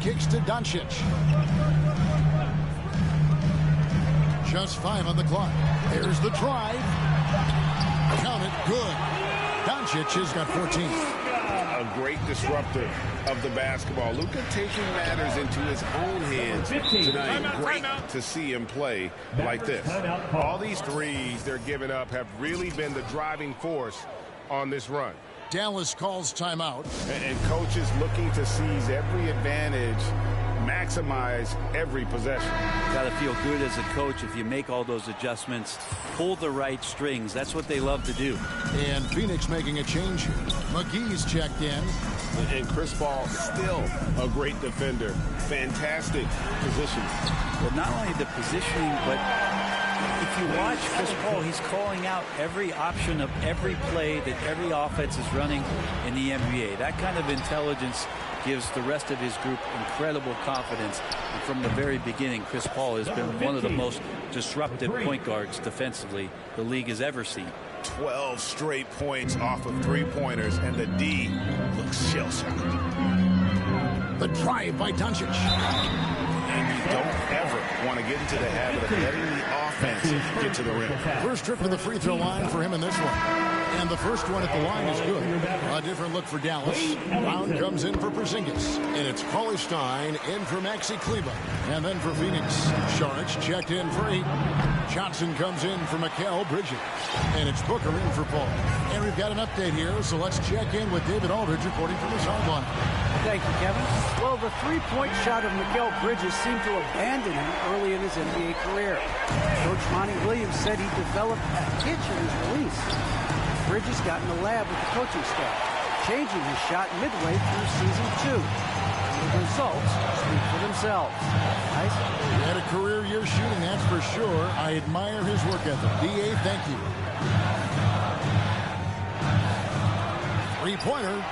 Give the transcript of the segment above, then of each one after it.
kicks to Doncic. Just 5 on the clock. There's the drive. Count it. Good. Doncic has got 14. A great disruptor of the basketball. Luka taking matters into his own hands tonight. Great to see him play like this. All these threes they're giving up have really been the driving force on this run. Dallas calls timeout. And coaches looking to seize every advantage, maximize every possession. Got to feel good as a coach if you make all those adjustments, pull the right strings. That's what they love to do. And Phoenix making a change here. McGee's checked in. And Chris Paul still a great defender. Fantastic positioning. Well, not only the positioning, but if you watch Chris Paul, he's calling out every option of every play that every offense is running in the NBA. That kind of intelligence gives the rest of his group incredible confidence. And from the very beginning, Chris Paul has been one of the most disruptive point guards defensively the league has ever seen. 12 straight points off of three-pointers, and the D looks shell-shocked. The drive by Doncic. And you don't ever want to get into the habit of letting the offense get to the rim. First trip to the free throw line for him in this one. And the first one at the line is good. A different look for Dallas. Brown comes in for Porzingis. And it's Cauley Stein in for Maxi Kleber. And then for Phoenix, Saric checked in for 8. Johnson comes in for Mikal Bridges. And it's Booker in for Paul. And we've got an update here, so let's check in with David Aldridge reporting from the sideline. Thank you, Kevin. Well, the three-point shot of Mikal Bridges seemed to abandon him early in his NBA career. Coach Monty Williams said he developed a hitch in his release. Bridges got in the lab with the coaching staff, changing his shot midway through season 2. The results speak for themselves. Nice. He had a career year shooting, that's for sure. I admire his work ethic. D.A., thank you. Three-pointer.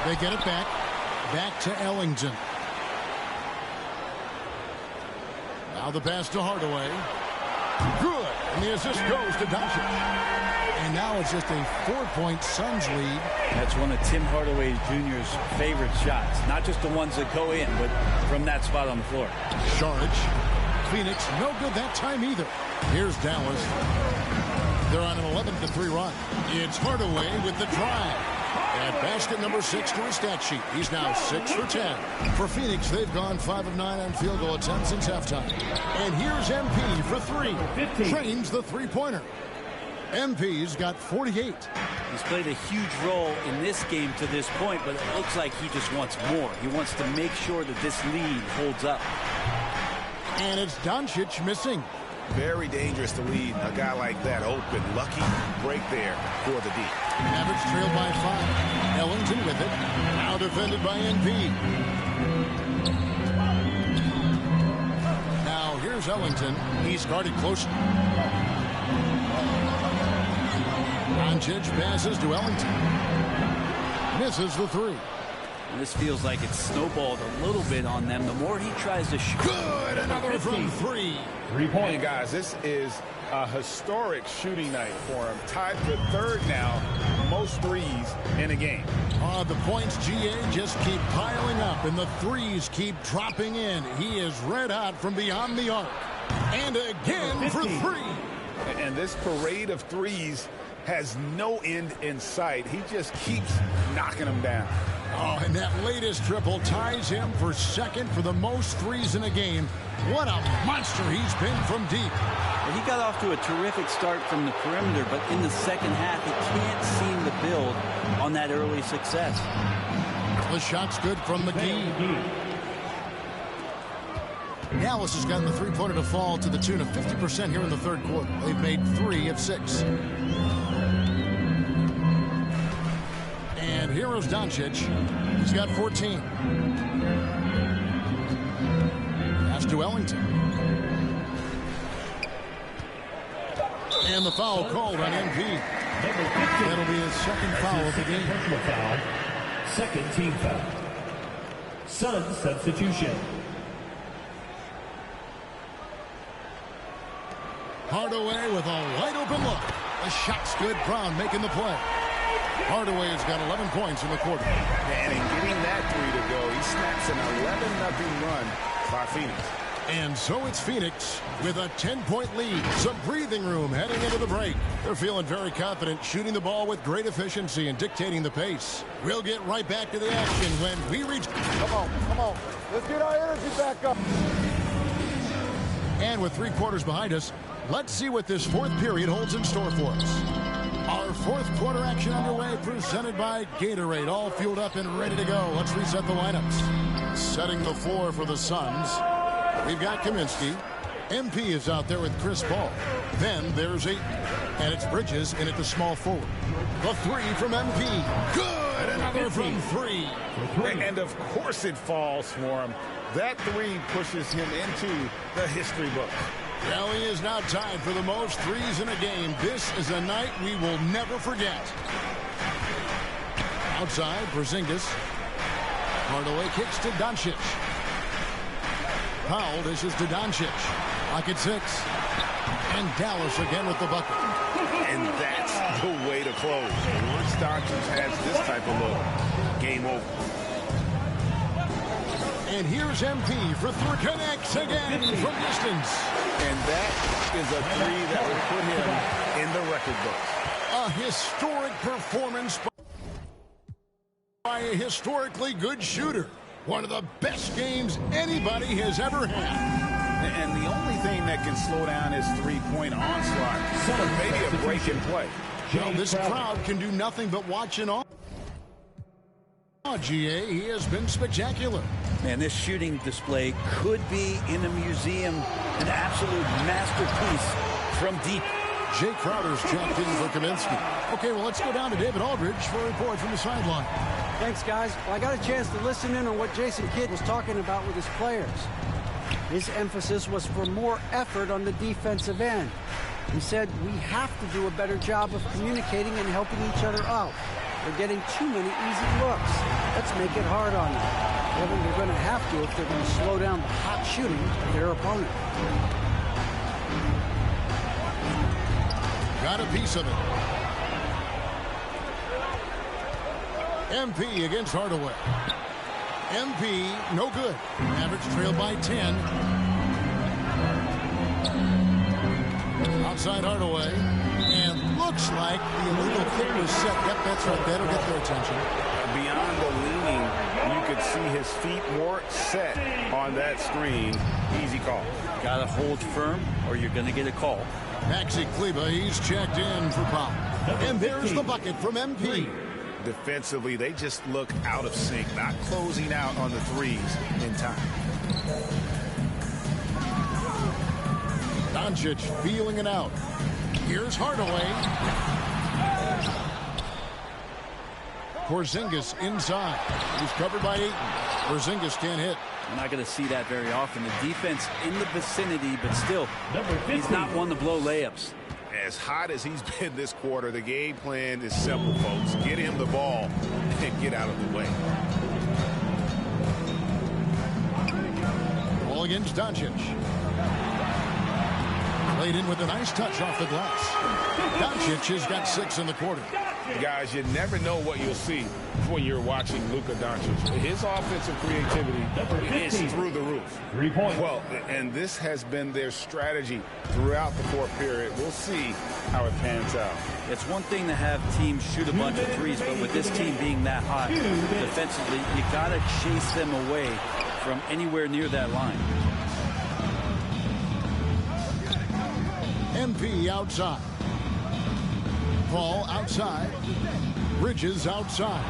They get it back. Back to Ellington. Now the pass to Hardaway. Good. And the assist goes to Doncic. And now it's just a 4-point Suns lead. That's one of Tim Hardaway Jr.'s favorite shots. Not just the ones that go in, but from that spot on the floor. Saric. Phoenix, no good that time either. Here's Dallas. They're on an 11-3 run. It's Hardaway with the drive. At basket number 6 to his stat sheet. He's now 6 for 10. For Phoenix, they've gone 5 of 9 on field goal attempts since halftime. And here's MP for 3. Trains the three-pointer. MP's got 48. He's played a huge role in this game to this point, but it looks like he just wants more. He wants to make sure that this lead holds up. And it's Doncic missing. Very dangerous to lead a guy like that open. Lucky break there for the D. Mavericks trailed by 5. Ellington with it. Now defended by NP. Now here's Ellington. He's guarded closely. Doncic passes to Ellington. Misses the 3. And this feels like it's snowballed a little bit on them. The more he tries to shoot. Good. Another from 3. 3-point, guys. This is a historic shooting night for him. Tied for 3rd now. Most threes in a game. The points, GA, just keep piling up, and the threes keep dropping in. He is red hot from beyond the arc. And again for 3. And this parade of threes has no end in sight. He just keeps knocking them down. Oh, and that latest triple ties him for 2nd for the most threes in a game. What a monster he's been from deep. Well, he got off to a terrific start from the perimeter, but in the second half, he can't seem to build on that early success. The shot's good from McGee. Dallas has gotten the three-pointer to fall to the tune of 50% here in the 3rd quarter. They've made 3 of 6. And here is Doncic. He's got 14. Pass to Ellington. And the foul called on MP. That'll be his 2nd foul of the game. Foul. 2nd team foul. Suns substitution. Hardaway with a wide open look. The shot's good. Brown making the play. Hardaway has got 11 points in the quarter. And in getting that three to go, he snaps an 11-0 run by Phoenix. And so it's Phoenix with a 10-point lead. Some breathing room heading into the break. They're feeling very confident, shooting the ball with great efficiency and dictating the pace. We'll get right back to the action when we reach. Come on. Let's get our energy back up. And with 3 quarters behind us, let's see what this fourth period holds in store for us. Our fourth quarter action underway, presented by Gatorade, all fueled up and ready to go. Let's reset the lineups. Setting the floor for the Suns, we've got Kaminsky. MP is out there with Chris Paul. Then there's Ayton, and it's Bridges in at the small forward. The three from MP. Good! Another from 3. And of course it falls for him. That three pushes him into the history book. Well, he is now tied for the most threes in a game. This is a night we will never forget. Outside, Porzingis. Hardaway kicks to Doncic. Powell dishes to Doncic. Pocket 6. And Dallas again with the bucket. And that's the way to close. Once Doncic has this type of look, game over. And here's MP for 3. Connects again from distance. And that is a three that will put him in the record books. A historic performance by a historically good shooter. One of the best games anybody has ever had. And the only thing that can slow down his three-point onslaught, maybe a break in play. Well, this crowd can do nothing but watch in awe. GA, he has been spectacular. Man, this shooting display could be in a museum, an absolute masterpiece from deep. Jay Crowder's checked in for Kaminsky. Okay, well, let's go down to David Aldridge for a report from the sideline. Thanks, guys. Well, I got a chance to listen in on what Jason Kidd was talking about with his players. His emphasis was for more effort on the defensive end. He said we have to do a better job of communicating and helping each other out. They're getting too many easy looks. Let's make it hard on them. Well, they're going to have to if they're going to slow down the hot shooting of their opponent. Got a piece of it. MP against Hardaway. MP, no good. Mavericks trailed by 10. Outside Hardaway. And looks like the illegal kick was set. Yep, that's right. That'll get their attention. Beyond the leaning, you could see his feet more set on that screen. Easy call. Got to hold firm or you're going to get a call. Maxi Kleba, he's checked in for Powell. And there's the bucket from MP. Defensively, they just look out of sync, not closing out on the threes in time. Doncic feeling it out. Here's Hardaway. Porzingis inside. He's covered by Ayton. Porzingis can't hit. We're not going to see that very often. The defense in the vicinity, but still, he's not one to blow layups. As hot as he's been this quarter, the game plan is simple, folks. Get him the ball and get out of the way. Ball against Doncic. Played in with a nice touch off the glass. Doncic has got 6 in the quarter. Guys, you never know what you'll see when you're watching Luka Doncic. His offensive creativity is through the roof. 3 points. Well, and this has been their strategy throughout the fourth period. We'll see how it pans out. It's one thing to have teams shoot a bunch of threes, but with this team being that hot defensively, you got to chase them away from anywhere near that line. MP outside. Paul outside. Bridges outside.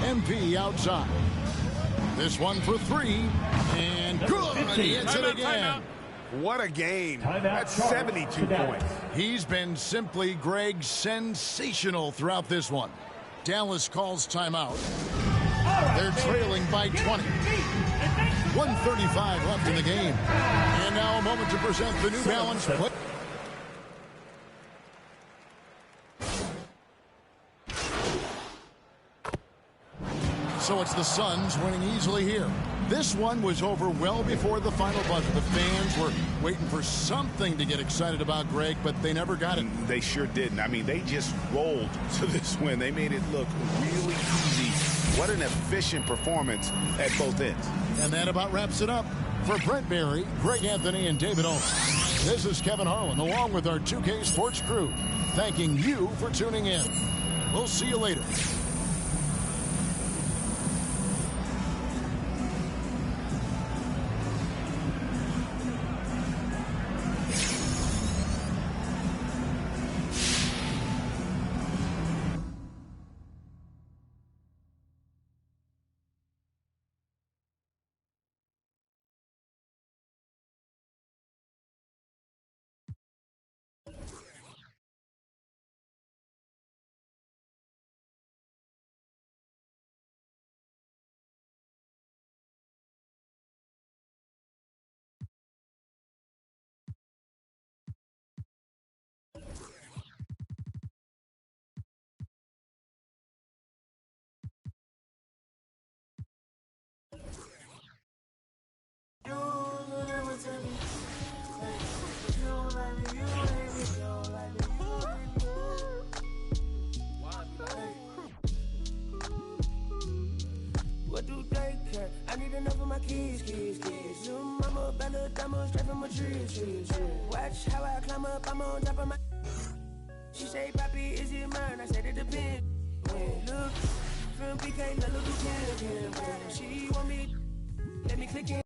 MP outside. This one for 3. And good. He hits it again. What a game. That's 72 points. He's been simply, Greg, sensational throughout this one. Dallas calls timeout. They're trailing by 20. 1:35 left in the game. And now a moment to present the New Balance play. So it's the Suns winning easily here. This one was over well before the final buzzer. The fans were waiting for something to get excited about, Greg, but they never got it. They sure didn't. I mean, they just rolled to this win. They made it look really easy. What an efficient performance at both ends. And that about wraps it up. For Brent Barry, Greg Anthony, and David Olson, this is Kevin Harlan, along with our 2K Sports crew, thanking you for tuning in. We'll see you later. What do they care? I need enough for my kids. Little mama, bad little diamond, straight from my tree. Watch how I climb up, I'm on top of my. She say, Papi, is it mine? I said it depends. Look, from BK, let look at she want me, let me click in.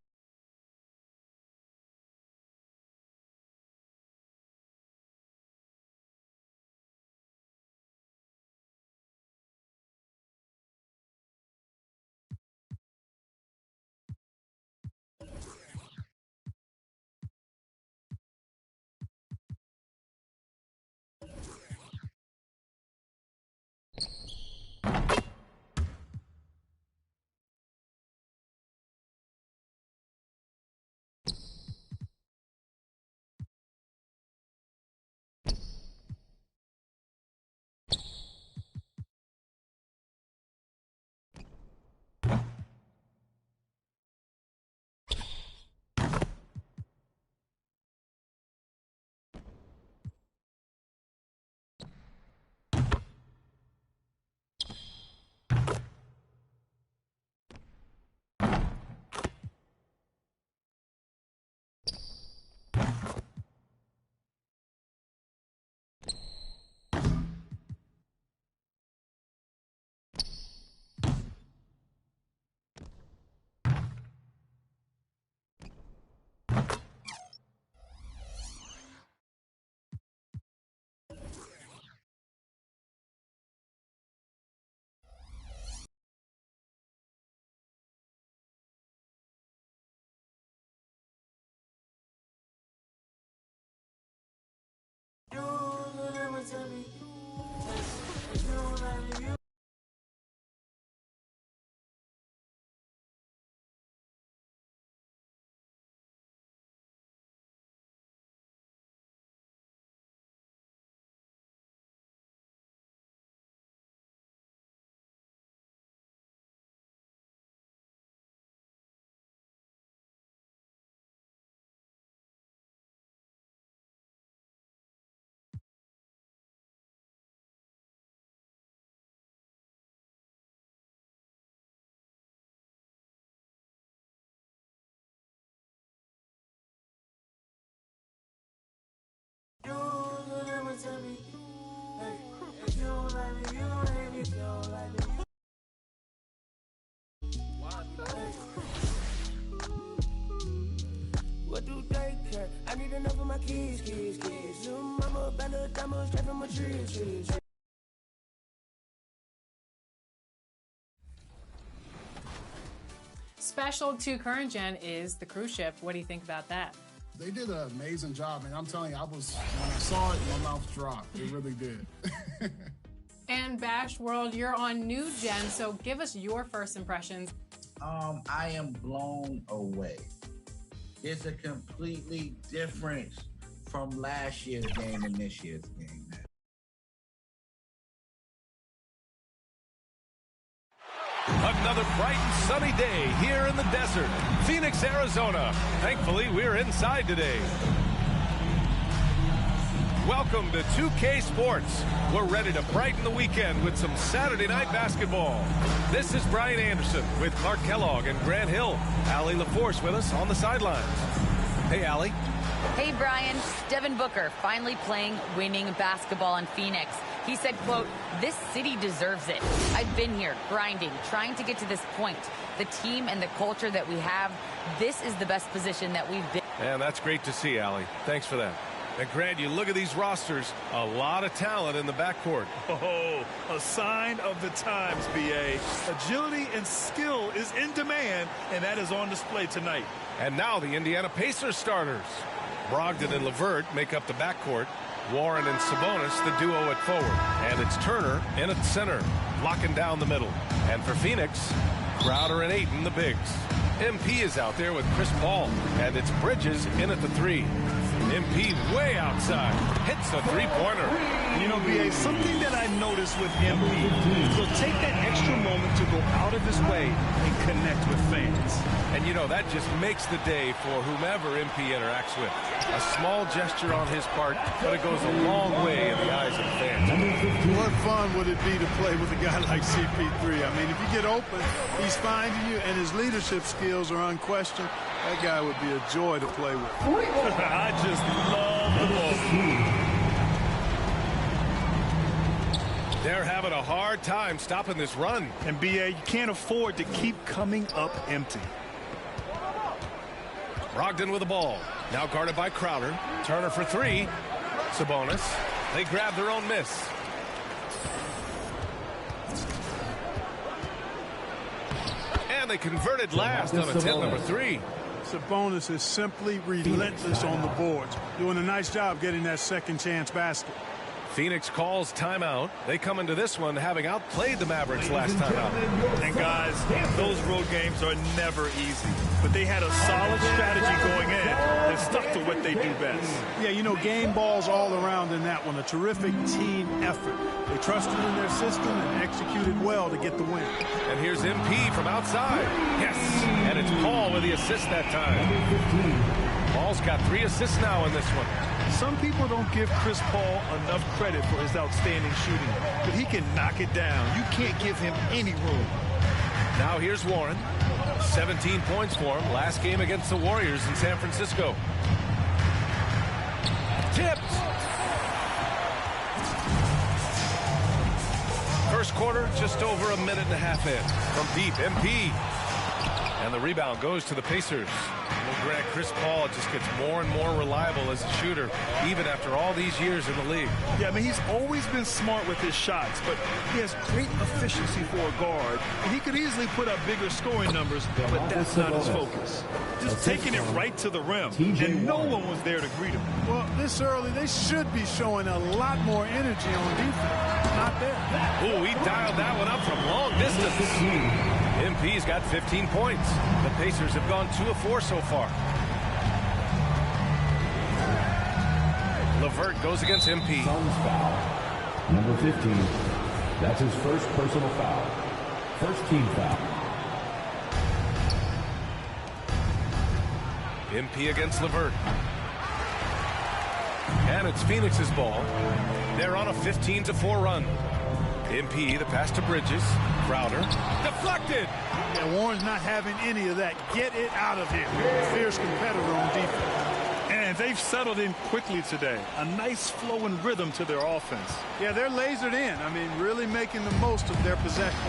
What do they care? I need enough for my kids. Little mama, bad little diamond, straight from my tree. Special to current gen is the cruise ship. What do you think about that? They did an amazing job, man. I'm telling you, when I saw it, my mouth dropped. It really did. And Bash World, you're on new gen, so give us your first impressions. I am blown away. It's a completely difference from last year's game and this year's game, man. Another bright and sunny day here in the desert, Phoenix, Arizona. Thankfully, we're inside today. Welcome to 2K Sports. We're ready to brighten the weekend with some Saturday night basketball. This is Brian Anderson with Clark Kellogg and Grant Hill. Allie LaForce with us on the sidelines. Hey, Allie. Hey, Brian. Devin Booker finally playing winning basketball in Phoenix. He said, quote, "This city deserves it. I've been here grinding, trying to get to this point. The team and the culture that we have, this is the best position that we've been." And that's great to see, Allie. Thanks for that. And Grant, you look at these rosters, a lot of talent in the backcourt. Oh, a sign of the times, B.A. Agility and skill is in demand, and that is on display tonight. And now the Indiana Pacers starters. Brogdon and LeVert make up the backcourt. Warren and Sabonis, the duo at forward. And it's Turner in at center, locking down the middle. And for Phoenix, Crowder and Ayton, the bigs. MP is out there with Chris Paul. And it's Bridges in at the 3. MP way outside. Hits the three-pointer. You know, B.A., something that I noticed with MP, he'll take that extra moment to go out of his way and connect with fans. And, you know, that just makes the day for whomever MP interacts with. A small gesture on his part, but it goes a long way in the eyes of the fans. What fun would it be to play with a guy like CP3? I mean, if you get open, he's finding you, and his leadership skills are unquestioned. That guy would be a joy to play with. I just love the ball. They're having a hard time stopping this run. And, B.A., you can't afford to keep coming up empty. Brogdon with the ball. Now guarded by Crowder. Turner for 3. Sabonis. They grab their own miss. And they converted last on attempt number 3. Sabonis is simply relentless on the boards, doing a nice job getting that second chance basket. Phoenix calls timeout. They come into this one having outplayed the Mavericks last time out. And guys, those road games are never easy. But they had a solid strategy going in and stuck to what they do best. Yeah, you know, game balls all around in that one. A terrific team effort. They trusted in their system and executed well to get the win. And here's MP from outside. Yes, and it's Paul with the assist that time. Paul's got 3 assists now in this one. Some people don't give Chris Paul enough credit for his outstanding shooting, but he can knock it down. You can't give him any room. Now here's Warren. 17 points for him. Last game against the Warriors in San Francisco. Tipped. First quarter, just over a minute and a half in. From deep, MP. And the rebound goes to the Pacers. Well, Grant, Chris Paul just gets more and more reliable as a shooter, even after all these years in the league. Yeah, I mean, he's always been smart with his shots, but he has great efficiency for a guard. And he could easily put up bigger scoring numbers, but that's not his focus. Just taking it right to the rim, and no one was there to greet him. Well, this early, they should be showing a lot more energy on defense. Not there. Oh, he dialed that one up from long distance. MP's got 15 points. The Pacers have gone 2 of 4 so far. LeVert goes against MP. Suns foul. Number 15. That's his first personal foul. First team foul. MP against LeVert. And it's Phoenix's ball. They're on a 15-4 run. MP, the pass to Bridges. Crowder. Deflected. Yeah, Warren's not having any of that. Get it out of here. Fierce competitor on defense. And they've settled in quickly today. A nice flow and rhythm to their offense. Yeah, they're lasered in. I mean, really making the most of their possession.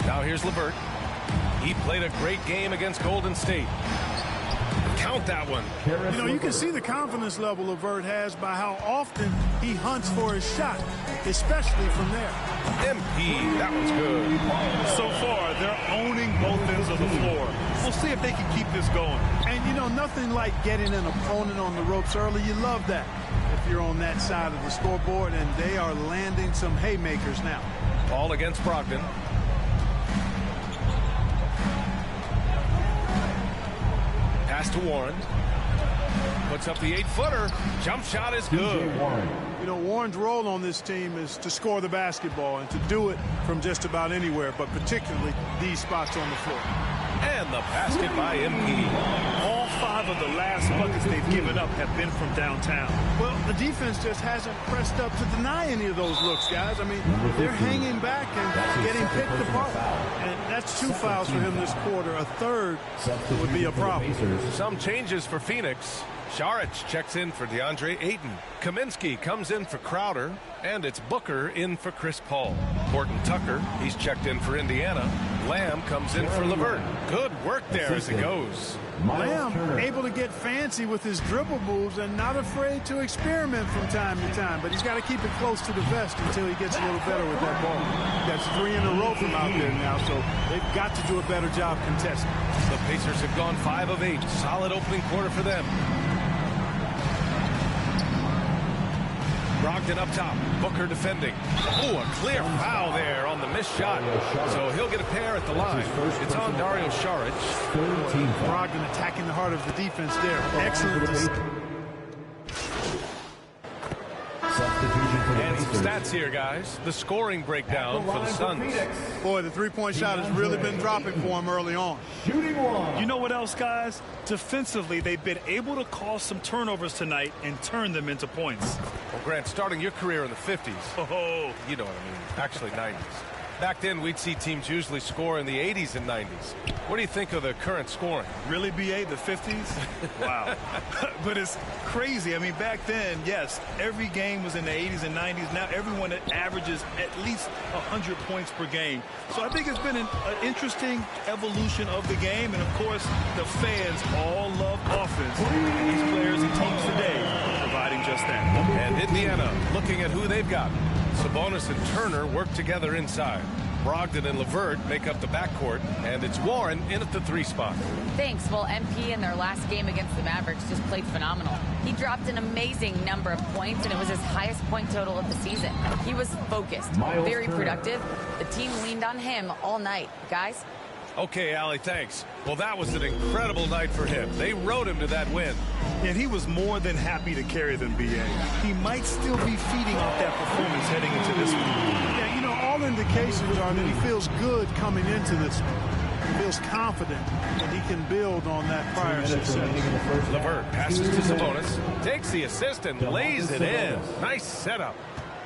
Now here's LeVert. He played a great game against Golden State. Count that one. You know, you can see the confidence level LeVert has by how often he hunts for his shot, especially from there. MP, that was good. So far, they're owning both ends of the floor. We'll see if they can keep this going. And, you know, nothing like getting an opponent on the ropes early. You love that if you're on that side of the scoreboard, and they are landing some haymakers now. Ball against Brogdon. Pass to Warren. Puts up the 8-footer. Jump shot is good. You know, Warren's role on this team is to score the basketball and to do it from just about anywhere, but particularly these spots on the floor. And the basket by MP. All 5 of the last buckets they've given up have been from downtown. Well, the defense just hasn't pressed up to deny any of those looks, guys. I mean, they're hanging back and getting picked apart. And that's 2 fouls for him this quarter. A third would be a problem. Some changes for Phoenix. Šarić checks in for DeAndre Ayton. Kaminsky comes in for Crowder. And it's Booker in for Chris Paul. Horton Tucker, he's checked in for Indiana. Lamb comes in for LeVert. Good work there as it goes. Lamb able to get fancy with his dribble moves and not afraid to experiment from time to time. But he's got to keep it close to the vest until he gets a little better with that ball. That's 3 in a row from out there now, so they've got to do a better job contesting. The Pacers have gone 5 of 8. Solid opening quarter for them. Brogdon up top. Booker defending. Oh, a clear foul there on the missed shot. So he'll get a pair at the line. It's on Dario Šarić. Brogdon attacking the heart of the defense there. Excellent. And some stats here, guys. The scoring breakdown for the Suns. Boy, the three-point shot has really been dropping for him early on. You know what else, guys? Defensively, they've been able to cause some turnovers tonight and turn them into points. Well, Grant, starting your career in the 50s. Oh, you know what I mean. Actually, 90s. Back then, we'd see teams usually score in the 80s and 90s. What do you think of the current scoring? Really, BA, the 50s? Wow. But it's crazy. I mean, back then, yes, every game was in the 80s and 90s. Now everyone averages at least 100 points per game. So I think it's been an interesting evolution of the game. And, of course, the fans all love offense. And these players and teams today are providing just that. And Indiana looking at who they've got. Sabonis and Turner work together inside. Brogdon and LeVert make up the backcourt, and it's Warren in at the 3 spot. Thanks. Well, MP in their last game against the Mavericks just played phenomenal. He dropped an amazing number of points, and it was his highest point total of the season. He was focused, very productive. The team leaned on him all night. Guys? Okay, Allie, thanks. Well, that was an incredible night for him. They rode him to that win. And he was more than happy to carry them, BA. He might still be feeding off that performance heading into this one. Yeah, you know, all indications are that he feels good coming into this one. He feels confident that he can build on that prior success. LeVert passes to Sabonis, takes the assist and lays it in. Nice setup.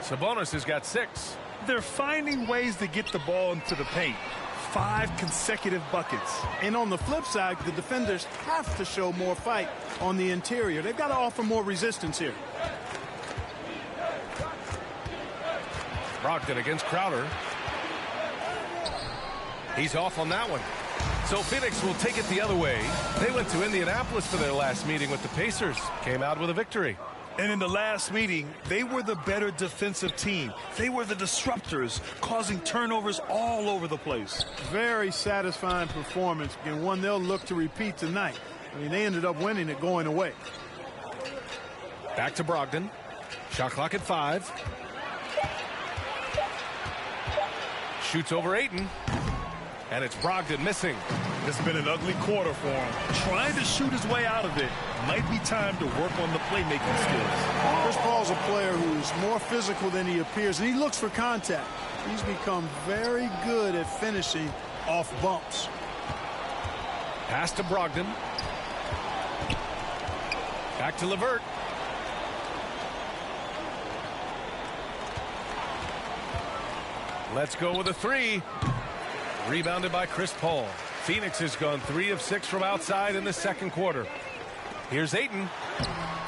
Sabonis has got 6. They're finding ways to get the ball into the paint. 5 consecutive buckets. And on the flip side, the defenders have to show more fight on the interior. They've got to offer more resistance here. Brogdon against Crowder. He's off on that one. So Phoenix will take it the other way. They went to Indianapolis for their last meeting with the Pacers. Came out with a victory. And in the last meeting, they were the better defensive team. They were the disruptors, causing turnovers all over the place. Very satisfying performance, and one they'll look to repeat tonight. I mean, they ended up winning it going away. Back to Brogdon. Shot clock at 5. Shoots over Ayton. And it's Brogdon missing. It's been an ugly quarter for him. Trying to shoot his way out of it. Might be time to work on the playmaking skills. Chris Paul's a player who's more physical than he appears, and he looks for contact. He's become very good at finishing off bumps. Pass to Brogdon. Back to LeVert. Let's go with a 3. Rebounded by Chris Paul. Phoenix has gone 3 of 6 from outside in the second quarter. Here's Ayton.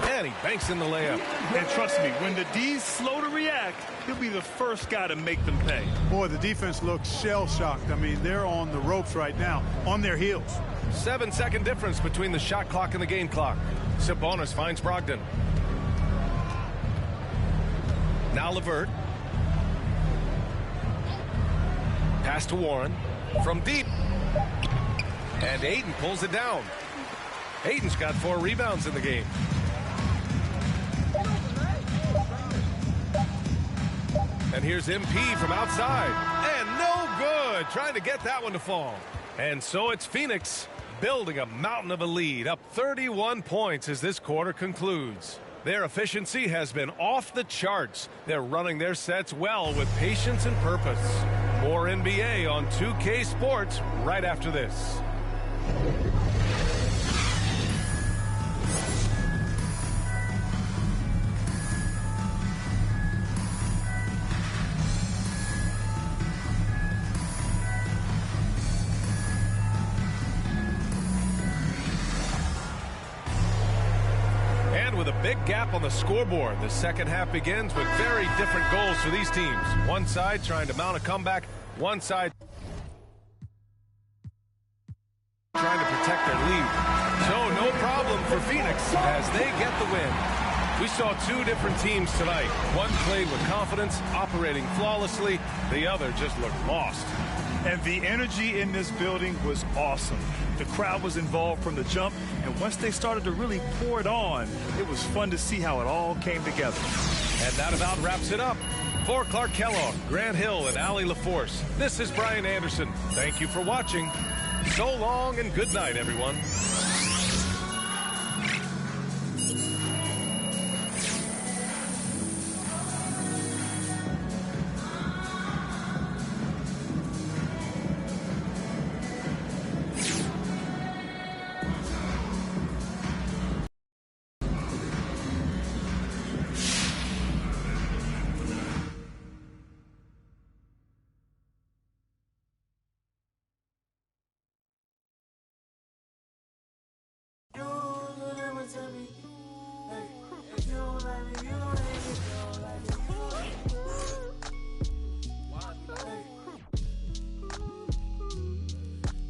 And he banks in the layup. And trust me, when the D's slow to react, he'll be the first guy to make them pay. Boy, the defense looks shell-shocked. I mean, they're on the ropes right now, on their heels. 7-second difference between the shot clock and the game clock. Sabonis finds Brogdon. Now LeVert. Pass to Warren. From deep. And Ayton pulls it down. Ayton's got 4 rebounds in the game. And here's MP from outside. And no good. Trying to get that one to fall. And so it's Phoenix building a mountain of a lead, up 31 points as this quarter concludes. Their efficiency has been off the charts. They're running their sets well with patience and purpose. More NBA on 2K Sports right after this. With a big gap on the scoreboard, the second half begins with very different goals for these teams. One side trying to mount a comeback, one side trying to protect their lead. So no problem for Phoenix as they get the win. We saw two different teams tonight. One played with confidence, operating flawlessly. The other just looked lost. And the energy in this building was awesome. The crowd was involved from the jump, and once they started to really pour it on, it was fun to see how it all came together. And that about wraps it up. For Clark Kellogg, Grant Hill, and Allie LaForce, this is Brian Anderson. Thank you for watching. So long and good night, everyone.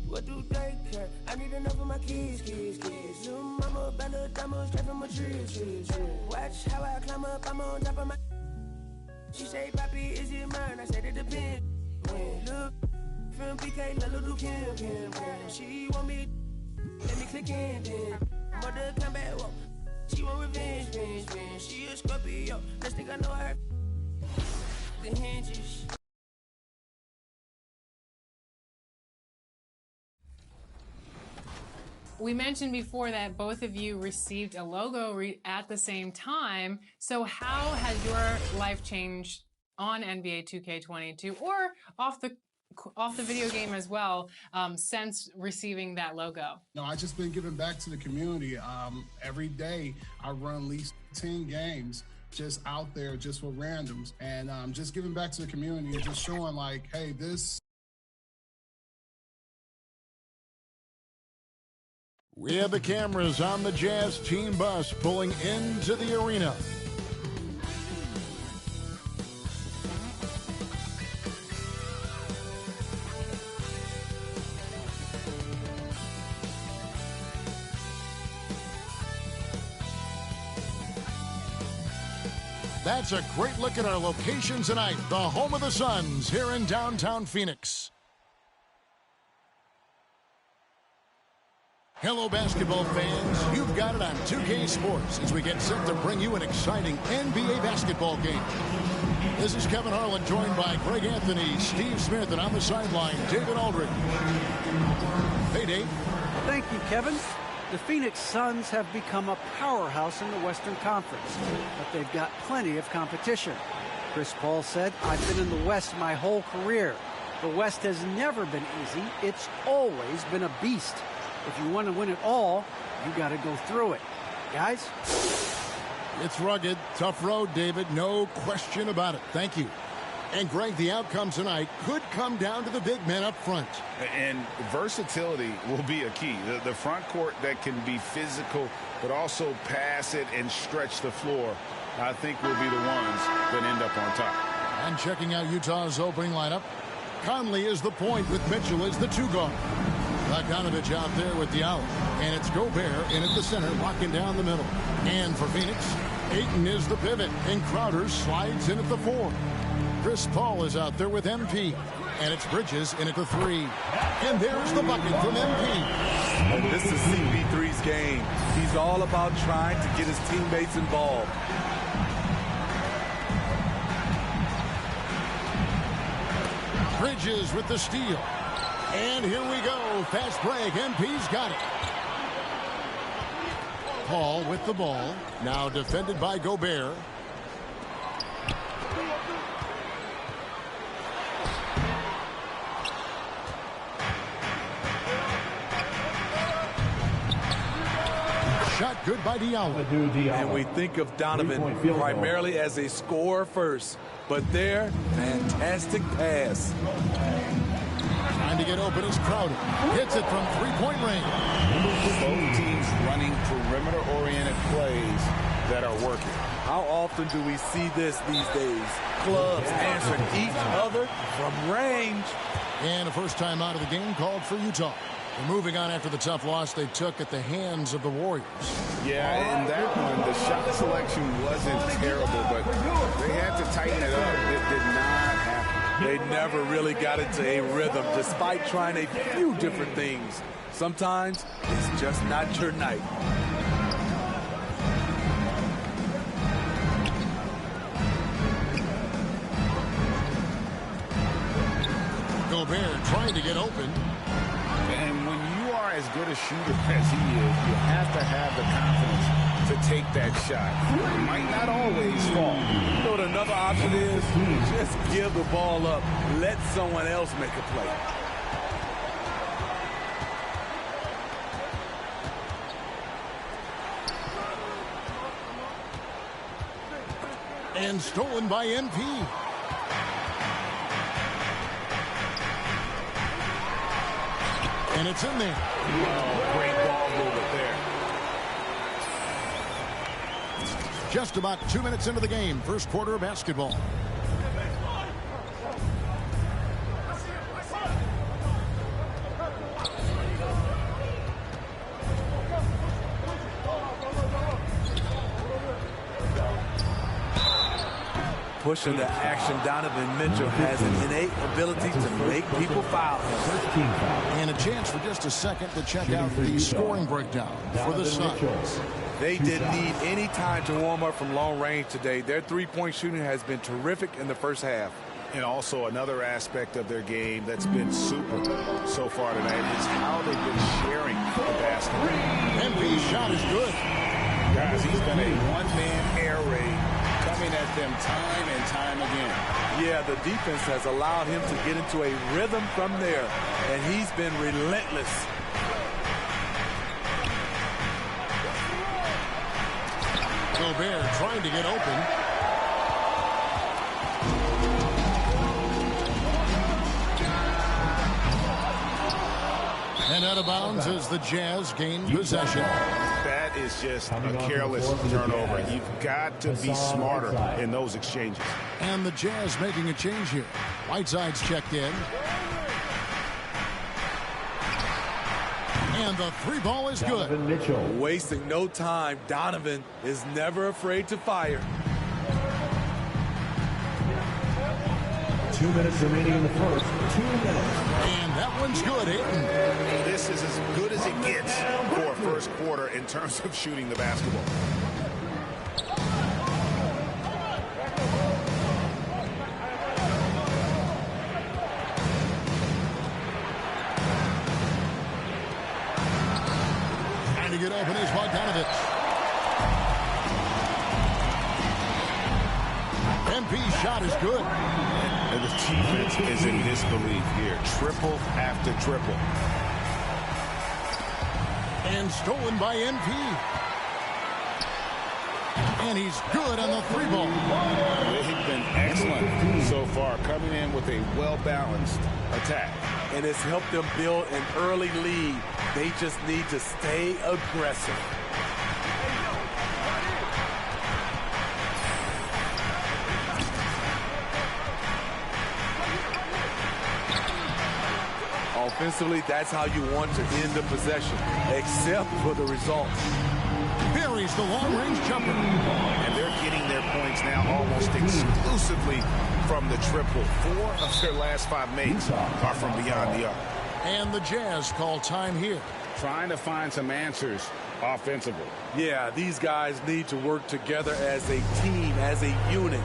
What do they care? I need enough of my kids. Little mama, better diamonds straight from a tree. Watch how I climb up, I'm on top of my. She say, Papi, is it mine? I said it depends. When look from PK, little Kim. She want me, let me click in then. Mother come back, whoa. She want revenge. She a Scorpio, next thing I know her. The hinges. We mentioned before that both of you received a logo at the same time. So how has your life changed on NBA 2K22 or off the video game as well since receiving that logo? No, I've just been giving back to the community. Every day I run at least 10 games just out there just for randoms, and just giving back to the community and just showing like, hey, this. We have the cameras on the Jazz team bus pulling into the arena. That's a great look at our location tonight, the home of the Suns here in downtown Phoenix. Hello, basketball fans. You've got it on 2K Sports as we get set to bring you an exciting NBA basketball game. This is Kevin Harlan, joined by Greg Anthony, Steve Smith, and on the sideline, David Aldridge. Hey, Dave. Thank you, Kevin. The Phoenix Suns have become a powerhouse in the Western Conference, but they've got plenty of competition. Chris Paul said, I've been in the West my whole career. The West has never been easy. It's always been a beast. If you want to win it all, you got to go through it. Guys? It's rugged, tough road, David. No question about it. Thank you. And, Greg, the outcome tonight could come down to the big men up front. And versatility will be a key. The front court that can be physical but also pass it and stretch the floor, I think will be the ones that end up on top. And checking out Utah's opening lineup, Conley is the point with Mitchell as the two guard. Bogdanovich out there with Diallo. And it's Gobert in at the center, locking down the middle. And for Phoenix, Ayton is the pivot, and Crowder slides in at the 4. Chris Paul is out there with MP. And it's Bridges in at the 3. And there's the bucket from MP. And this is CP3's game. He's all about trying to get his teammates involved. Bridges with the steal. And here we go. Fast break. MP's got it. Paul with the ball. Now defended by Gobert. Shot good by Diallo. And we think of Donovan primarily as a scorer first. But there, fantastic pass. Trying to get open is Crowder. Hits it from three-point range. Both teams running perimeter-oriented plays that are working. How often do we see this these days? Clubs answering each other from range. And a first time out of the game called for Utah. They're moving on after the tough loss they took at the hands of the Warriors. Yeah, in that one, the shot selection wasn't terrible, but they had to tighten it up. It did not happen. They never really got into a rhythm, despite trying a few different things. Sometimes it's just not your night. Gobert trying to get open. And when you are as good a shooter as he is, you have to have the confidence to take that shot. It might not always fall. You know what another option is? Just give the ball up. Let someone else make a play. And stolen by MP. And it's in there. Oh, great ball movement there. Just about 2 minutes into the game. First quarter of basketball. Pushing the action, Donovan Mitchell has an innate ability to make people foul. And a chance for just a second to check out the scoring breakdown for the Suns. They didn't need any time to warm up from long range today. Their three-point shooting has been terrific in the first half. And also another aspect of their game that's been super so far tonight is how they've been sharing the basketball. MP's shot is good. Guys, he's been a one-man air raid coming at them time and time again. Yeah, the defense has allowed him to get into a rhythm from there, and he's been relentless. Gobert trying to get open. And out of bounds as the Jazz gain possession. That is just a careless turnover. You've got to be smarter in those exchanges. And the Jazz making a change here. Whiteside's checked in. And the three ball is good. Wasting no time. Donovan is never afraid to fire. 2 minutes remaining in the first. 2 minutes. And that one's good, Ayton. This is as good as it gets for a first quarter in terms of shooting the basketball. Trying to get open is Bogdanovich. MP's shot is good. And the defense is in disbelief here. Triple after triple. And stolen by MP. And he's good on the three ball. They've been excellent so far, coming in with a well-balanced attack. And it's helped them build an early lead. They just need to stay aggressive. Offensively, that's how you want to end the possession, except for the result. Buries the long-range jumper. And they're getting their points now almost exclusively from the triple. 4 of their last 5 makes are from beyond the arc. And the Jazz call time here. Trying to find some answers offensively. Yeah, these guys need to work together as a team, as a unit.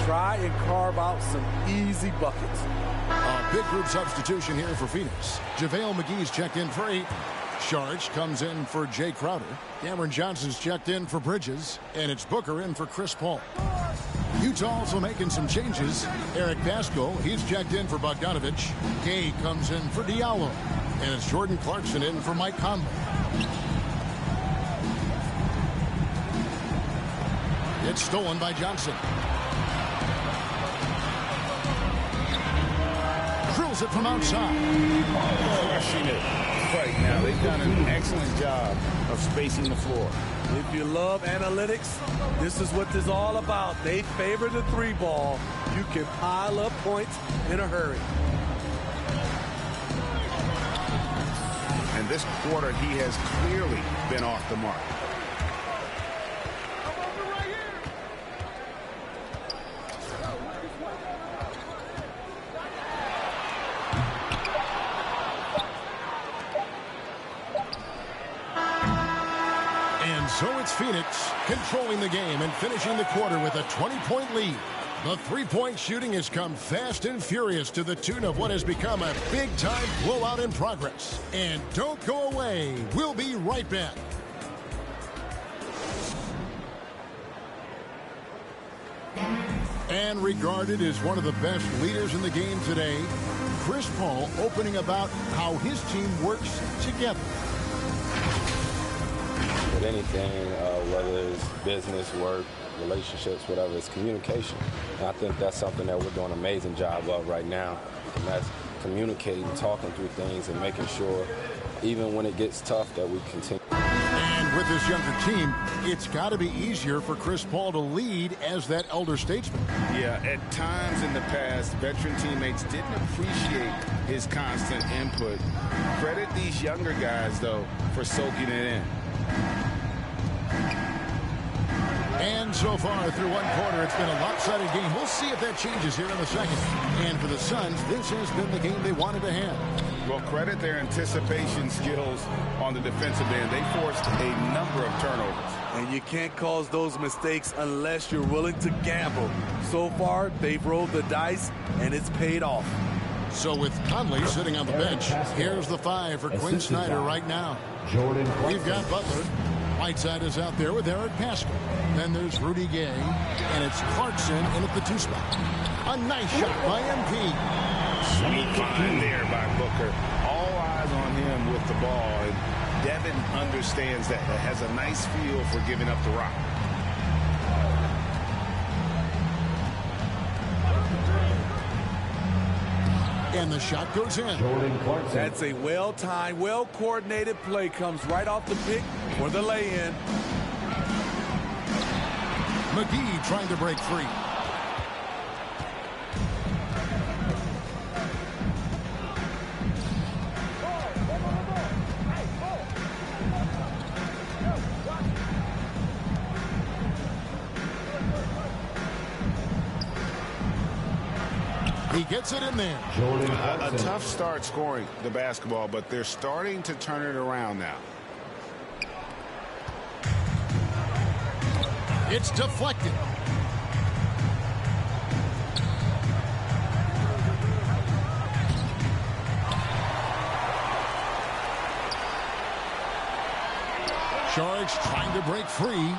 Try and carve out some easy buckets. A big group substitution here for Phoenix. JaVale McGee's checked in for 8. Sharch comes in for Jay Crowder. Cameron Johnson's checked in for Bridges. And it's Booker in for Chris Paul. Utah also making some changes. Eric Pascal, he's checked in for Bogdanovich. Gay comes in for Diallo. And it's Jordan Clarkson in for Mike Conley. It's stolen by Johnson. Drills it from outside. Crushing it right now. They've done an excellent job of spacing the floor. If you love analytics, this is what this is all about. They favor the 3-ball. You can pile up points in a hurry. And this quarter, he has clearly been off the mark. So it's Phoenix controlling the game and finishing the quarter with a 20-point lead. The three-point shooting has come fast and furious to the tune of what has become a big-time blowout in progress. And don't go away. We'll be right back. And regarded as one of the best leaders in the game today, Chris Paul opening about how his team works together. With anything, whether it's business, work, relationships, whatever, it's communication. And I think that's something that we're doing an amazing job of right now. And that's communicating, talking through things, and making sure, even when it gets tough, that we continue. And with this younger team, it's got to be easier for Chris Paul to lead as that elder statesman. Yeah, at times in the past, veteran teammates didn't appreciate his constant input. Credit these younger guys, though, for soaking it in. And so far through one quarter, it's been a lopsided game. We'll see if that changes here in the second. And for the Suns, this has been the game they wanted to have. Well, credit their anticipation skills on the defensive end. They forced a number of turnovers. And you can't cause those mistakes unless you're willing to gamble. So far, they've rolled the dice, and it's paid off. So with Conley sitting on the bench, here's the 5 for Quinn Snyder right now. We've got Butler. Whiteside is out there with Eric Pascal. Then there's Rudy Gay, and it's Clarkson in at the 2 spot. A nice shot by MP. Sweet find there by Booker. All eyes on him with the ball, and Devin understands that. Has a nice feel for giving up the rock. And the shot goes in. That's a well-timed, well-coordinated play. Comes right off the pick for the lay-in. McGee trying to break free. He gets it in there. A tough start scoring the basketball, but they're starting to turn it around now. It's deflected. Sharks trying to break free.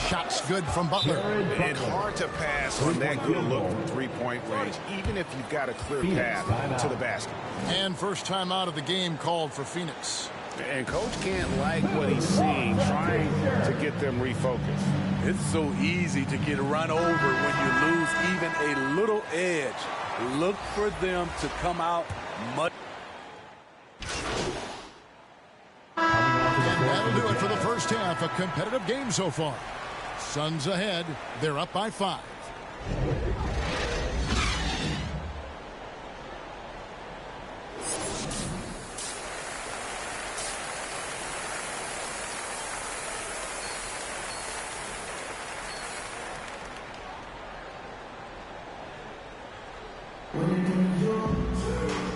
Shots good from Butler. It's hard to pass on that good look from three-point range, even if you've got a clear path to the basket. And first time out of the game called for Phoenix. And Coach can't like what he's seeing, trying to get them refocused. It's so easy to get run over when you lose even a little edge. Look for them to come out much. And that'll do it for the first half. A competitive game so far. Suns ahead. They're up by 5.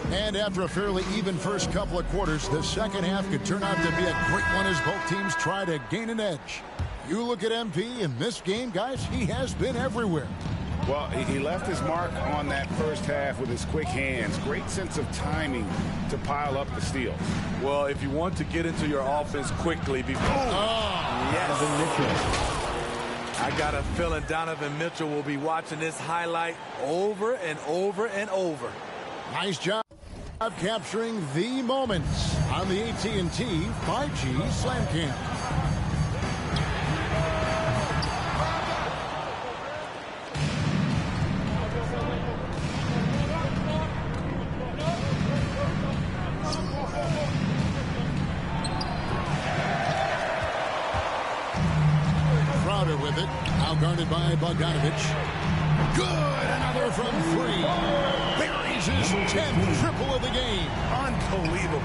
And after a fairly even first couple of quarters, the second half could turn out to be a great one as both teams try to gain an edge. You look at MP in this game, guys, he has been everywhere. Well, he left his mark on that first half with his quick hands. Great sense of timing to pile up the steals. Well, if you want to get into your offense quickly before... Yes. I got a feeling Donovan Mitchell will be watching this highlight over and over and over. Nice job capturing the moments on the AT&T 5G Slam Cam. Crowder with it, outguarded by Bogdanovich. Good, another from 3. Buries his 10th triple of the game. Unbelievable.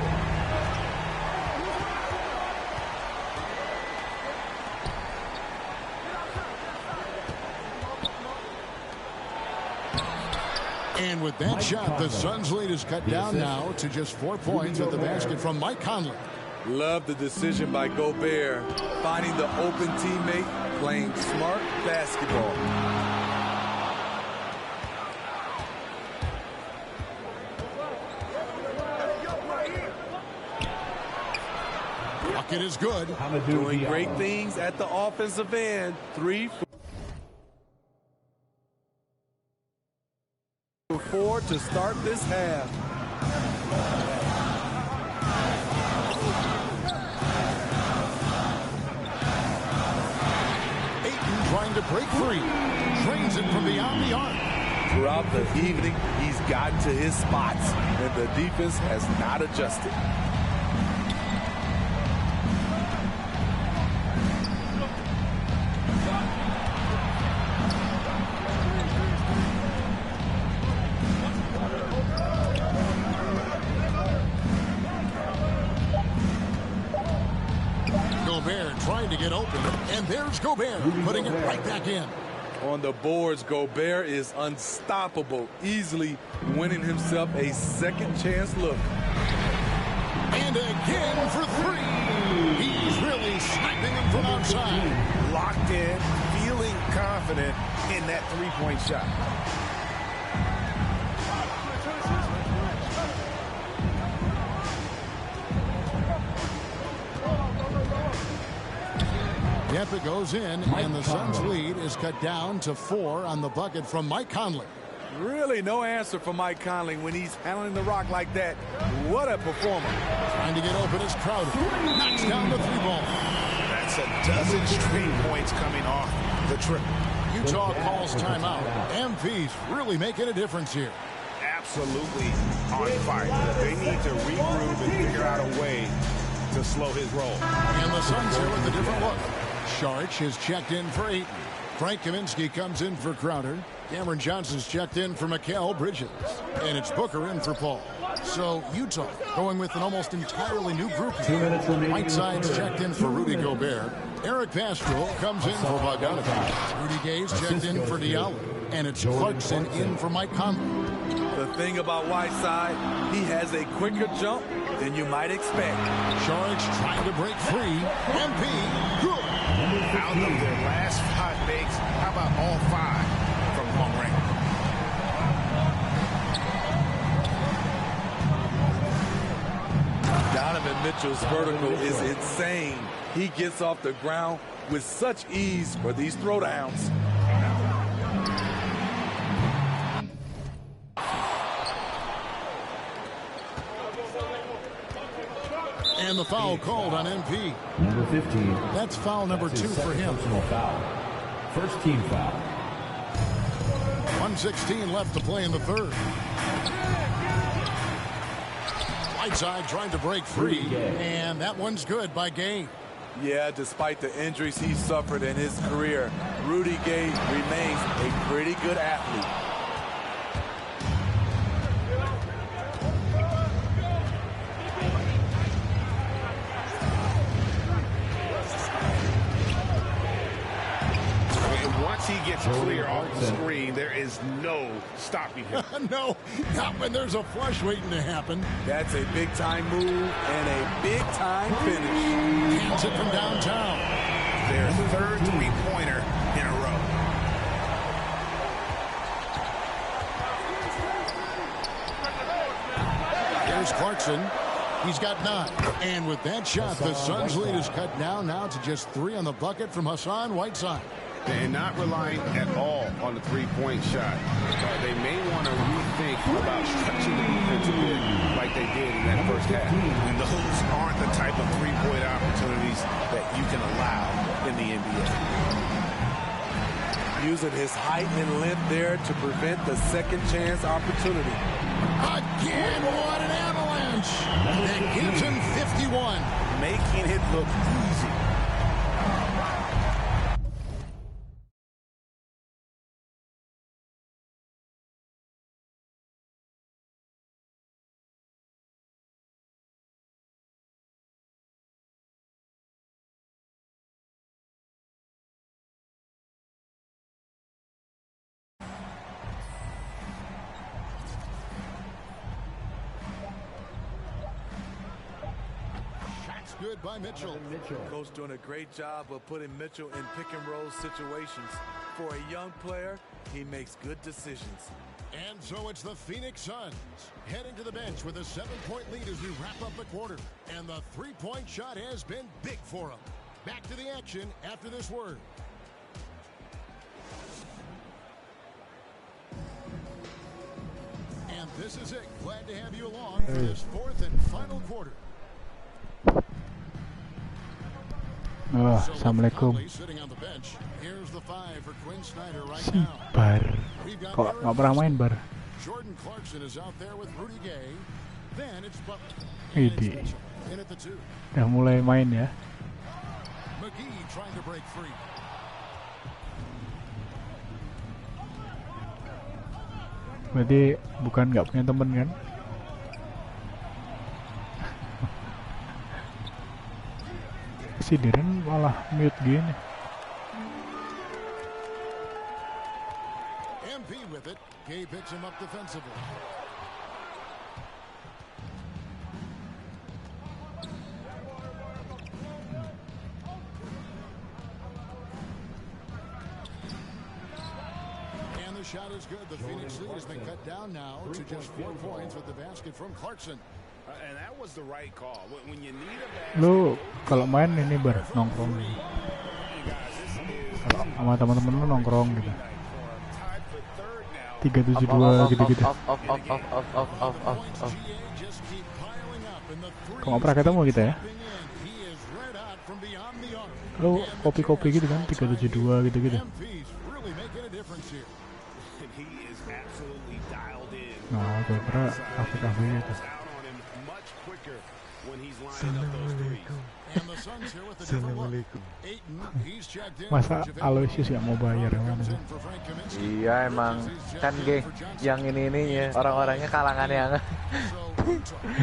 And with that shot, the Suns' lead is cut down now to just 4 points with the basket from Mike Conley. Love the decision by Gobert, finding the open teammate, playing smart basketball. Bucket is good. Doing great things at the offensive end. 3 for 4 to start this half. Ayton trying to break free. Drains it from beyond the arc. Throughout the evening, he's gotten to his spots, and the defense has not adjusted. Gobert trying to get open, and there's Gobert putting it right back in. On the boards, Gobert is unstoppable, easily winning himself a second chance look. And again for 3. He's really sniping them from outside. Locked in, feeling confident in that three-point shot. Yep, it goes in, and the Suns' lead is cut down to 4 on the bucket from Mike Conley. Really no answer for Mike Conley when he's handling the rock like that. What a performer. Trying to get open is Crowder. Knocks down the 3-ball. That's a dozen straight points coming off the triple. Utah calls timeout. MP's really making a difference here. Absolutely on fire. They need to regroup and figure out a way to slow his roll. And the Suns here with a different look. Saric has checked in for Ayton. Frank Kaminsky comes in for Crowder. Cameron Johnson's checked in for Mikal Bridges. And it's Booker in for Paul. So Utah going with an almost entirely new group. Whiteside's checked in for Rudy Gobert. Eric Paschal comes in for Bogdanovich. Rudy Gay's checked in for Diallo. And it's Clarkson in for Mike Conley. The thing about Whiteside, he has a quicker jump than you might expect. Sharik's trying to break free. MP, good. Out of their last 5 makes, how about all 5 from long range? Donovan Mitchell's vertical is insane. He gets off the ground with such ease for these throwdowns. And And the foul called on MP. Number 15. That's foul number 2 for him. Personal foul. First team foul. 1:16 left to play in the third. Whiteside trying to break free, and that one's good by Gay. Yeah, despite the injuries he suffered in his career, Rudy Gay remains a pretty good athlete. Once he gets clear off the screen, there is no stopping him. No, not when there's a flush waiting to happen. That's a big-time move and a big-time finish. Hands it from downtown. Their third three-pointer in a row. Here's Clarkson. He's got 9. And with that shot, the Suns' lead is cut down now to just 3 on the bucket from Hassan Whiteside. And not relying at all on the three-point shot. They may want to rethink about stretching the defense a bit like they did in that first half. And those aren't the type of three-point opportunities that you can allow in the NBA. Using his height and length there to prevent the second chance opportunity. Again, what an avalanche! That gives him 51. Making it look easy. Good by Mitchell. Coach doing a great job of putting Mitchell in pick and roll situations. For a young player, he makes good decisions. And so it's the Phoenix Suns heading to the bench with a 7-point lead as we wrap up the quarter. And the three-point shot has been big for them. Back to the action after this word. And this is it. Glad to have you along for this fourth and final quarter. Assalamualaikum. Bar. Kok nggak pernah main bar? Ini udah mulai main ya. Berarti bukan nggak punya temen kan? Si Darren malah mute gini. MP with it. Gay picks him up defensively. And the shot is good. The Phoenix lead has been cut down now to just 4 points with the basket from Clarkson. And that was the right call. When you need a Lu kalau main ini bar nongkrong gitu. Kalau sama teman-teman lu nongkrong gitu. 372 gitu-gitu. Kok nggak pernah ketemu kita ya? Lu kopi-kopi gitu kan 372 gitu-gitu. Nah, gue kira kafe-kafe gitu. Assalamualaikum. Masa Aloysius gak mau bayar emang? Iya emang kan geng yang ini-ininya orang-orangnya kalangan yang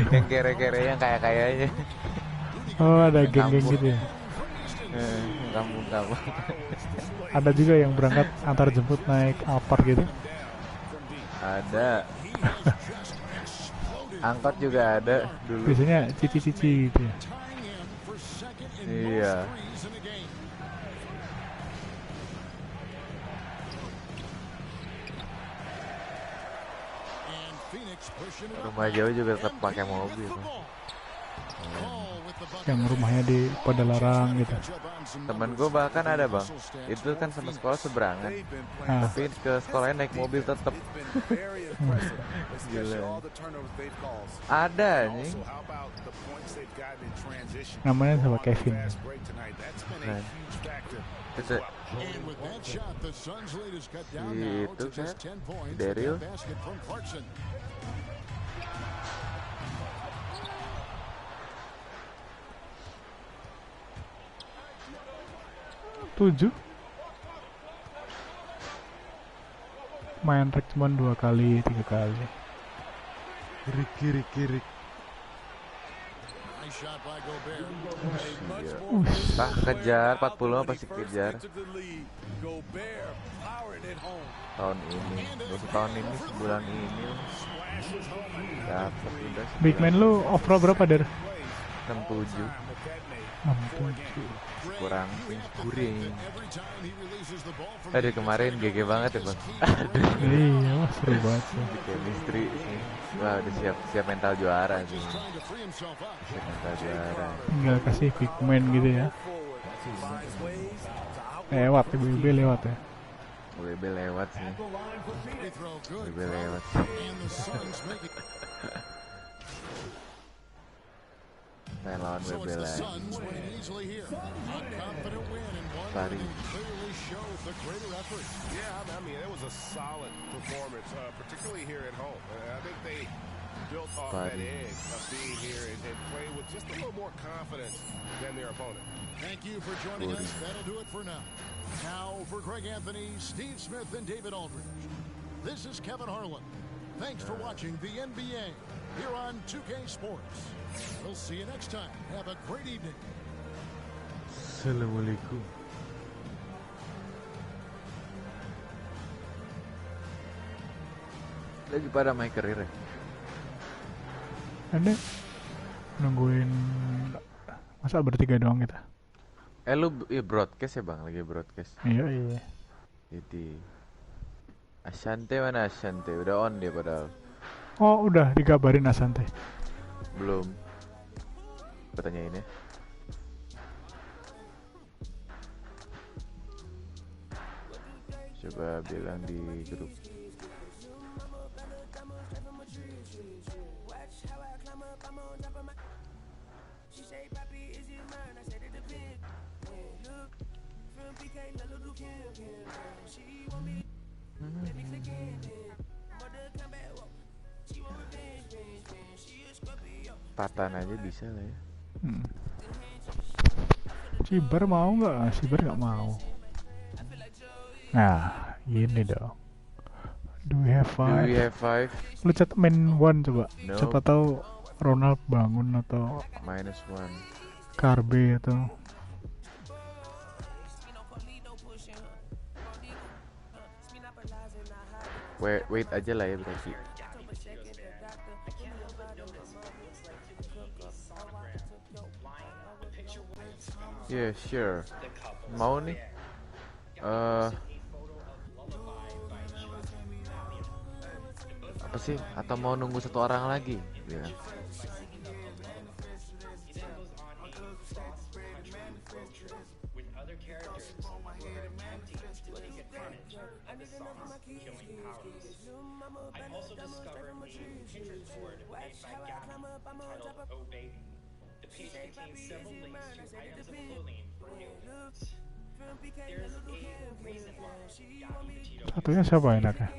yang kere-kere yang kaya-kayanya. Oh ada geng-geng gitu ya? Kampung-kampung. Ada juga yang berangkat antar jemput naik Alphard gitu? Ada. Angkot juga ada dulu. Biasanya cici-cici gitu ya? Iya. Rumah jauh juga tetap pakai mobil. yang rumahnya di Padalarang gitu. Temen gue bahkan ada bang, itu kan sama sekolah seberangan, tapi ke sekolahnya naik mobil tetep. Gila. Ada nih. Namanya sama Kevin. Nah. Itu kan Daryl. Tujuh. Main track cuma 2 kali, 3 kali. Kiri. Kejar 40 pasti kejar. Tahun ini, tahun ini sebulan ini dapat udah. Big man lu overall berapa Der? 67. 67. Kurang kuring. Dari kemarin GG banget ya bang. Iya, wah, seru banget sih. Chemistry sih. Wah udah siap mental juara sih. Siap mental juara. Tinggal kasih big man gitu ya. Lewat ya, BB lewat ya. BB lewat sih. BB lewat sih. Saya lawan WB lagi. Pari. Yeah, I mean, it was a solid performance, particularly here at home. I think they built off that edge of being here and play with just a little more confidence than their opponent. Thank you for joining us. That'll do it for now. Now for Greg Anthony, Steve Smith, and David Aldridge. This is Kevin Harlan. Thanks for watching the NBA here on 2K Sports. We'll see you next time. Have a great evening. Assalamualaikum. Lagi pada main karir ya? Ada nungguin, masa bertiga doang kita? Lu ya broadcast ya bang, lagi broadcast. Iya. Jadi Asante mana Asante? Udah on dia padahal. Oh udah dikabarin Asante. Belum. Pertanyain ya. Coba bilang di grup. Patan aja bisa lah ya. Cibar mau nggak? Cibar nggak mau. Nah, gini dong. Do we have five? Lu cat main one coba. Nope. Siapa tahu Ronald bangun atau -1. Karbe atau wait aja lah ya berarti. Yeah, sure. Mau nih. Apa sih? Atau mau nunggu satu orang lagi? Ya. satunya siapa enaknya?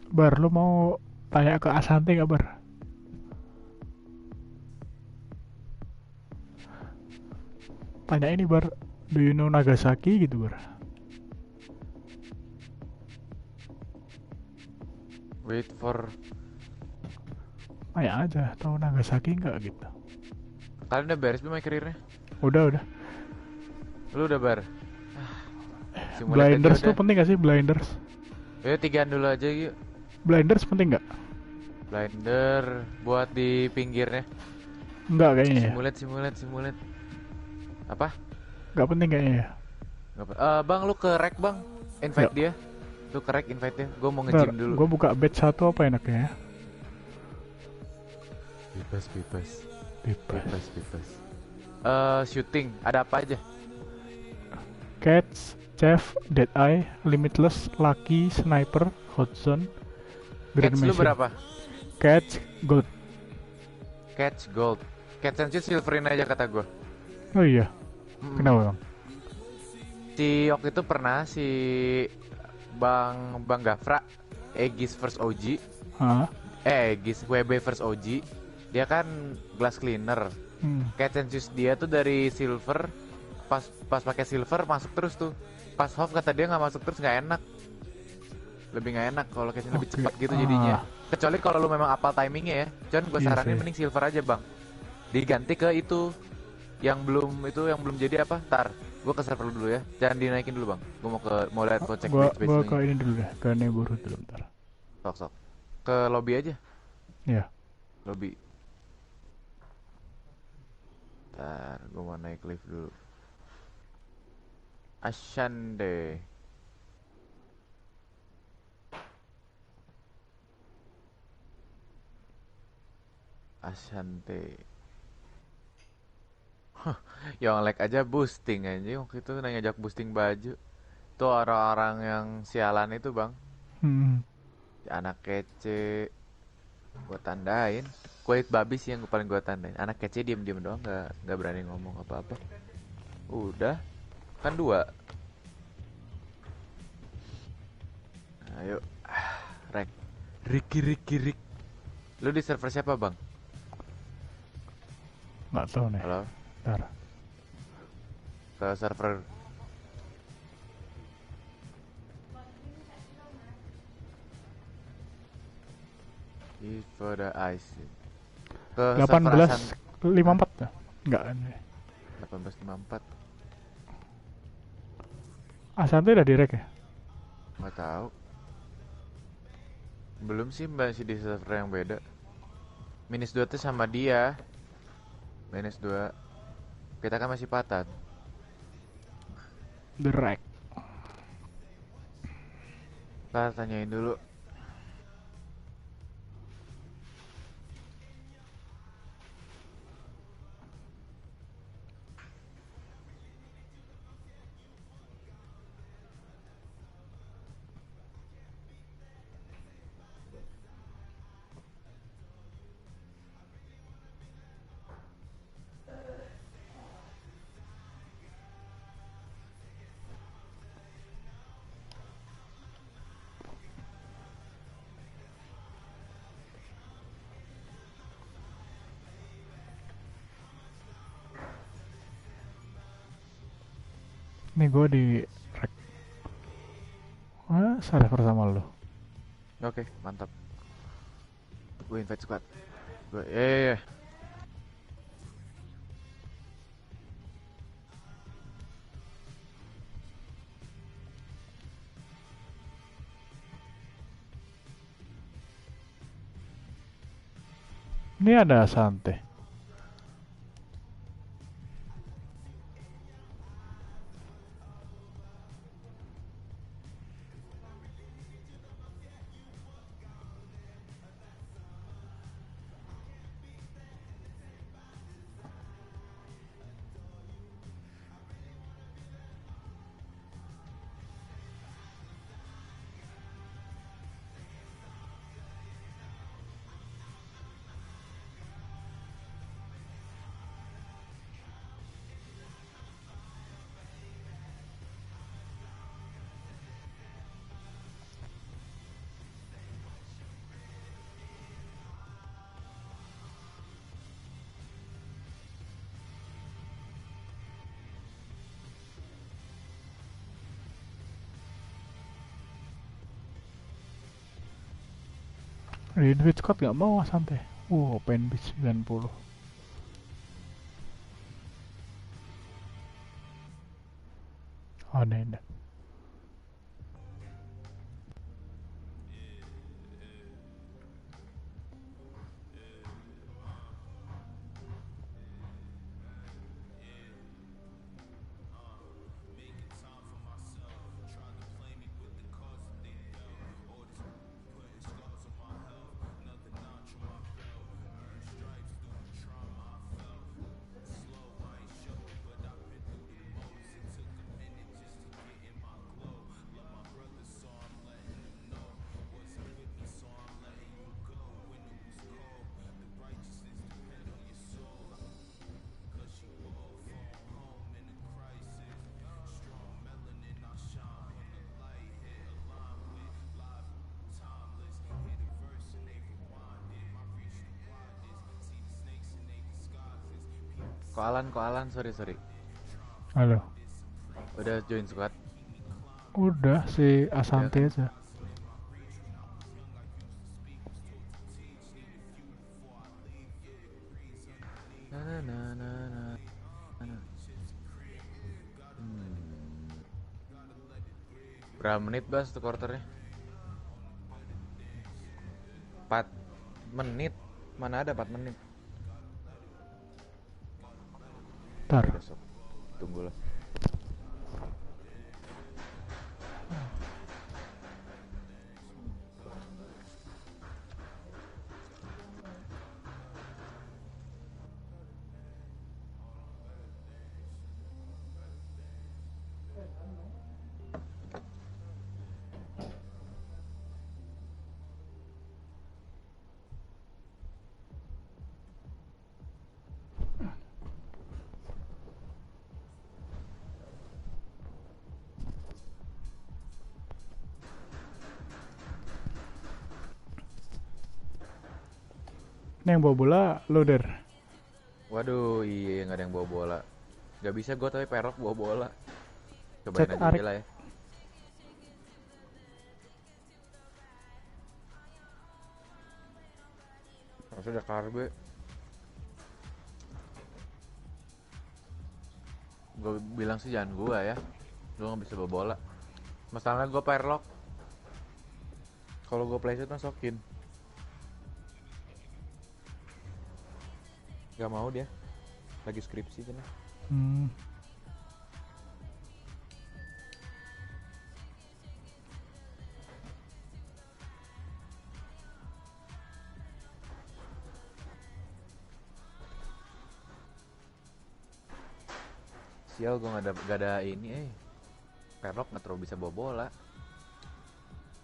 Bar, lu mau tanya ke Asante gak Bar? Tanya ini Bar, do you know Nagasaki gitu Bar? Wait for Tanya aja, tahu Nagasaki nggak gitu. Kalian udah beres belum karirnya? Udah. Lu udah bar? Blinders tuh penting gak sih, blinders? Ya 3-an dulu aja yuk. Blinders penting nggak? Blinder buat di pinggirnya. Enggak kayaknya ya. Simulat. Apa? Nggak penting kayaknya ya. Bang lu ke rek bang, invite dia. Lu ke rek invite dia. Gue mau nge-gym dulu. Gue buka batch 1 apa enaknya ya? Bebas. Shooting ada apa aja? Catch, Chef, Dead Eye, Limitless, Lucky, Sniper, Hot Zone, Green Catch Machine. lu berapa? Catch Gold. Catch and shoot silverin aja kata gue. Oh iya. Kenapa bang? Si waktu itu pernah si Bang Gafra Aegis first OG. Aegis WB first OG. Dia kan glass cleaner. Catch and shoot dia tuh dari silver. Pas pakai silver masuk terus tuh. Pas off kata dia nggak masuk terus, nggak enak. Lebih nggak enak kalau catch lebih cepat gitu jadinya. Kecuali kalau lu memang apal timingnya ya. Cuman gue saranin mending silver aja bang. Diganti ke itu yang belum jadi apa? Tar, gue ke server dulu ya. Jangan dinaikin dulu bang. Gue mau lihat cek Gue ke ini dulu deh, ke neighborhood dulu bentar. Sok. Ke lobby aja. Iya. Lobby. Ntar, gue mau naik lift dulu. Ashande. Yang like aja boosting aja. Waktu itu ngajak boosting baju. Tuh orang-orang yang sialan itu bang. Anak kece. Gue tandain. Kulit babi sih yang paling gue tandain. Anak kece diem-diem doang, nggak berani ngomong apa-apa. Udah, kan 2. Ayo, rek. Ricky. Lu di server siapa bang? Nggak tahu nih. Halo. Ntar. Ke server. For the ice. Ke 1854 ya? Enggak kan? 1854. Asante udah direk ya? Nggak tahu. Belum sih, masih di server yang beda. -2 tuh sama dia. -2. Kita kan masih patan. Direk. Ntar tanyain dulu. Nih gue di rek. Server sama lo. Oke, mantap. Gue invite squad. Gue, Ini ada Asante. Di Twitch Squad gak mau santai. Open Beach 90. Oh, ini. Koalan, sorry. Halo. Udah join squad? Udah si Asante aja. Berapa menit Bas tuh quarternya? 4 menit. Mana ada 4 menit? Ntar. Tunggulah. Ini yang bawa bola loader. Waduh, iya nggak ada yang bawa bola. Gak bisa gue tapi perok bawa bola. Cobain aja Arik. lah ya. Harusnya ada karbe. Gue bilang sih jangan gue ya. Gue gak bisa bawa bola. Masalahnya gue perlock. Kalau gue playset masukin. Gak mau dia. Lagi skripsi kan. Sial, gue gak ada ini Perlock gak terlalu bisa bawa bola.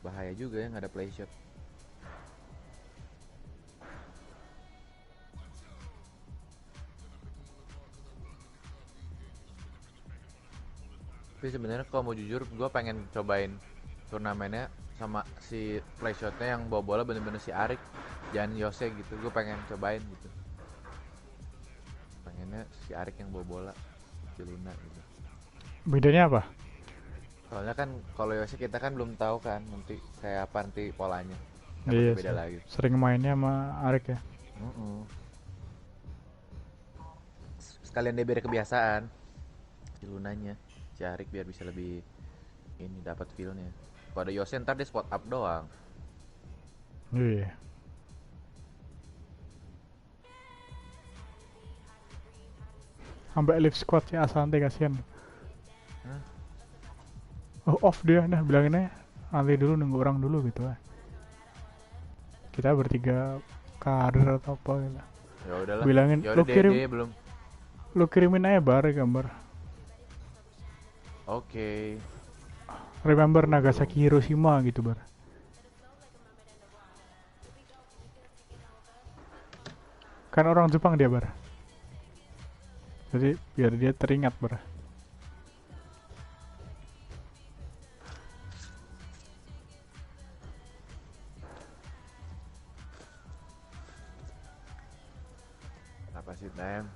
Bahaya juga ya gak ada play shot. Tapi sebenarnya kalau mau jujur gue pengen cobain turnamennya sama si play shotnya yang bawa bola bener-bener si Arik, jangan Yose gitu. Gue pengen cobain gitu. Pengennya si Arik yang bawa bola, si Luna gitu. Bedanya apa? Soalnya kan kalau Yose kita kan belum tahu kan nanti kayak apa nanti polanya. Iya, beda lagi. Sering mainnya sama Arik ya. Sekalian dia biar kebiasaan si Lunanya, si Arik biar bisa lebih ini dapat feel-nya. Kalau ada Yose ntar dia spot up doang. Iya. Sampai lift squad si Asante kasihan. Oh, off dia, nah bilanginnya nanti dulu nunggu orang dulu gitu lah. Kita bertiga karir atau apa gitu. Ya udahlah. Bilangin lu belum. Lu kirimin aja gambar. Oke. Remember Nagasaki Hiroshima gitu bar. Kan orang Jepang dia bar. Jadi biar dia teringat bar. Apa sih Nam?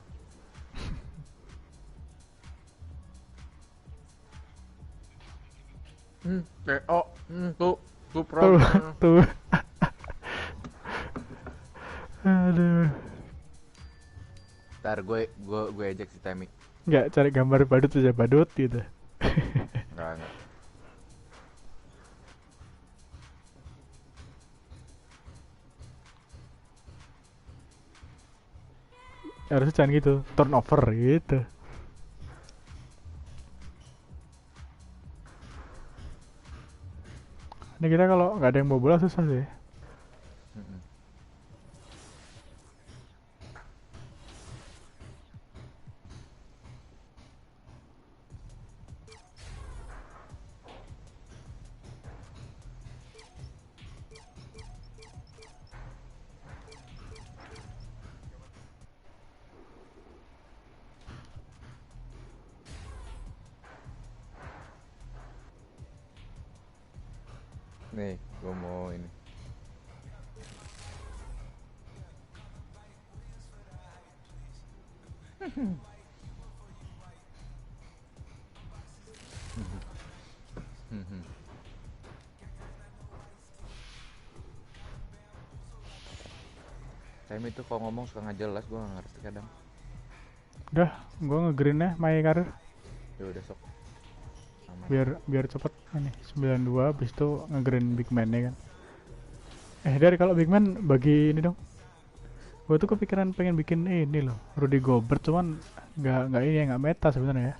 Tuh pro. Tuh. Aduh. Ntar gue ejek si Temi. Nggak, cari gambar badut aja, badut gitu. Enggak. Harusnya jangan gitu, turnover gitu. Ini kita kalau nggak ada yang bawa bola susah sih. Nih, gue mau ini. Time itu kalau ngomong suka nggak jelas, gue nggak ngerti kadang. Udah, gue nge-green ya, my karir. Ya udah sok. Biar cepet ini 92 habis itu nge-green big man ya kan. Dari kalau big man bagi ini dong. Gue tuh kepikiran pengen bikin ini loh, Rudy Gobert, cuman nggak ini ya, nggak meta sebenarnya ya.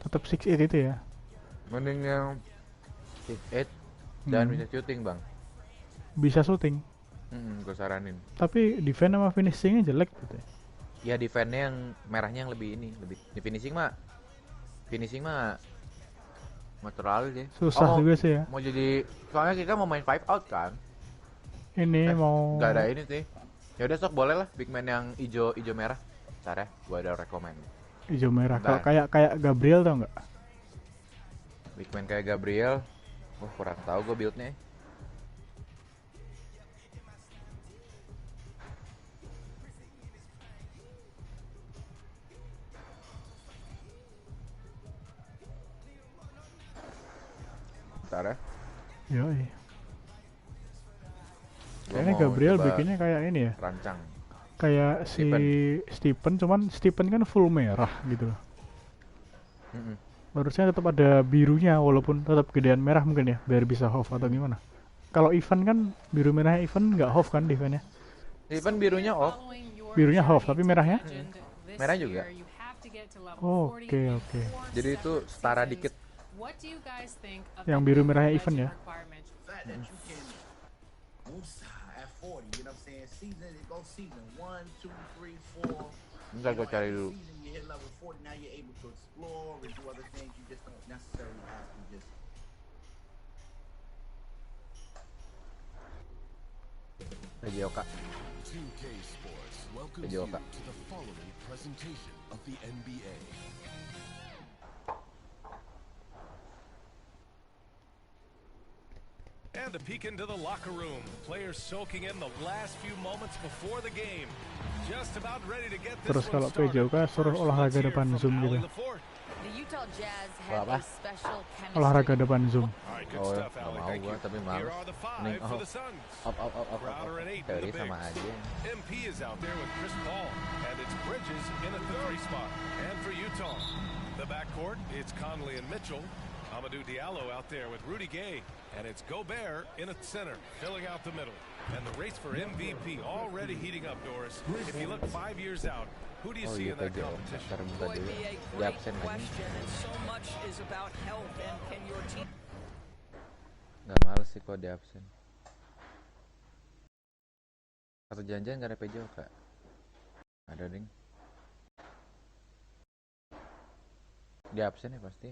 Tetap 6'8 itu ya. Mending yang 6'8 dan bisa shooting bang. Bisa shooting. Gue saranin. Tapi defense sama finishingnya jelek gitu ya. Ya defense-nya yang merahnya yang lebih ini, lebih di finishing mah terlalu sih. Susah juga sih ya. Mau jadi, soalnya kita mau main 5 out kan. Ini mau nggak ada ini sih. Ya udah sok, boleh lah big man yang ijo merah. Ntar ya, gua ada rekomend. Ijo merah. Kalau kayak Gabriel tau nggak? Big man kayak Gabriel, wah kurang tahu gua build-nya. Ntar ya. Yoi. Kayaknya Gabriel bikinnya kayak ini ya. Rancang. Kayak si Stephen, cuman Stephen kan full merah gitu loh. Harusnya tetap ada birunya walaupun tetap gedean merah mungkin ya, biar bisa off atau gimana. Kalau Ivan kan biru merahnya Ivan nggak off kan defense-nya. Ivan birunya off. Birunya off tapi merahnya? Merah juga. Oke. Jadi itu setara dikit. Yang biru merahnya Ivan ya. Bentar gue cari dulu. Pejioka. Pejioka. And a peek into the locker room. Players soaking in the last few moments before the game. Just about ready to get this. Terus kalau PJOK suruh olahraga depan Zoom gitu. Apa? Olahraga depan Zoom. Oh, nggak mau gua, tapi males. Mending off. Teori sama aja. MP is out there with Chris Paul, and it's Bridges in at the 3 spot. And for Utah, the backcourt, it's Conley and Mitchell. Amadou Diallo out there with Rudy Gay, and it's Gobert in at center, filling out the middle. And the race for MVP already heating up, Doris. If you look 5 years out, who do you see in that competition? Would be a great question, and so much is about health, and can your team... Nggak males sih kok di absen. Atau janjian nggak ada PJO kak? Ada ding. Di absen ya pasti.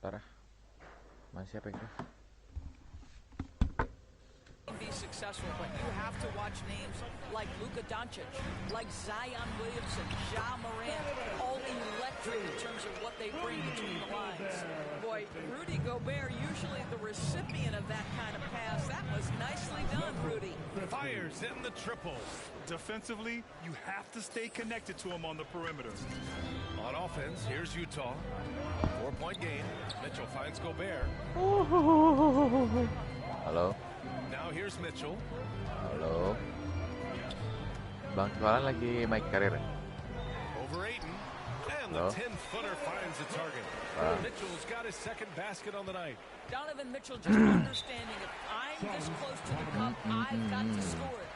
Parah. Masih apa itu? Be successful, but you have to watch names like Luka Doncic, like Zion Williamson, Ja Morant, all electric in terms of what they bring between the lines. Boy, Rudy Gobert, usually the recipient of that kind of pass. That was nicely done, Rudy. Fires in the triple. Defensively, you have to stay connected to him on the perimeter. On offense, here's Utah. 4-point game. Mitchell finds Gobert. Halo. Now here's Mitchell. Halo. Bang Cualan lagi main karir. Over Ayton. And the 10-footer finds the target. Mitchell's got his second basket on the night. Donovan Mitchell just understanding if I'm this close to the cup, I've got to score it.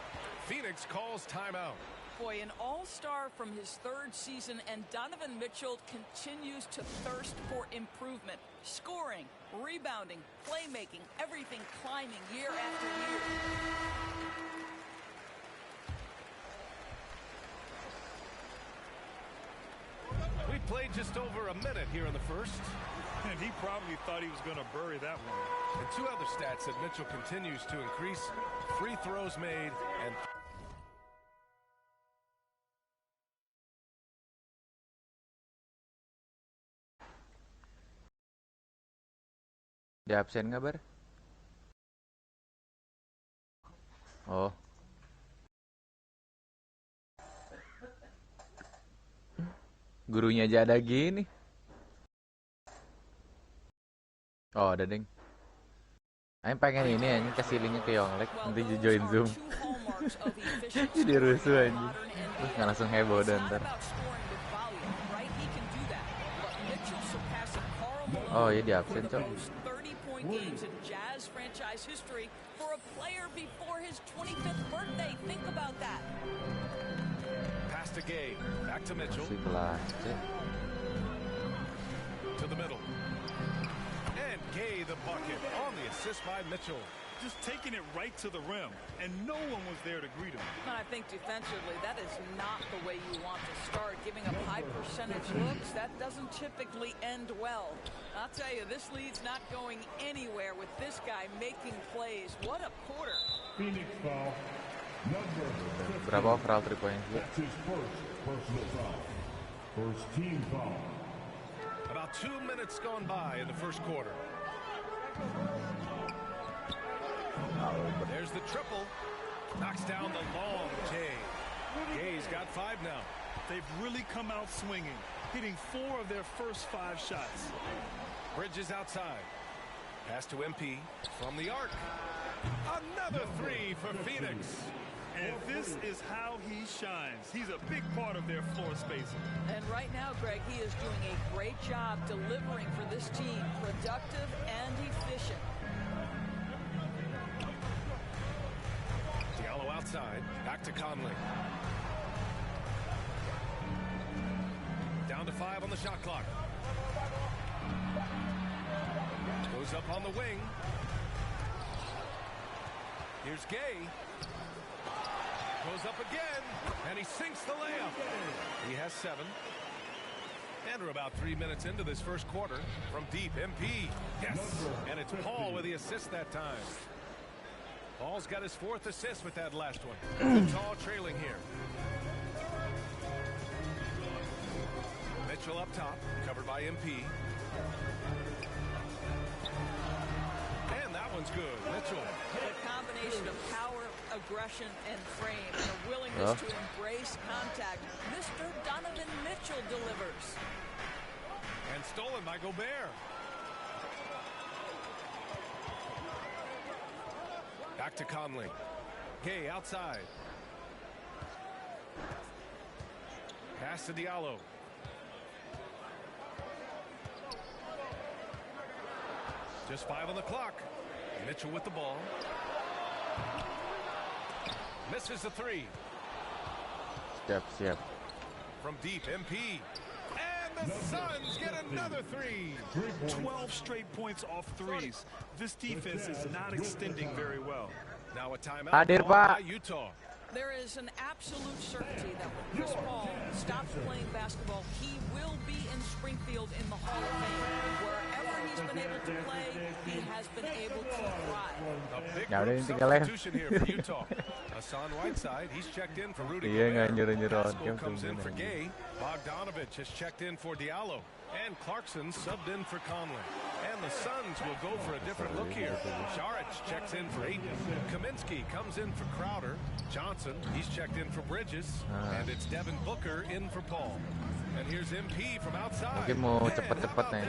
Phoenix calls timeout. Boy, an all-star from his third season, and Donovan Mitchell continues to thirst for improvement. Scoring, rebounding, playmaking, everything climbing year after year. We played just over a minute here in the first. And he probably thought he was going to bury that one. And two other stats that Mitchell continues to increase: free throws made and... Dia absen nggak, Bar? Oh. Gurunya aja ada gini. Oh, ada ding. Aing pengen ini anjing kasih linknya ke Yonglek nanti join Zoom. Jadi rusuh anjing. Terus nggak langsung heboh dan ntar. Oh iya di absen cok. Games in Jazz franchise history for a player before his 25th birthday. Think about that. Pass to Gay. Back to Mitchell. To the middle. And Gay the bucket on the assist by Mitchell. Just taking it right to the rim, and no one was there to greet him. And I think defensively, that is not the way you want to start. Giving up high percentage looks, that doesn't typically end well. I'll tell you, this lead's not going anywhere with this guy making plays. What a quarter. Phoenix foul. Number 15. Berapa overall 3 points? That's his first personal foul. First team foul. About 2 minutes gone by in the first quarter. There's the triple. Knocks down the long Jay. Gay's got 5 now. They've really come out swinging, hitting 4 of their first 5 shots. Bridges outside. Pass to MP from the arc. Another 3 for Phoenix. And this is how he shines. He's a big part of their floor spacing. And right now, Greg, he is doing a great job delivering for this team. Productive and efficient. Diallo outside. Back to Conley. Down to 5 on the shot clock. Goes up on the wing. Here's Gay. Goes up again, and he sinks the layup. He has 7. And we're about 3 minutes into this first quarter. From deep, MP. Yes, and it's Paul with the assist that time. Paul's got his 4th assist with that last one. Utah trailing here. Mitchell up top, covered by MP. And that one's good. Mitchell. A combination of power, aggression, and frame, and a willingness to embrace contact. Mr. Donovan Mitchell delivers. And stolen by Gobert. Back to Conley. Gay outside. Pass to Diallo. Just 5 on the clock. Mitchell with the ball. Misses the 3. Siap. From deep, MP. And the Suns get another 3. 12 straight points off threes. This defense is not extending very well. Now a timeout Hadir, by Pak. Utah. There is an absolute certainty that when Chris Paul stops playing basketball, he will be in Springfield in the Hall of Fame. Wherever he's been able to play, he has been able to thrive. A big group substitution here for Utah. Hassan Whiteside, he's checked in for Rudy Gobert. Haskell comes in for Gay. Bogdanovich has checked in for Diallo. And Clarkson subbed in for Conley. And And the Suns will go for a different look here. Šarić checks in for Ayton. Kaminsky comes in for Crowder. Johnson, he's checked in for Bridges. And it's Devin Booker in for Paul. And here's MP from outside. Mungkin mau cepet-cepet nih.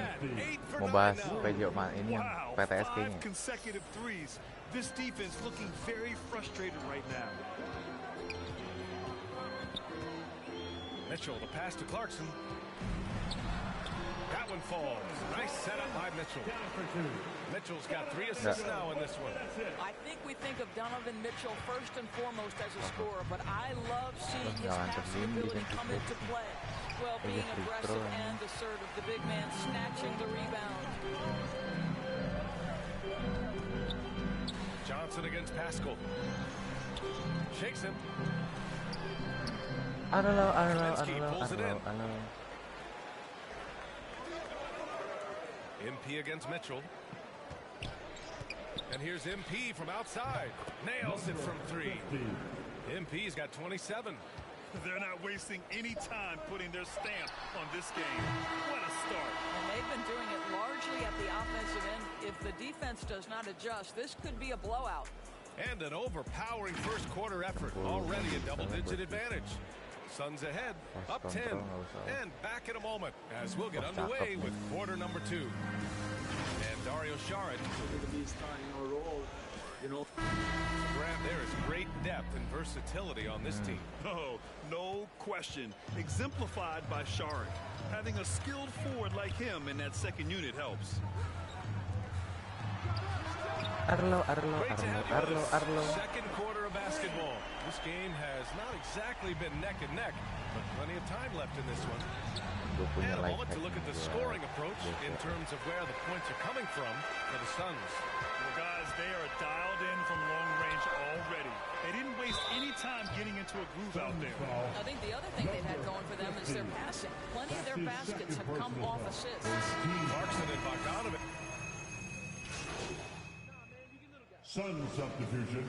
Mau bahas PJ ini yang PTS kayaknya. Consecutive threes. This defense looking very frustrated right now. Mitchell, the pass to Clarkson. That one falls. Nice setup by Mitchell. Mitchell's got 3 assists now in this one. I think we think of Donovan Mitchell first and foremost as a scorer, but I love seeing his passing ability come into play. Well, being aggressive and assertive, the big man snatching the rebound. Johnson against Pascal. Shakes him. I don't know. MP against Mitchell. And here's MP from outside. Nails it from 3. MP's got 27. They're not wasting any time putting their stamp on this game. What a start. And they've been doing it largely at the offensive end. If the defense does not adjust, this could be a blowout. And an overpowering first quarter effort. Already a double-digit advantage. Suns ahead, up 10, and back in a moment as we'll get underway with quarter number 2. And Dario Šarić. Graham, there is great depth and versatility on this team. Oh, no question. Exemplified by Šarić. Having a skilled forward like him in that second unit helps. Arlo. Second quarter of basketball. This game has not exactly been neck and neck, but plenty of time left in this one. And a moment to look at the scoring approach in terms of where the points are coming from for the Suns. Well, guys, they are dialed in from long range already. They didn't waste any time getting into a groove out there. I think the other thing they've had going for them is their passing. Plenty of their baskets have come off assists. Clarkson and Bogdanović. Sun substitution.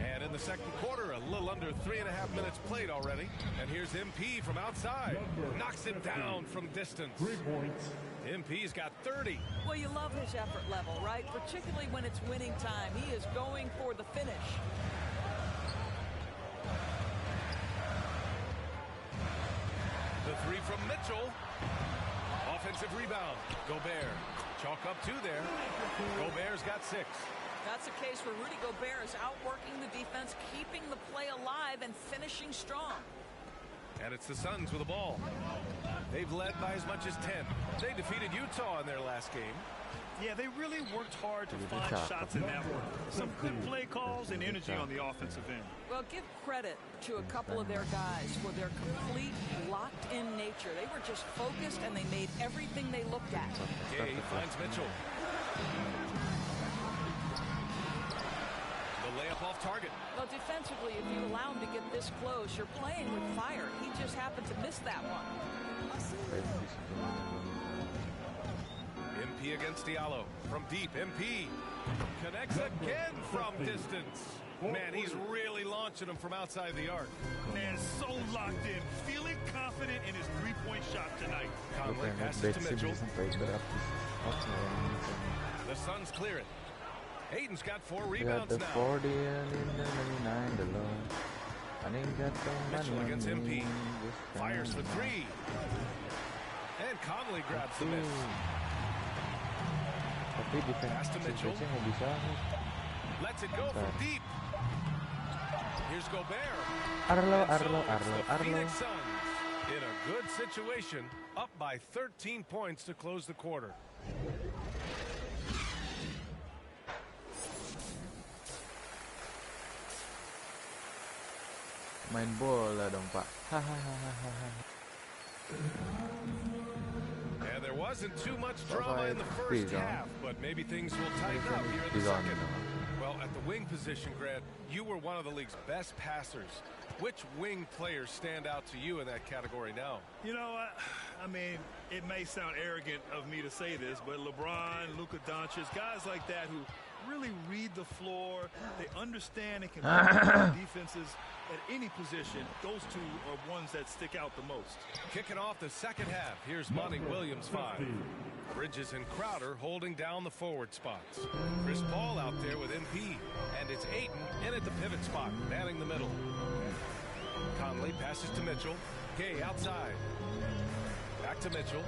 And in the second quarter, a little under 3.5 minutes played already. And here's MP from outside. Knocks it down from distance. 3 points. MP's got 30. Well, you love his effort level, right? Particularly when it's winning time. He is going for the finish. The 3 from Mitchell. Offensive rebound. Gobert. Chalk up 2 there. Gobert's got 6. That's a case where Rudy Gobert is outworking the defense, keeping the play alive, and finishing strong. And it's the Suns with the ball. They've led by as much as 10. They defeated Utah in their last game. Yeah, they really worked hard to find shots in that one. Some good play calls and energy on the offensive end. Well, give credit to a couple of their guys for their complete locked-in nature. They were just focused, and they made everything they looked at. Gay finds Mitchell. The layup off target. Well, defensively, if you allow him to get this close, you're playing with fire. He just happened to miss that one. MP against Diallo. From deep, MP connects again from distance. Man, he's really launching them from outside the arc. Man, so locked in, feeling confident in his three-point shot tonight. Conley passes to Mitchell. The Suns clear it. Ayton's got 4 rebounds now. Mitchell against MP. Fires for 3. And Conley grabs the miss. Pass to Mitchell. Lets it go from deep. Here's Gobert. The Phoenix Suns in a good situation, up by 13 points to close the quarter. Main bola dong, Pak. And there wasn't too much drama in the first half, but maybe things will tighten up here in the second. Well, at the wing position, Grant, you were one of the league's best passers. Which wing players stand out to you in that category now? You know, I mean, it may sound arrogant of me to say this, but LeBron, Luka Doncic, guys like that who really read the floor. They understand and can play defenses at any position. Those two are ones that stick out the most. Kicking off the second half, here's Monty Williams 5. Bridges and Crowder holding down the forward spots. Chris Paul out there with MP, and it's Ayton in at the pivot spot, manning the middle. Conley passes to Mitchell. Gay outside. Back to Mitchell.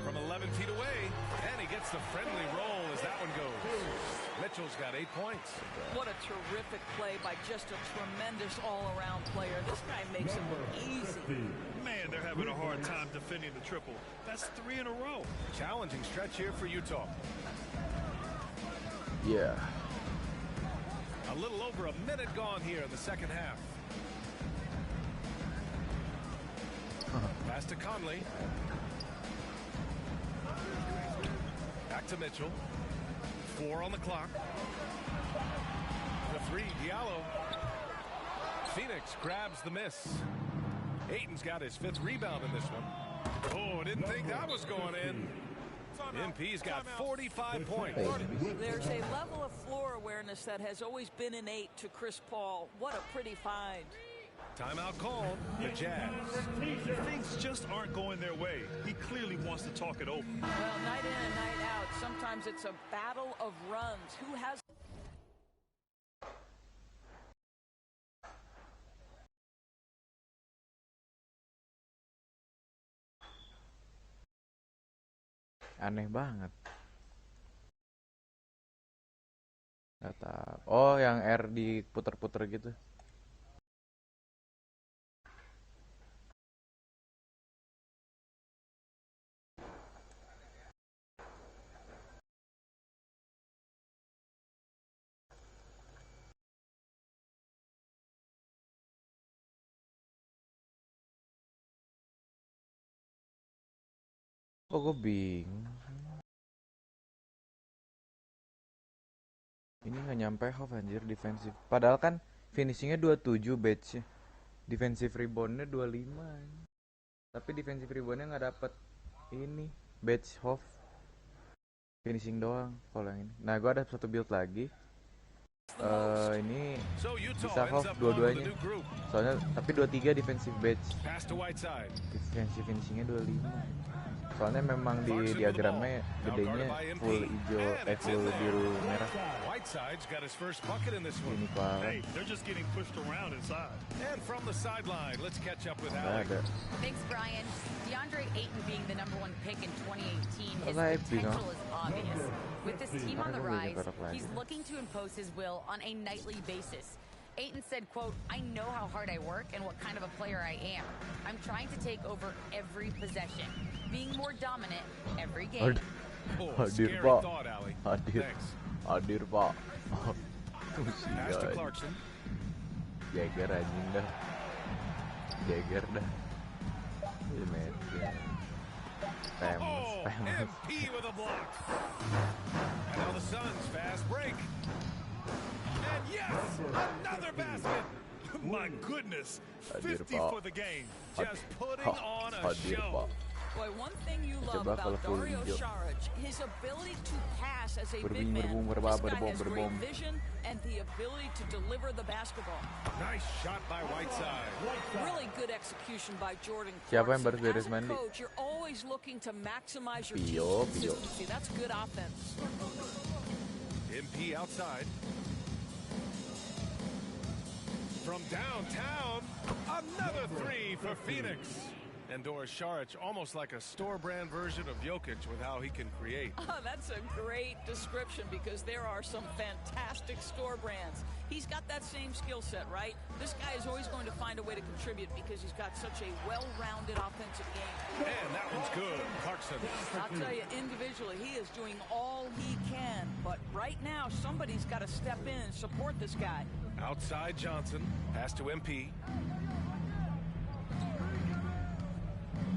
From 11 feet away, and he gets the friendly roll as that one goes. Mitchell's got 8 points. What a terrific play by just a tremendous all-around player. This guy makes it look easy. Man, they're having a hard time defending the triple. That's 3 in a row. Challenging stretch here for Utah. Yeah. A little over a minute gone here in the second half. Pass to Conley. Back to Mitchell. 4 on the clock. The 3, Diallo. Phoenix grabs the miss. Ayton's got his 5th rebound in this one. Oh, didn't think that was going in. MP's got 45 points. There's a level of floor awareness that has always been innate to Chris Paul. What a pretty find. Timeout called. The Jazz. Things just aren't going their way. He clearly wants to talk it over. Well, night in and night out, sometimes it's a battle of runs. Who has... Aneh banget. Gak tahu. Oh, yang R diputer-puter gitu. Oh, gue bingung. Ini nggak nyampe half anjir defensif. Padahal kan finishingnya 27 batch-nya. Defensive rebound-nya 25. Tapi defensive rebound-nya nggak dapet ini batch half. Finishing doang kalau yang ini. Nah, gue ada satu build lagi. Ini bisa half dua-duanya. Soalnya tapi 23 defensive batch. Defensive finishingnya 25. Soalnya memang di diagramnya gedenya full hijau, full biru merah. Ini Pak. Nggak ada. Thanks, Brian. DeAndre Ayton being the #1 pick in 2018, his potential is obvious. With this team on the rise, he's looking to impose his will on a nightly basis. Ayton said, quote, "I know how hard I work and what kind of a player I am. I'm trying to take over every possession, being more dominant every game." Hadir, Pak. Hadir, Pak. Jagger anjing dah. Jagger dah. Ini men. Famous. MP with a block. Now the Suns fast break. And yes, another basket. My goodness, 50 for the game. Just putting on a show. Boy, one thing you love about Dario Saric, his ability to pass as a big man. This guy has great vision and the ability to deliver the basketball. Nice shot by Whiteside. Really good execution by Jordan Siapa yang baru Clarkson. beres As a mandi? coach, you're always looking to maximize your Pio. team's consistency. That's good offense. MP outside. From downtown, another 3 for Phoenix. And Doris Saric, almost like a store-brand version of Jokic with how he can create. Oh, that's a great description because there are some fantastic store brands. He's got that same skill set, right? This guy is always going to find a way to contribute because he's got such a well-rounded offensive game. And that one's good. Clarkson. I'll tell you, individually, he is doing all he can. But right now, somebody's got to step in and support this guy. Outside Johnson. Pass to MP.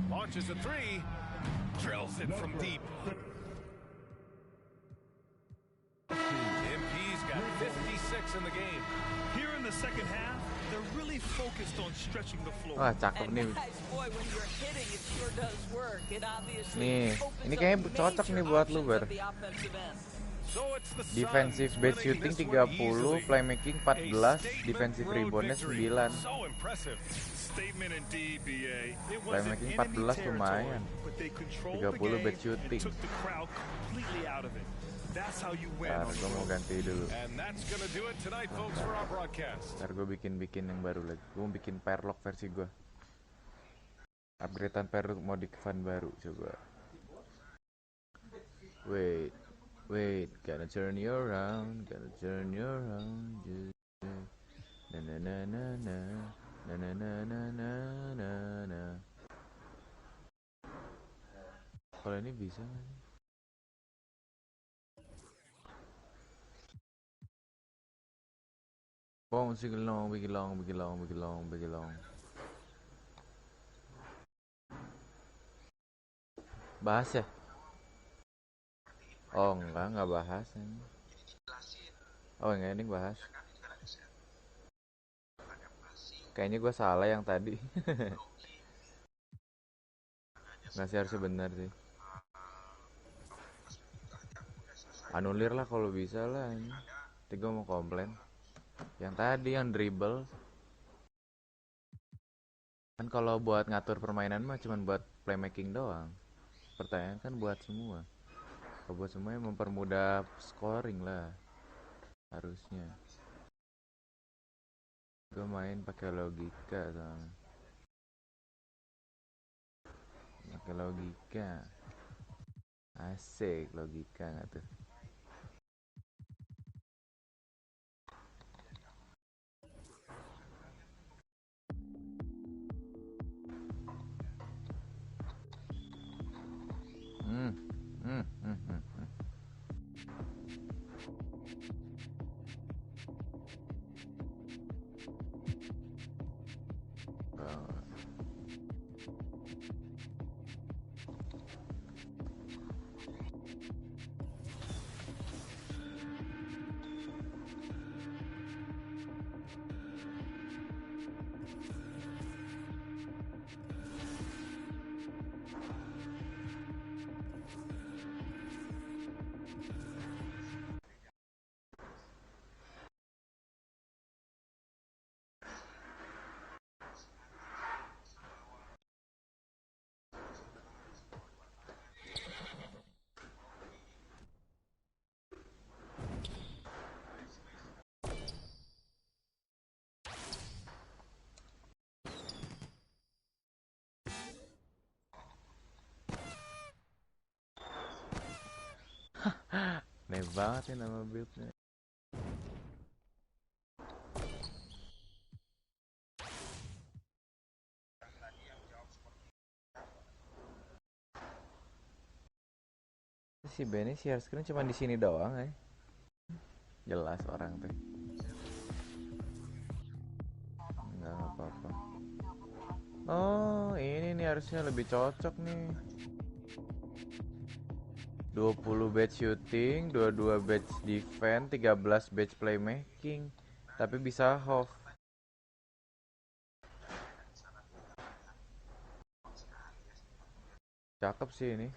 Launches a 3. Drills it from deep. MP's got 56 in the game. Here in the second half, They're really focused on stretching the floor. Wah, cakep nih. Boy, when you're hitting, it sure does work. It obviously Nih, ini kayaknya cocok nih buat lu, Ber. Defensive base shooting 30, playmaking 14, defensive reboundnya 9. Playmaking 14 lumayan. 30 base shooting. Ntar gue mau ganti dulu. Ntar gue bikin yang baru lagi. Gue mau bikin Perlock versi gue. Upgradean Perlock modifan baru coba. Wait, gotta turn you around, just na. Kalau ini bisa nggak sih? Sing along, big long. Bahas ya? Oh enggak bahas ini. Oh enggak, ini bahas. Kayaknya gue salah yang tadi. Nggak sih, harusnya benar sih. Anulir lah kalau bisa lah ini. Nanti gue mau komplain. Yang tadi yang dribble. Kan kalau buat ngatur permainan mah cuman buat playmaking doang. Pertanyaan kan buat semua. Kalau buat semuanya mempermudah scoring lah. Harusnya. Gue main pakai logika soalnya. Pakai logika. Asik logika nggak tuh? Aneh banget ya nama buildnya. Si Benny share screen cuma di sini doang ya. Jelas orang tuh. Enggak apa-apa. Oh, ini nih harusnya lebih cocok nih. 20 batch shooting, 22 batch defense, 13 batch playmaking. Tapi bisa half. Cakep sih ini.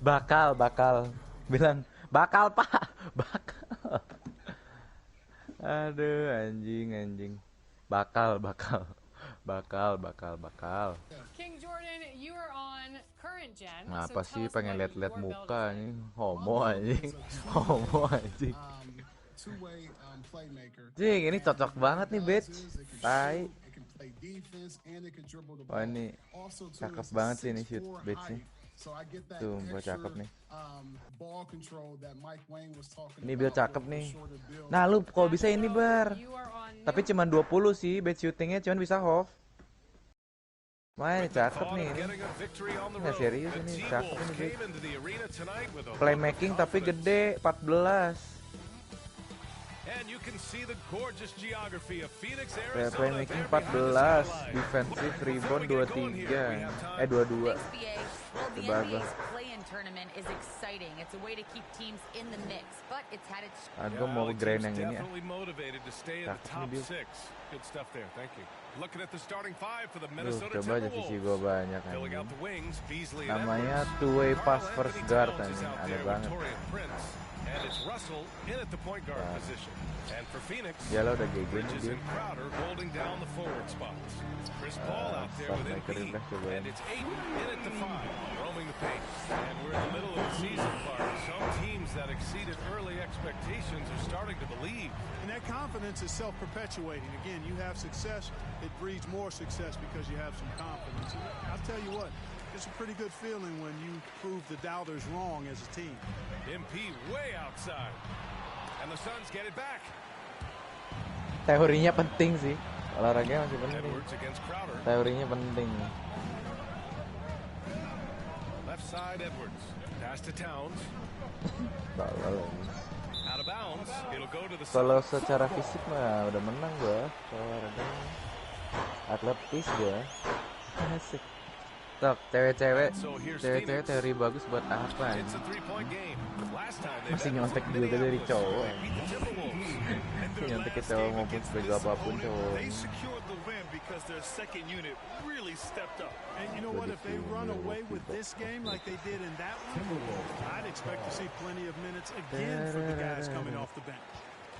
Bakal bilang bakal pak, bakal. Aduh anjing bakal. King Jordan, you are on current Apa sih pengen lihat-lihat muka nih? Homo anjing. Homo anjing. Jing, ini cocok banget nih, bitch. Tai. Wah, ini cakep banget sih ini shoot bitch-nya. Tuh, buat cakep nih. Ini build cakep nih. Nah, lu kok bisa ini, Bar? Tapi cuma 20 sih bad shootingnya, cuman bisa half. Wah, ini cakep nih ini. Nggak serius ini, cakep ini bitch. Playmaking tapi gede, 14. Playmaking 14, defensive rebound 23, 22. Bagus. Gue mau grind yang ini ya. Coba aja visi gue banyak kan. Namanya two-way pass first guard anjing, ada banget. And it's Russell in at the point guard position. And for Phoenix, ya lo udah GG Bridges and Crowder holding down the forward spots. Chris Paul out there with MP, and it's Ayton in at the 5, roaming the paint. And we're in the middle of the season, Clark. Some teams that exceeded early expectations are starting to believe. And that confidence is self-perpetuating. Again, you have success, it breeds more success because you have some confidence. I'll tell you what, it's a pretty good feeling when you prove the doubters wrong as a team. MP way outside. And the Suns get it back. Teorinya penting sih. Olahraga masih penting. Teorinya penting. Left side Edwards. Pass to Towns. Out of bounds. It'll go to the Suns. Kalau secara fisik mah udah menang gua. Olahraga. Atletis gua. Asik. Tok, cewek-cewek teori bagus buat apa? Masih nyontek juga dari cowok. Nyontek ke cowok maupun sebagai apapun cowok. Because their second unit really stepped up. And you know what, if they run away with this game like they did in that one, I'd expect to see plenty of minutes again for the guys coming off the bench.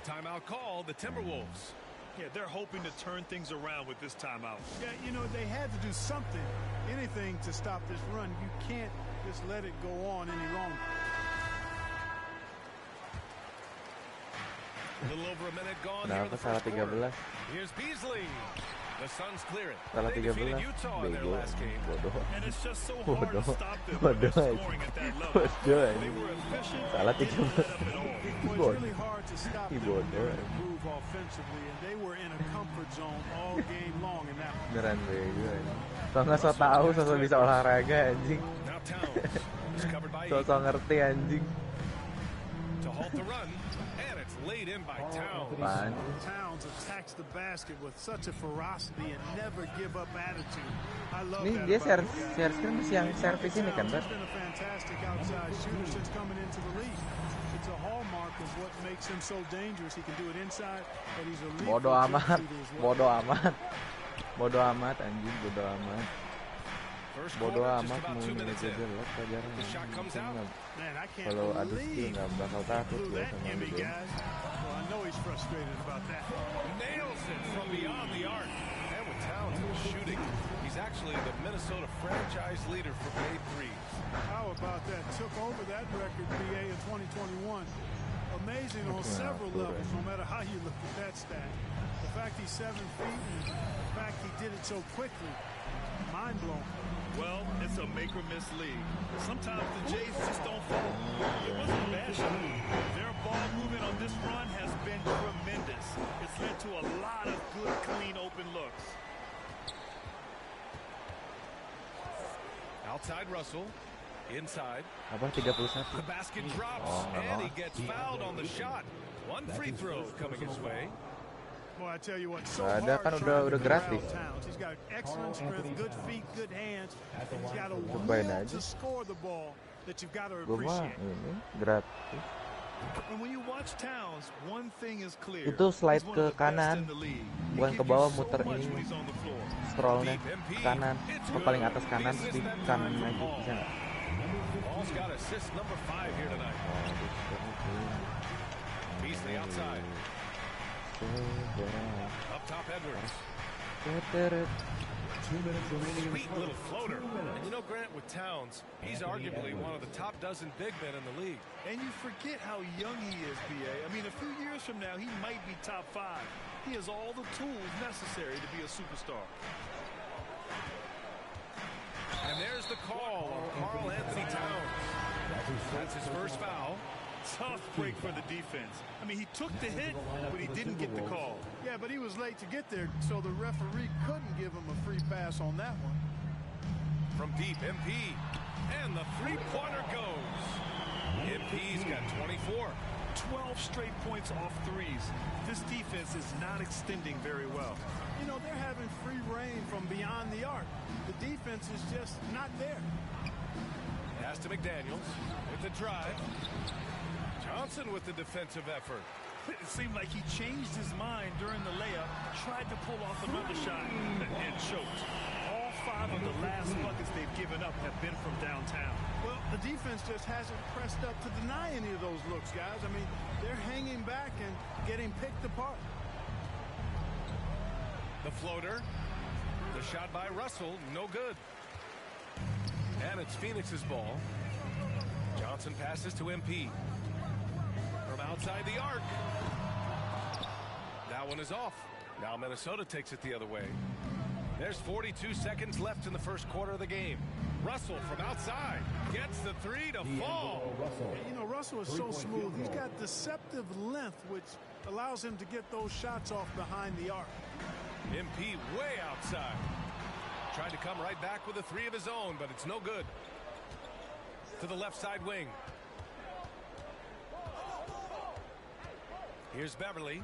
Timeout call, the Timberwolves. Yeah, they're hoping to turn things around with this timeout. Yeah, you know, they had to do something, anything to stop this run. You can't just let it go on any longer. A little over a minute gone here in the first quarter. Here's Beasley. The Suns clear it. Salah 13. Bego. And it's just so hard to stop them Bodoh. scoring at that level. They were efficient. Salah 13. Really hard to stop them when they move offensively, and they were in a comfort zone all game long in that one. Beneran bego. Kalau nggak so tahu, so bisa olahraga anjing. So ngerti anjing. To halt the run, and it's laid in by Towns. Towns attacks the basket with such a ferocity and never give up attitude. I love ini that. Dia servis kan yang servis ini kan, Bar. He's been a fantastic outside shooter since coming into the league. It's a hallmark of what makes him so dangerous. He can do it inside, but he's a lead. Bodoh amat. Bodoh amat. Bodoh amat anjing, bodoh amat. Bodoh amat mau ngejar jelek pelajaran. Kalau adu skill nggak bakal takut ya sama dia. I know he's frustrated about that. Nails it from beyond the arc. And with Towns shooting, he's actually the Minnesota franchise leader for made threes. How about that? Took over that record, PA, in 2021. Amazing on several levels, no matter how you look at that stat. The fact he's 7 feet and the fact he did it so quickly, mind-blowing. Well, it's a make-or-miss league. Sometimes the Jays just don't fall. It wasn't a bad shot. Their ball movement on this run has been tremendous. It's led to a lot of good, clean, open looks. Outside Russell. Inside. Apa 31? The basket drops, and he gets fouled on the shot. One free throw coming his way. Well, I tell you what, so ada kan udah gratis. He's got excellent strength, good feet, good hands, and he's got a will to score the ball that you've got to appreciate. Ini gratis. And when you watch Towns, one thing is clear. Itu slide ke kanan, bukan ke bawah, muter ini scrollnya ke kanan, ke paling atas kanan, terus di kanan lagi, bisa nggak? Ball's got assist number 5 here tonight. Beasley outside. Up top Edwards. Sweet little floater. And you know, Grant, with Towns, he's arguably one of the top dozen big men in the league. And you forget how young he is, B.A. I mean, a few years from now, he might be top 5. He has all the tools necessary to be a superstar. And there's the call on Karl Anthony Towns. That's his first foul. Tough break for the defense. I mean, he took the hit, but he didn't get the call. Yeah, but he was late to get there, so the referee couldn't give him a free pass on that one. From deep, MP. And the three-pointer goes. MP's got 24. 12 straight points off threes. This defense is not extending very well. You know, they're having free reign from beyond the arc. The defense is just not there. Pass to McDaniels with the drive. Johnson with the defensive effort. It seemed like he changed his mind during the layup, tried to pull off another shot, and choked. All 5 of the last buckets they've given up have been from downtown. Well, the defense just hasn't pressed up to deny any of those looks, guys. I mean, they're hanging back and getting picked apart. The floater. The shot by Russell, no good. And it's Phoenix's ball. Johnson passes to MP. From outside the arc. That one is off. Now Minnesota takes it the other way. There's 42 seconds left in the first quarter of the game. Russell from outside gets the 3 to fall. You know, Russell is so smooth. He's got deceptive length, which allows him to get those shots off behind the arc. MP way outside. Tried to come right back with a 3 of his own, but it's no good. To the left side wing. Here's Beverly.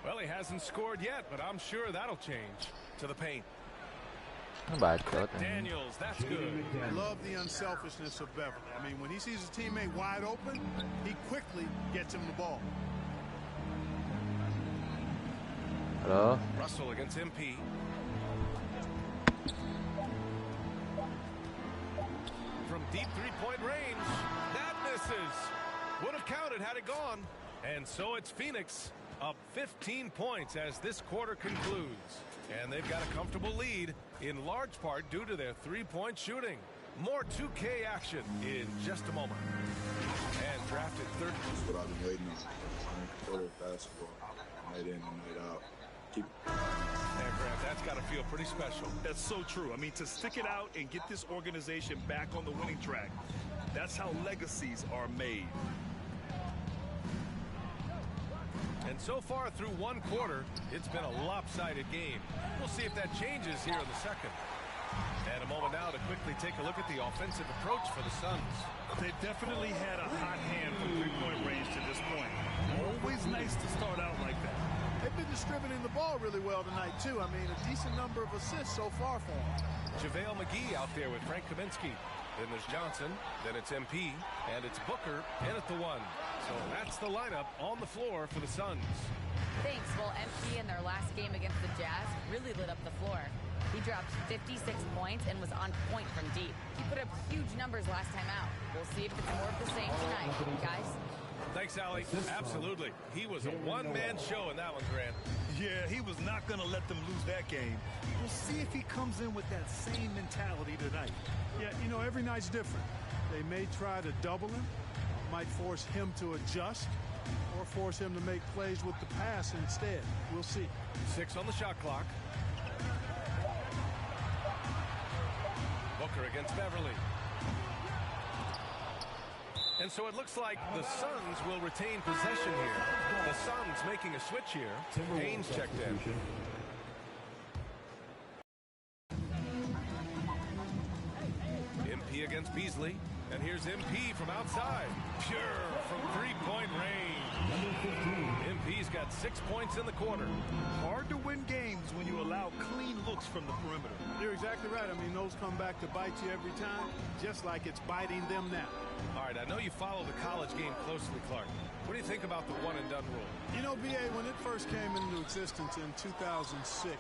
Well, he hasn't scored yet, but I'm sure that'll change. To the paint. Daniels, that's good. I love the unselfishness of Beverly. I mean, when he sees his teammate wide open, he quickly gets him the ball. Hello? Russell against MP. From deep three-point range. That misses. Would have counted had it gone. And so it's Phoenix up 15 points as this quarter concludes. And they've got a comfortable lead, in large part due to their three-point shooting. More 2K action in just a moment. And drafted third. That's what I've been waiting on. Quarter of basketball. Night in and night out. And Grant, that's got to feel pretty special. That's so true. I mean, to stick it out and get this organization back on the winning track, that's how legacies are made. And so far through one quarter, it's been a lopsided game. We'll see if that changes here in the second. And a moment now to quickly take a look at the offensive approach for the Suns. They've definitely had a hot hand from three-point range to this point. Always nice to start out like that. They've been distributing the ball really well tonight, too. I mean, a decent number of assists so far for them. JaVale McGee out there with Frank Kaminsky. Then there's Johnson, then it's MP, and it's Booker in at the 1. So that's the lineup on the floor for the Suns. Thanks. Well, MP in their last game against the Jazz really lit up the floor. He dropped 56 points and was on point from deep. He put up huge numbers last time out. We'll see if it's more of the same tonight, guys. Thanks, Allie. Absolutely. He was a one-man show in that one, Grant. Yeah, he was not going to let them lose that game. We'll see if he comes in with that same mentality tonight. Yeah, you know, every night's different. They may try to double him, might force him to adjust, or force him to make plays with the pass instead. We'll see. 6 on the shot clock. Booker against Beverly. And so it looks like the Suns will retain possession here. The Suns making a switch here. Haynes checked in. MP against Beasley. And here's MP from outside. Pure from three-point range. MP's got 6 points in the quarter. Hard to win games when you allow clean looks from the perimeter. You're exactly right. I mean, those come back to bite you every time, just like it's biting them now. All right, I know you follow the college game closely, Clark. What do you think about the one-and-done rule? You know, B.A., when it first came into existence in 2006,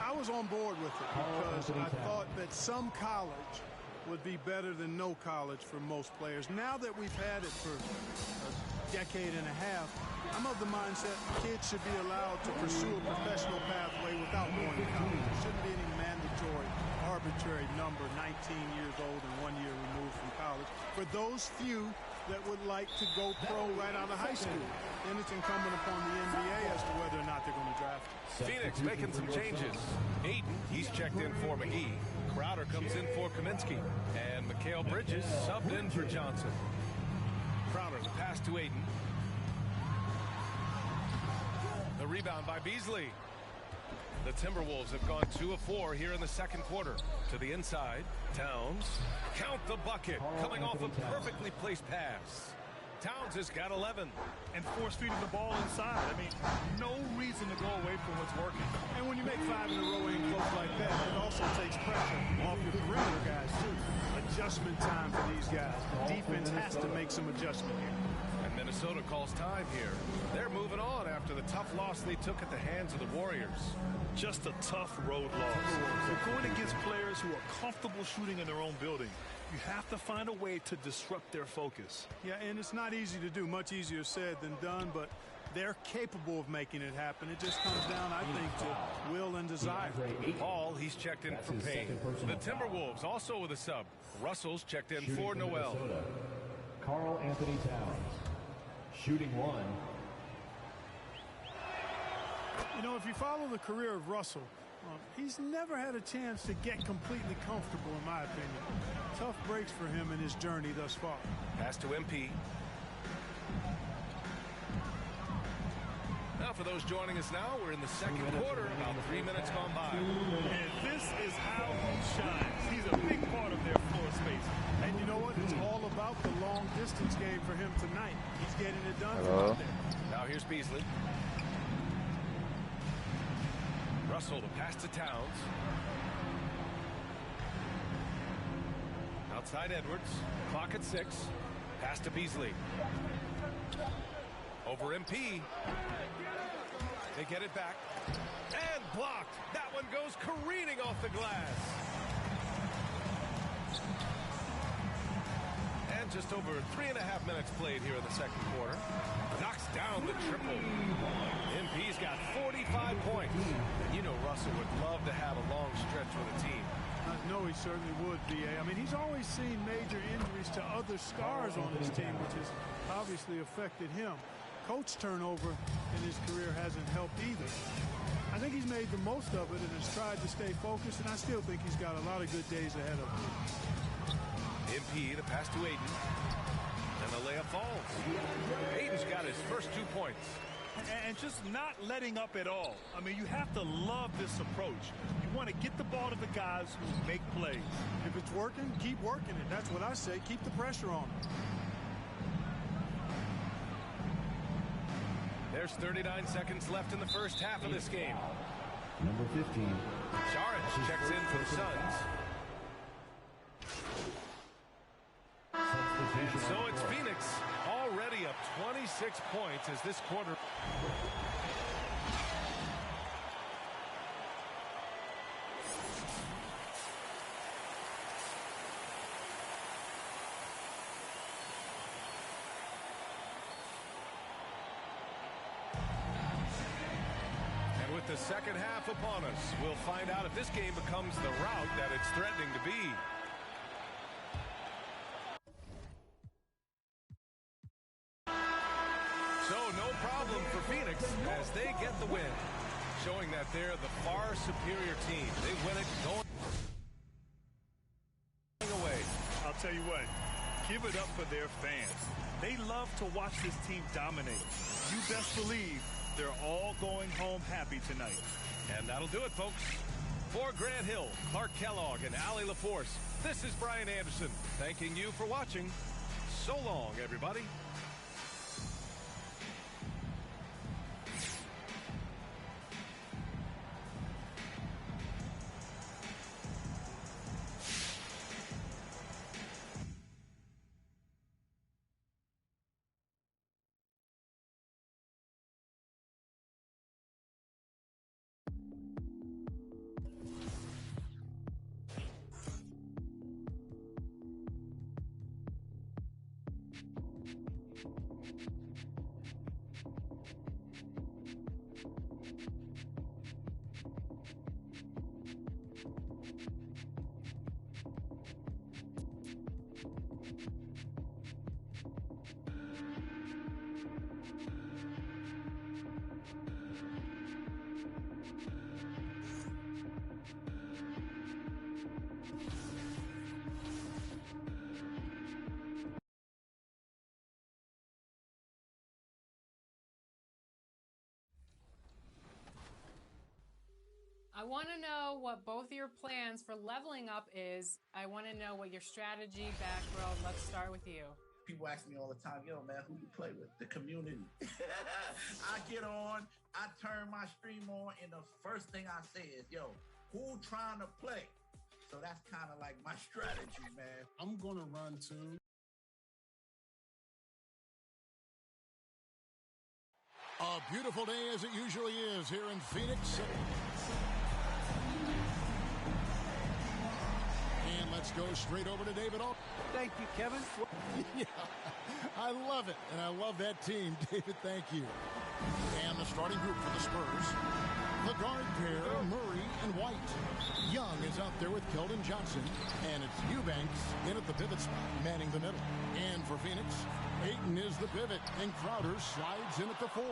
I was on board with it because I thought that some college would be better than no college for most players. Now that we've had it for a decade and a half, I'm of the mindset kids should be allowed to pursue a professional pathway without going to college. There shouldn't be any mandatory, arbitrary number, 19 years old and 1 year removed from college. For those few that would like to go pro right out of high school, then it's incumbent upon the NBA as to whether or not they're going to draft him. Phoenix making some changes. Ayton, he's checked in for McGee. Crowder comes in for Kaminsky. And Mikal Bridges subbed in for Johnson. Crowder, the pass to Ayton. The rebound by Beasley. The Timberwolves have gone 2 of 4 here in the second quarter. To the inside, Towns. Count the bucket. Coming off a perfectly placed pass. Towns has got 11. And force-feeding the ball inside. I mean, no reason to go away from what's working. And when you make 5 in a row in close like that, it also takes pressure off your perimeter guys, too. Adjustment time for these guys. The defense has to make some adjustment here. And Minnesota calls time here. They're moving on after the tough loss they took at the hands of the Warriors. Just a tough road loss. We're going against players who are comfortable shooting in their own building. You have to find a way to disrupt their focus. Yeah, and it's not easy to do. Much easier said than done, but they're capable of making it happen. It just comes down, I think, to will and desire. Paul, he's checked in for Payne. The Timberwolves also with a sub. Russell's checked in for Noel. Karl Anthony Towns. Shooting 1. You know, if you follow the career of Russell, he's never had a chance to get completely comfortable, in my opinion. Tough breaks for him in his journey thus far. Pass to MP. Now, for those joining us now, we're in the second quarter, about 3 minutes gone by. And this is how he shines. He's a big part of their floor space. And you know what? It's all about the long distance game for him tonight. He's getting it done from out there. Now here's Beasley. Russell, the pass to Towns. Outside Edwards. Clock at 6. Pass to Beasley. Over MP. They get it back. And blocked. That one goes careening off the glass. And just over 3.5 minutes played here in the second quarter. Knocks down the triple. MP's got 45 points. You know Russell would love to have a long stretch with a team. I know he certainly would, B.A. I mean, he's always seen major injuries to other stars on his team, which has obviously affected him. Coach turnover in his career hasn't helped either. I think he's made the most of it and has tried to stay focused, and I still think he's got a lot of good days ahead of him. MP, the pass to Ayton. And the layup falls. Ayton's got his first 2 points. And just not letting up at all. I mean, you have to love this approach. You want to get the ball to the guys who make plays. If it's working, keep working it. That's what I say. Keep the pressure on him. There's 39 seconds left in the first half of this game. Number 15. Saric checks in for the Suns. And so it's Phoenix already up 26 points as this quarter. And with the second half upon us, we'll find out if this game becomes the rout that it's threatening to be. So no problem for Phoenix as they get the win, showing that they're the far superior team. They win it going away. I'll tell you what, give it up for their fans. They love to watch this team dominate. You best believe they're all going home happy tonight. And that'll do it, folks. For Grant Hill, Clark Kellogg, and Allie LaForce, this is Brian Anderson, thanking you for watching. So long, everybody. I want to know what both your plans for leveling up is. I want to know what your strategy, back row. Let's start with you. People ask me all the time, yo, man, who you play with? The community. I get on, I turn my stream on, and the first thing I say is, yo, who trying to play? So that's kind of like my strategy, man. I'm going to run too. A beautiful day as it usually is here in Phoenix. And let's go straight over to David Alt. Thank you, Kevin. Yeah, I love it. And I love that team. David, thank you. And the starting group for the Spurs. The guard pair, Murray and White. Young is out there with Keldon Johnson. And it's Eubanks in at the pivot spot, manning the middle. And for Phoenix, Ayton is the pivot. And Crowder slides in at the 4.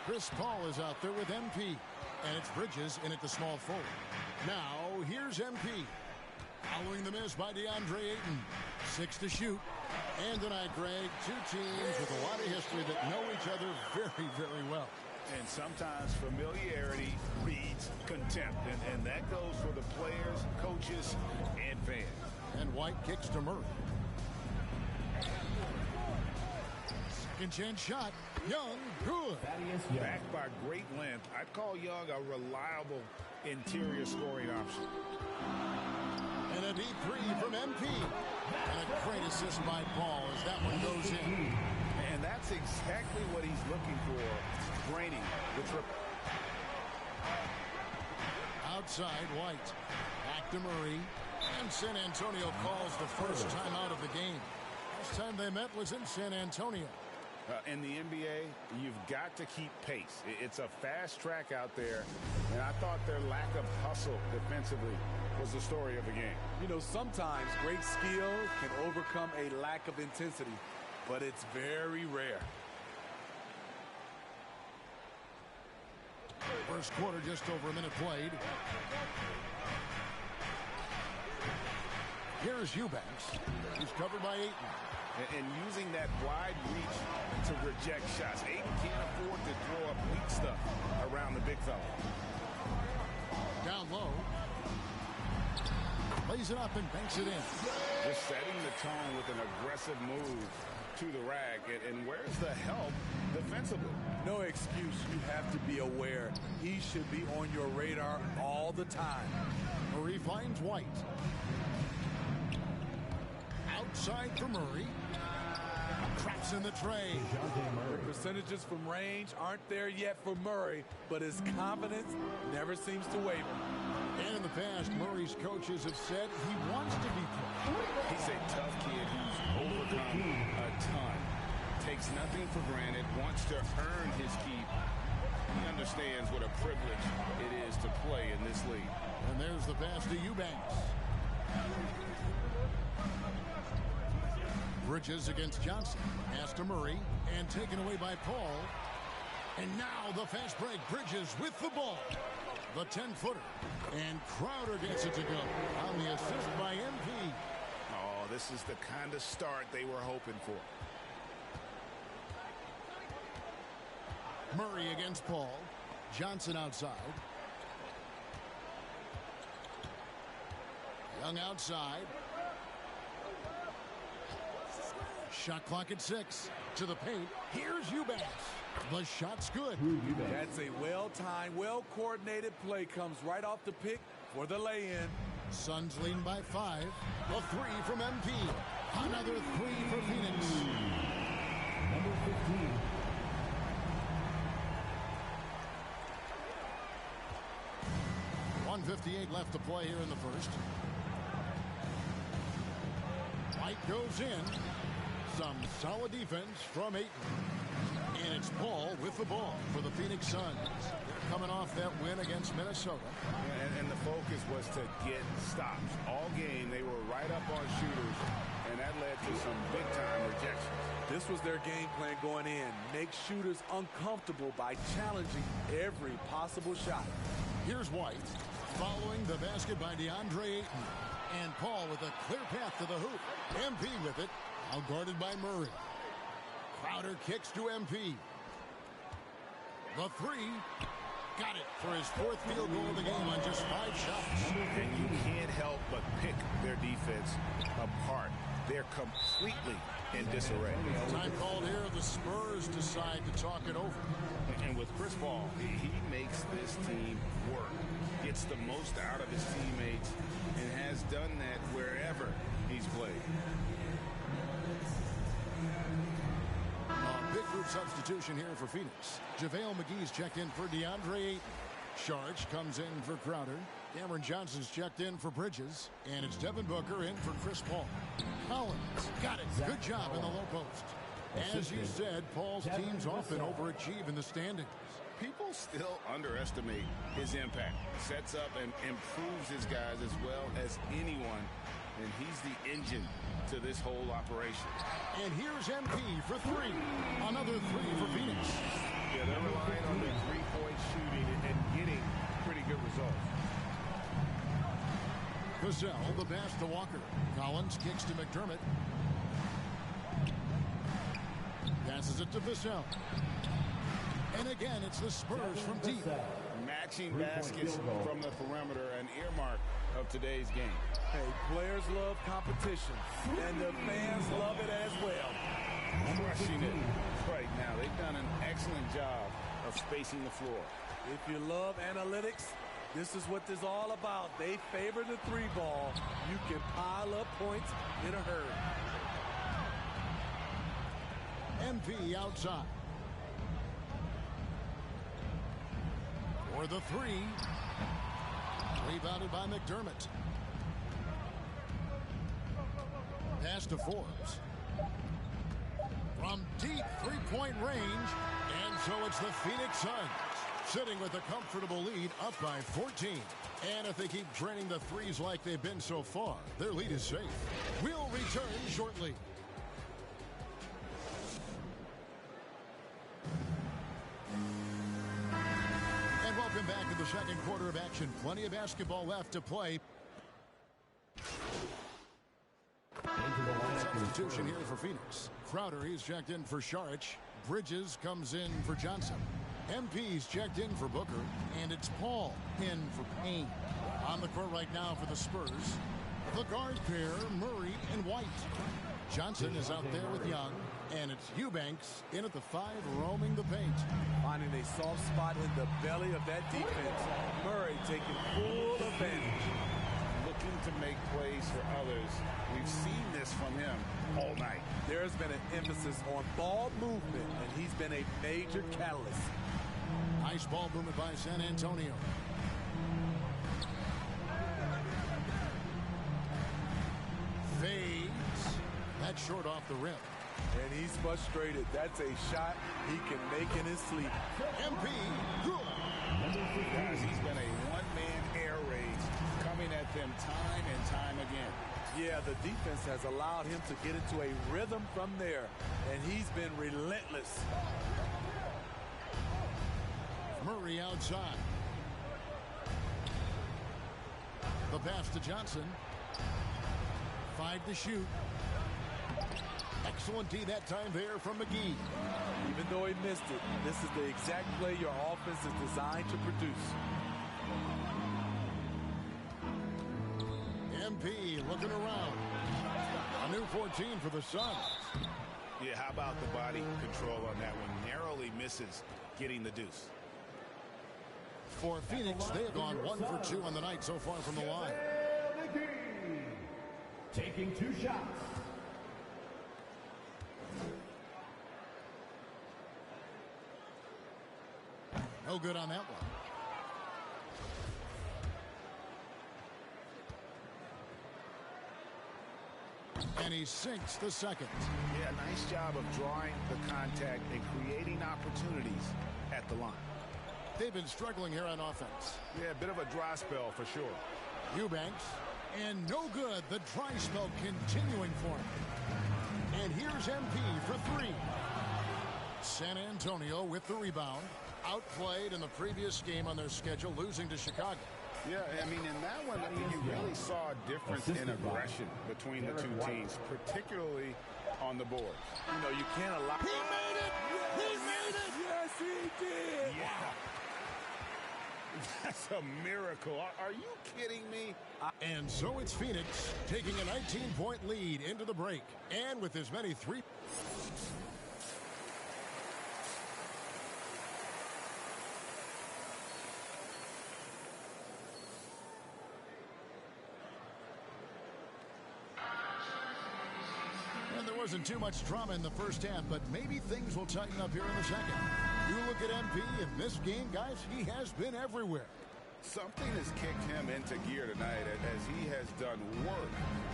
Chris Paul is out there with MP. And it's Bridges in at the small forward. Now, here's MP. Following the miss by DeAndre Ayton. 6 to shoot. And tonight, Greg, two teams with a lot of history that know each other very, very well. And sometimes familiarity breeds contempt. And that goes for the players, coaches, and fans. And White kicks to Murray. Second chance shot. Young, good. Backed by great length, I'd call Young a reliable interior scoring option. And a deep three from MP. And a great assist by Paul as that one goes in. And that's exactly what he's looking for. Draining the triple. Outside, White. Back to Murray. And San Antonio calls the first time out of the game. Last time they met was in San Antonio. In the NBA, you've got to keep pace. It's a fast track out there, and I thought their lack of hustle defensively was the story of the game. You know, sometimes great skill can overcome a lack of intensity, but it's very rare. First quarter, just over a minute played. Here's Eubanks. He's covered by Ayton. And using that wide reach to reject shots. Ayton can't afford to throw up weak stuff around the big fella. Down low. Lays it up and banks it in. Just setting the tone with an aggressive move to the rack. And where's the help defensively? No excuse. You have to be aware. He should be on your radar all the time. Murray finds White. Outside for Murray. Traps in the tray. The percentages from range aren't there yet for Murray, but his confidence never seems to waver. And in the past, Murray's coaches have said he wants to be pro. He's a tough kid who's overcome a ton. Takes nothing for granted, wants to earn his keep. He understands what a privilege it is to play in this league. And there's the pass to Eubanks. Bridges against Johnson. Pass to Murray. And taken away by Paul. And now the fast break. Bridges with the ball. The 10-footer. And Crowder gets it to go. On the assist by MP. Oh, this is the kind of start they were hoping for. Murray against Paul. Johnson outside. Young outside. Shot clock at 6. To the paint. Here's Eubanks. The shot's good. That's a well-timed, well-coordinated play. Comes right off the pick for the lay-in. Suns lead by 5. A 3 from MP. Another 3 for Phoenix. Number 15. .158 left to play here in the first. White goes in. Some solid defense from Ayton. And it's Paul with the ball for the Phoenix Suns. They're coming off that win against Minnesota. And the focus was to get stops. All game, they were right up on shooters, and that led to some big-time rejections. This was their game plan going in. Make shooters uncomfortable by challenging every possible shot. Here's White following the basket by DeAndre Ayton. And Paul with a clear path to the hoop. MP with it. Now guarded by Murray. Crowder kicks to MP. The 3. Got it for his fourth field goal of the game on just 5 shots. And you can't help but pick their defense apart. They're completely in disarray. Time called here. The Spurs decide to talk it over. And with Chris Paul, he makes this team work. Gets the most out of his teammates and has done that wherever he's played. A big group substitution here for Phoenix. JaVale McGee's checked in for DeAndre Ayton. Sharge comes in for Crowder. Cameron Johnson's checked in for Bridges. And it's Devin Booker in for Chris Paul. Collins got it. Good job in the low post. As you said, Paul's teams often overachieve in the standings. People still underestimate his impact. Sets up and improves his guys as well as anyone. And he's the engine to this whole operation. And here's MP for 3. Another 3 for Phoenix. Yeah, they're relying on their three-point shooting and getting pretty good results. Vassell, the pass to Walker. Collins kicks to McDermott. Passes it to Vassell. And again, it's the Spurs from deep. Matching baskets from the perimeter, an earmark of today's game. Hey, players love competition, and the fans love it as well. Crushing it right now. They've done an excellent job of spacing the floor. If you love analytics, this is what this is all about. They favor the 3-ball. You can pile up points in a hurry. MP outside. For the 3. Rebounded by McDermott. Pass to Forbes. From deep 3-point range. And so it's the Phoenix Suns sitting with a comfortable lead up by 14. And if they keep draining the threes like they've been so far, their lead is safe. We'll return shortly. And welcome back to the second quarter of action. Plenty of basketball left to play. Substitution here for Phoenix. Crowder, he's checked in for Saric. Bridges comes in for Johnson. MP's checked in for Booker. And it's Paul in for Payne. On the court right now for the Spurs, the guard pair, Murray and White. Johnson is out there with Young. And it's Eubanks in at the 5, roaming the paint. Finding a soft spot in the belly of that defense. Murray taking full advantage. Looking to make plays for others. We've seen this from him all night. There's been an emphasis on ball movement, and he's been a major catalyst. Nice ball movement by San Antonio. Fades. That's short off the rim. And he's frustrated. That's a shot he can make in his sleep. MP, good. Guys, he's been a one-man air raid coming at them time and time again. Yeah, the defense has allowed him to get into a rhythm from there, and he's been relentless. Murray outside. The pass to Johnson. 5 to shoot. Excellent D that time there from McGee. Even though he missed it, this is the exact play your offense is designed to produce. MP looking around. A new 14 for the Suns. Yeah, how about the body control on that one? Narrowly misses getting the deuce. For Phoenix, they have gone 1 for 2 on the night so far from the line. Taking 2 shots. No good on that one. And he sinks the second. Yeah, nice job of drawing the contact and creating opportunities at the line. They've been struggling here on offense. Yeah, a bit of a dry spell for sure. Eubanks. And no good. The dry spell continuing for him. And here's MP for 3. San Antonio with the rebound. Outplayed in the previous game on their schedule, losing to Chicago. Yeah, I mean, in that one, you really saw a difference in aggression between the two teams, particularly on the board. You know, you can't allow... He made it! He made it! Yes, he did! Yeah. That's a miracle. Are you kidding me? And so it's Phoenix taking a 19-point lead into the break. And with as many three... And there wasn't too much drama in the first half, but maybe things will tighten up here in the second. You look at MP in this game, guys, he has been everywhere. Something has kicked him into gear tonight as he has done work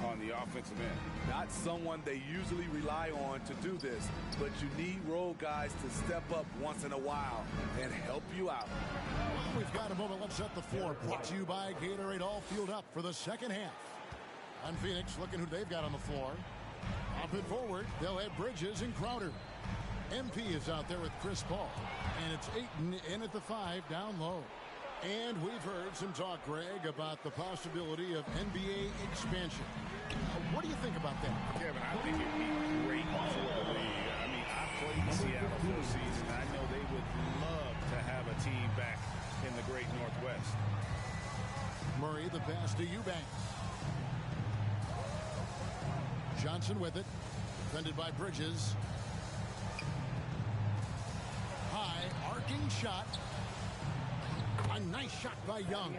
on the offensive end. Not someone they usually rely on to do this, but you need role guys to step up once in a while and help you out. Well, we've got a moment. Let's set the floor. Brought to you by Gatorade, all fueled up for the second half. On Phoenix, looking who they've got on the floor. Up and forward, they'll have Bridges and Crowder. MP is out there with Chris Paul. And it's Ayton in at the 5, down low. And we've heard some talk, Greg, about the possibility of NBA expansion. What do you think about that? Kevin, I think it'd be great for the league. I mean, I played in Seattle for a season. I know they would love to have a team back in the great Northwest. Murray, the pass to Eubanks. Johnson with it. Defended by Bridges. High, arcing shot. A nice shot by Young.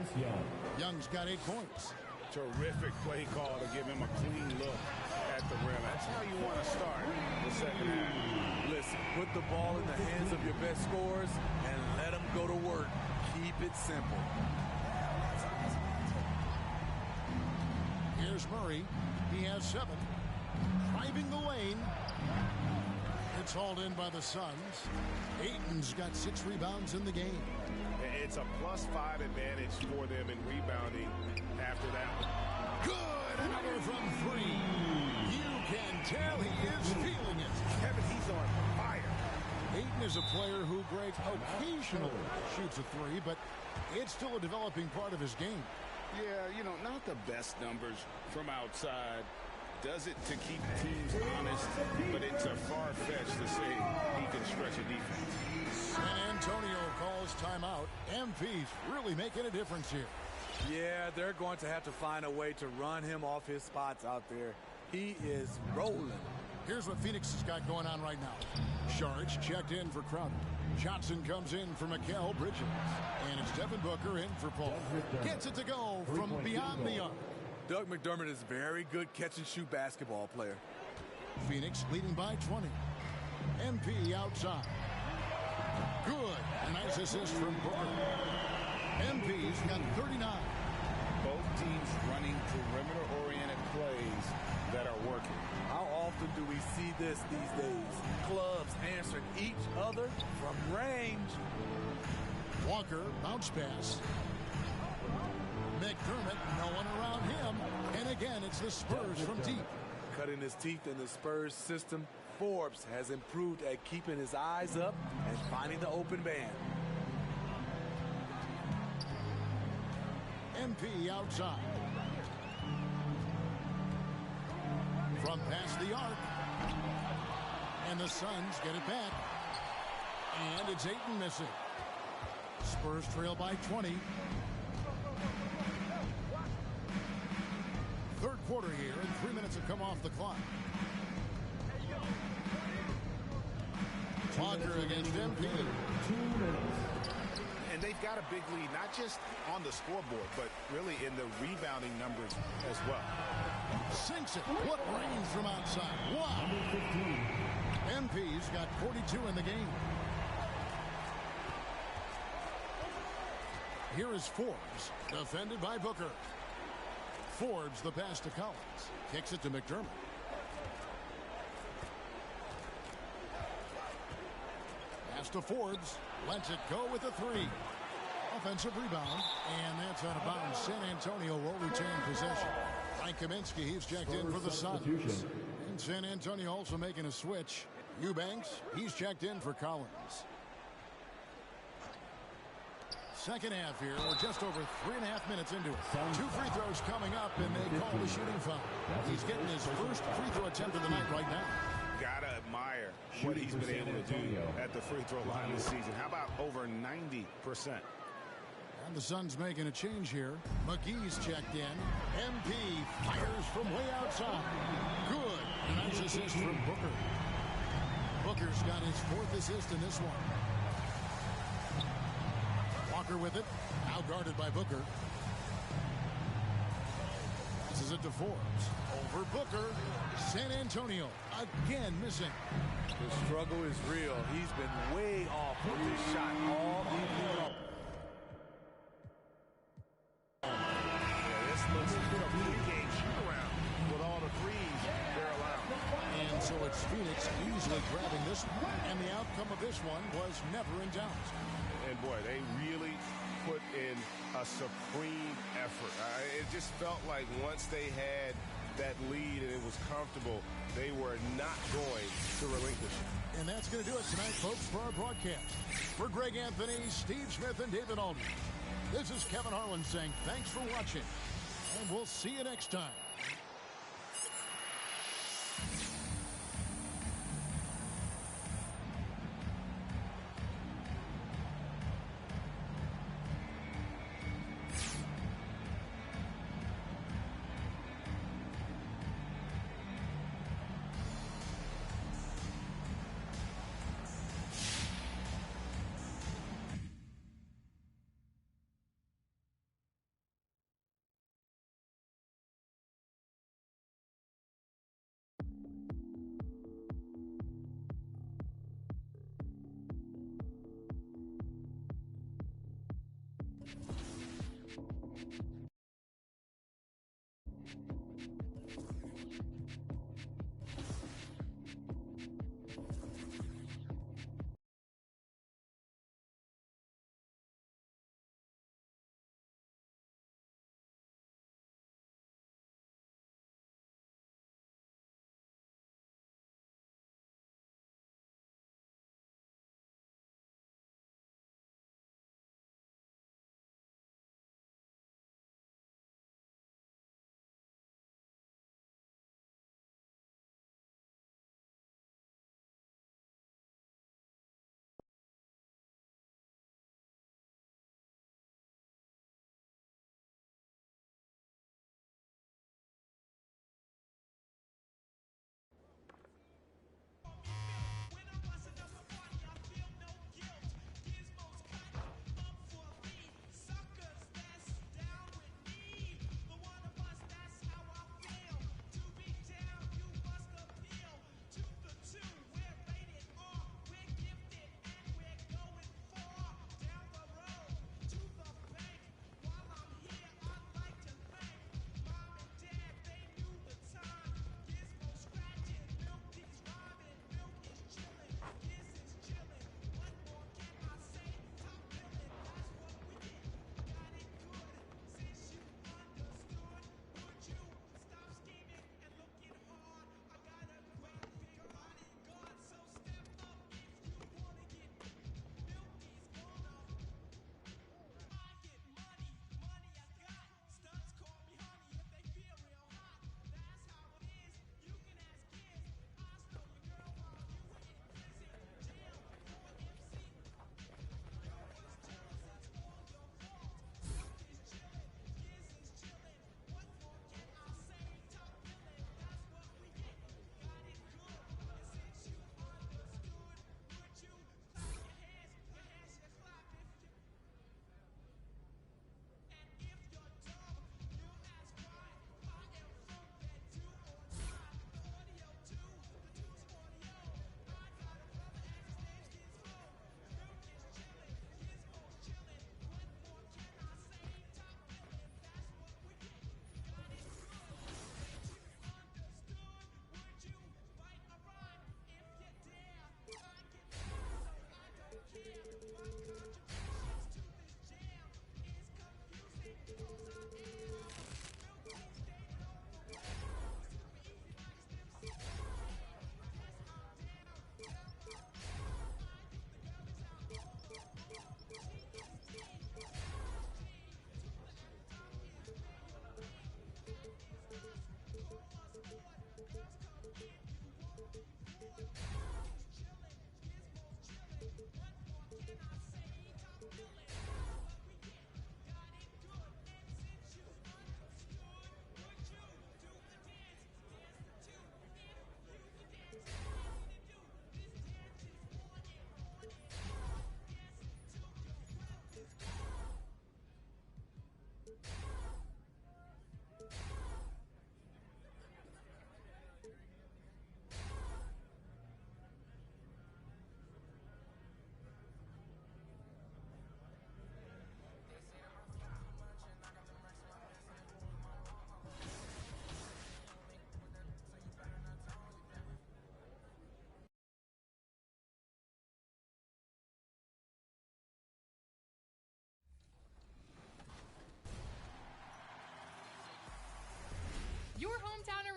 Young's got 8 points. Terrific play call to give him a clean look at the rim. That's how you want to start the second half. Listen, put the ball in the hands of your best scorers and let them go to work. Keep it simple. Here's Murray. He has 7. Driving the lane. It's hauled in by the Suns. Ayton's got 6 rebounds in the game. It's a +5 advantage for them in rebounding after that one. Good! Another from 3. You can tell he is feeling it. Kevin, he's on fire. Ayton is a player who, Greg, occasionally shoots a 3, but it's still a developing part of his game. Yeah, you know, not the best numbers from outside. Does it to keep teams honest, but it's a far-fetched to say he can stretch a defense. San Antonio calls timeout. MP's really making a difference here. Yeah, they're going to have to find a way to run him off his spots out there. He is rolling. Here's what Phoenix has got going on right now. Sharge checked in for Crowder. Johnson comes in for Mikal Bridges. And it's Devin Booker in for Paul. Gets it to go from beyond the arc. Doug McDermott is a very good catch-and-shoot basketball player. Phoenix leading by 20. MP outside. Good. A nice assist from Booker. MP's got 39. Both teams running perimeter-oriented plays that are working. How often do we see this these days? Clubs answering each other from range. Walker, bounce pass. McDermott, no one around him. And again, it's the Spurs from deep. Cutting his teeth in the Spurs system, Forbes has improved at keeping his eyes up and finding the open man. MP outside. From past the arc. And the Suns get it back. And it's Ayton missing. Spurs trail by 20. Third quarter here, and 3 minutes have come off the clock. Walker against MP. 2 minutes. And they've got a big lead, not just on the scoreboard, but really in the rebounding numbers as well. Sinks it. What range from outside? Wow. MP's got 42 in the game. Here is Forbes, defended by Booker. Forbes the pass to Collins. Kicks it to McDermott. Pass to Forbes. Lets it go with a 3. Offensive rebound. And that's out of bounds. San Antonio will retain possession. Frank Kaminsky, he's checked in for the Suns. And San Antonio also making a switch. Eubanks, he's checked in for Collins. Second half here. We're just over 3.5 minutes into it. 2 free throws coming up, and they call the shooting foul. He's getting his first free throw attempt of the night right now. Gotta admire what he's been able to do at the free throw line this season. How about over 90%? And the Suns making a change here. McGee's checked in. MP fires from way outside. Good. A nice assist from Booker. Booker's got his 4th assist in this one. Walker with it. Now guarded by Booker. Passes it to Forbes. Over Booker. San Antonio again missing. The struggle is real. He's been way off with his shot all evening long. This looks like a three-game shoot-around with all the threes they're allowed. And so it's Phoenix easily grabbing this one. And the outcome of this one was never in doubt. And boy, they really put in a supreme effort. It just felt like once they had that lead and it was comfortable, they were not going to relinquish it. And that's going to do it tonight, folks, for our broadcast. For Greg Anthony, Steve Smith, and David Aldridge, this is Kevin Harlan saying thanks for watching, and we'll see you next time.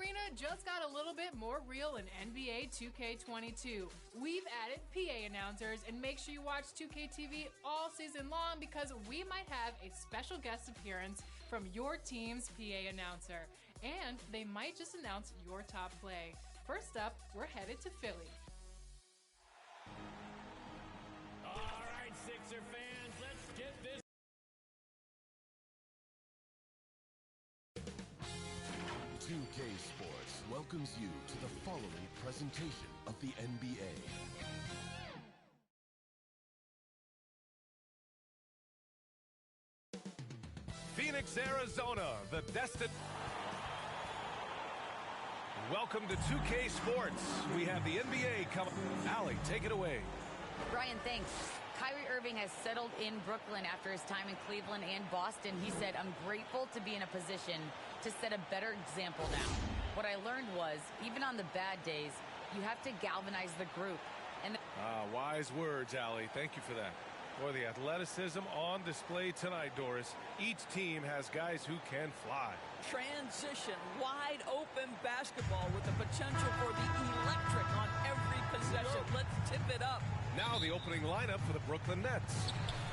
Arena just got a little bit more real in NBA 2K22. We've added PA announcers, and make sure you watch 2K TV all season long because we might have a special guest appearance from your team's PA announcer. And they might just announce your top play. First up, we're headed to Philly. All right, Sixer fans, let's get this. 2K Sports welcomes you to the following presentation of the NBA. Phoenix, Arizona, the destination. Welcome to 2K Sports. We have the NBA coming. Allie, take it away. Brian, thanks. Kyrie Irving has settled in Brooklyn after his time in Cleveland and Boston. He said, "I'm grateful to be in a position to set a better example now. What I learned was, even on the bad days, you have to galvanize the group." And wise words, Allie. Thank you for that. Boy, the athleticism on display tonight, Doris. Each team has guys who can fly. Transition, wide open basketball with the potential for the electric on every possession. Let's tip it up. Now the opening lineup for the Brooklyn Nets.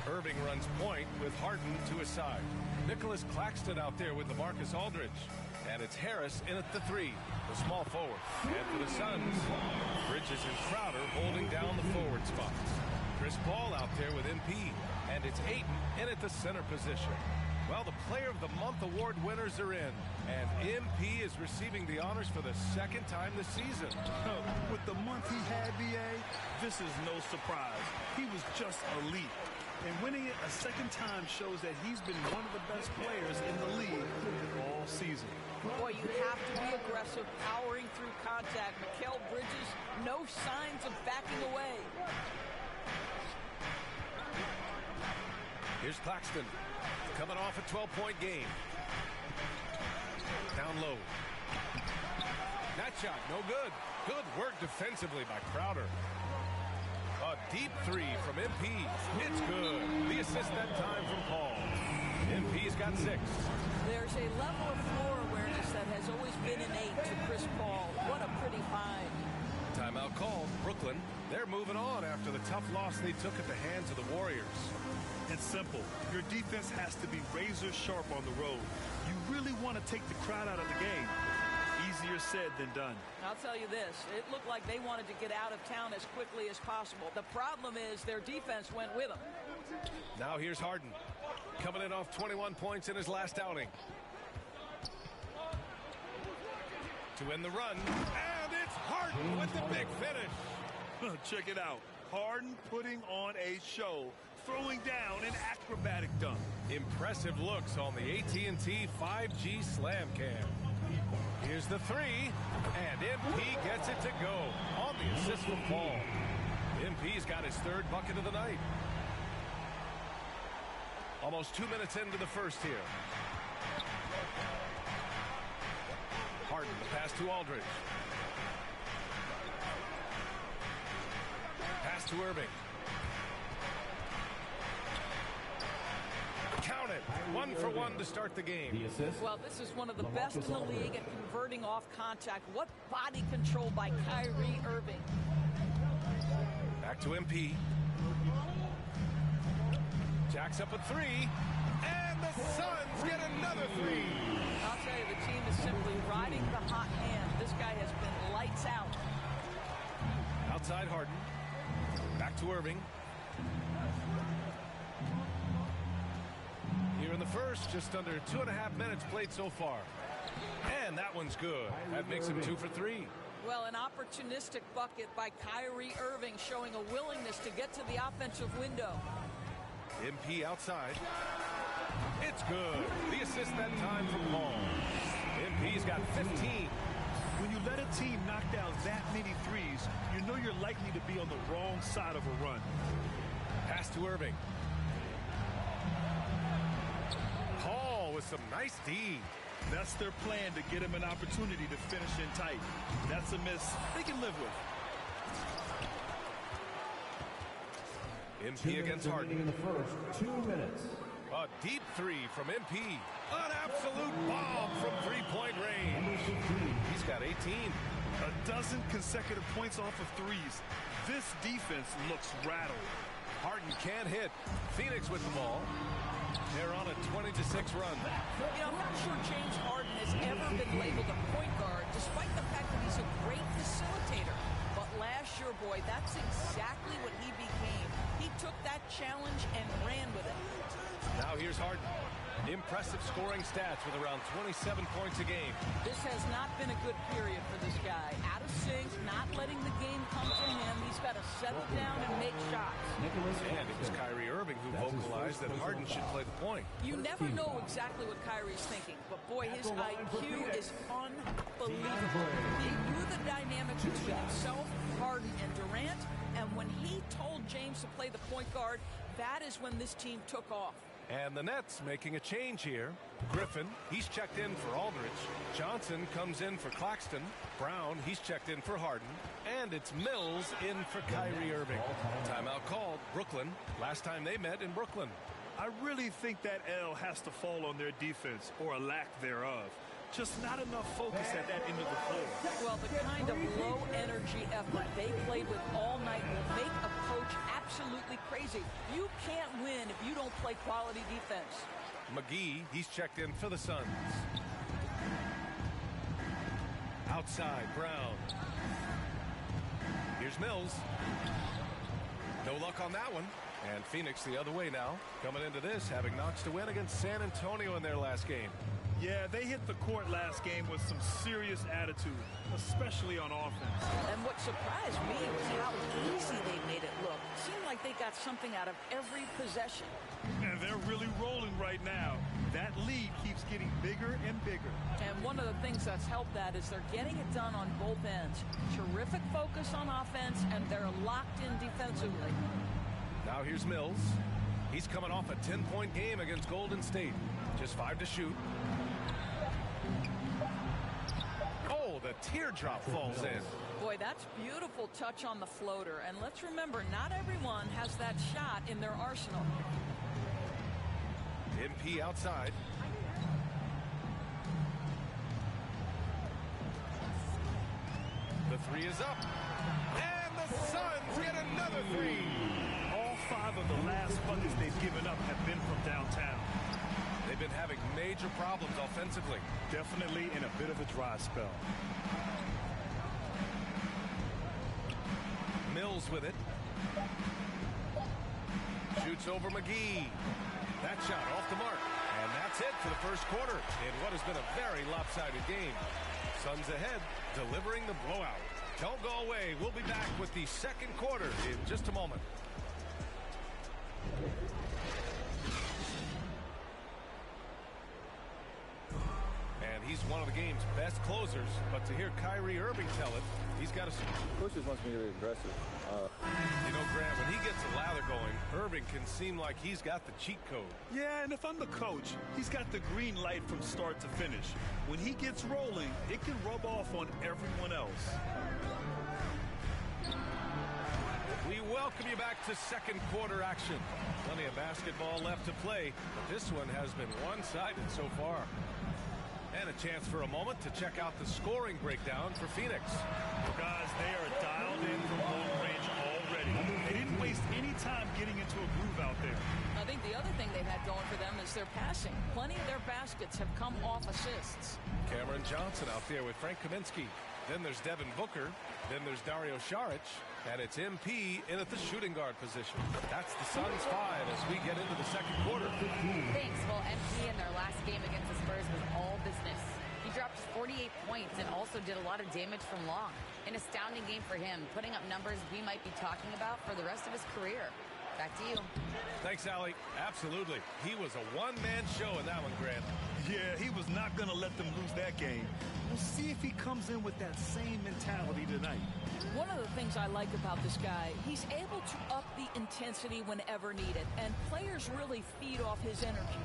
Irving runs point with Harden to his side. Nicholas Claxton out there with LaMarcus Aldridge. And it's Harris in at the three, the small forward. And for the Suns, Bridges and Crowder holding down the forward spots. Chris Paul out there with MP. And it's Ayton in at the center position. Well, the Player of the Month award winners are in. And MP is receiving the honors for the second time this season. With the month he had, BA, this is no surprise. He was just elite. And winning it a second time shows that he's been one of the best players in the league all season. Boy, you have to be aggressive, powering through contact. Mikal Bridges, no signs of backing away. Here's Claxton, coming off a 12-point game. Down low. That shot, no good. Good work defensively by Crowder. A deep three from MP. It's good. The assist that time from Paul. MP's got 6. There's a level of floor awareness that has always been innate to Chris Paul. What a pretty find. Timeout called. Brooklyn, they're moving on after the tough loss they took at the hands of the Warriors. It's simple. Your defense has to be razor sharp on the road. You really want to take the crowd out of the game. Easier said than done. I'll tell you this, it looked like they wanted to get out of town as quickly as possible. The problem is their defense went with them. Now here's Harden, coming in off 21 points in his last outing. To win the run, and it's Harden with the big finish. Check it out. Harden putting on a show, throwing down an acrobatic dunk. Impressive looks on the AT&T 5G Slam Cam. Here's the three, and MP gets it to go on the assist from Paul. MP's got his 3rd bucket of the night. Almost 2 minutes into the first here. Harden, the pass to Aldridge. Pass to Irving. Count it. 1 for 1 to start the game. Well, this is one of the best in the league at converting off contact. What body control by Kyrie Irving. Back to MP. Jacks up a 3. And the Suns get another 3. I'll tell you, the team is simply riding the hot hand. This guy has been lights out. Outside Harden. Back to Irving. Here in the first, just under 2.5 minutes played so far. And that one's good. That makes him 2 for 3. Well, an opportunistic bucket by Kyrie Irving showing a willingness to get to the offensive window. MP outside. It's good. The assist that time from Paul. MP's got 15. When you let a team knock down that many threes, you know you're likely to be on the wrong side of a run. Pass to Irving. Paul with some nice D. That's their plan, to get him an opportunity to finish in tight. That's a miss they can live with. MP against Harden. In the first 2 minutes. A deep three from MP. An absolute bomb from three-point range. He's got 18. A dozen consecutive points off of threes. This defense looks rattled. Harden can't hit. Phoenix with the ball. They're on a 20-6 run. You know, I'm not sure James Harden has ever been labeled a point guard, despite the fact that he's a great facilitator. But last year, boy, that's exactly what he became. He took that challenge and ran with it. Now here's Harden. Impressive scoring stats with around 27 points a game. This has not been a good period for this guy. Out of sync, not letting the game come to him. He's got to settle down and make shots. And it was Kyrie Irving who vocalized that Harden should play the point. You never know exactly what Kyrie's thinking, but boy, his IQ is unbelievable. He knew the dynamic between himself, Harden, and Durant, and when he told James to play the point guard, that is when this team took off. And the Nets making a change here. Griffin, he's checked in for Aldridge. Johnson comes in for Claxton. Brown, he's checked in for Harden. And it's Mills in for Kyrie Irving. Timeout called. Brooklyn. Last time they met in Brooklyn. I really think that L has to fall on their defense, or a lack thereof. Just not enough focus at that end of the floor. Well, the kind of low-energy effort they played with all night will make a coach absolutely crazy. You can't win if you don't play quality defense. McGee, he's checked in for the Suns. Outside, Brown. Here's Mills. No luck on that one. And Phoenix the other way now. Coming into this, having notched a win against San Antonio in their last game. Yeah, they hit the court last game with some serious attitude, especially on offense. And what surprised me was how easy they made it look. Seemed like they got something out of every possession. And they're really rolling right now. That lead keeps getting bigger and bigger. And one of the things that's helped that is they're getting it done on both ends. Terrific focus on offense, and they're locked in defensively. Now here's Mills. He's coming off a 10-point game against Golden State. Just 5 to shoot. Oh, the teardrop falls in. Boy, that's beautiful touch on the floater. And let's remember, not everyone has that shot in their arsenal. MP outside. The three is up. And the Suns get another three. All 5 of the last buckets they've given up have been from downtown. They've been having major problems offensively. Definitely in a bit of a dry spell. Mills with it. Shoots over McGee. That shot off the mark. And that's it for the first quarter in what has been a very lopsided game. Suns ahead, delivering the blowout. Don't go away. We'll be back with the second quarter in just a moment. And he's one of the game's best closers, but to hear Kyrie Irving tell it, he's got to... Coach just wants me to be aggressive. You know, Grant, when he gets a lather going, Irving can seem like he's got the cheat code. Yeah, and if I'm the coach, he's got the green light from start to finish. When he gets rolling, it can rub off on everyone else. We welcome you back to second quarter action. Plenty of basketball left to play, but this one has been one-sided so far. And a chance for a moment to check out the scoring breakdown for Phoenix. Guys, they are dialed in from long range already. They didn't waste any time getting into a groove out there. I think the other thing they've had going for them is their passing. Plenty of their baskets have come off assists. Cameron Johnson out there with Frank Kaminsky. Then there's Devin Booker. Then there's Dario Saric. And it's MP in at the shooting guard position. That's the Suns 5 as we get into the second quarter. Thanks. Well, MP in their last game against the Spurs was all business. He dropped 48 points and also did a lot of damage from long. An astounding game for him, putting up numbers we might be talking about for the rest of his career. Back to you. Thanks, Allie. Absolutely. He was a one-man show in that one, Grant. Yeah, he was not going to let them lose that game. We'll see if he comes in with that same mentality tonight. One of the things I like about this guy, he's able to up the intensity whenever needed, and players really feed off his energy.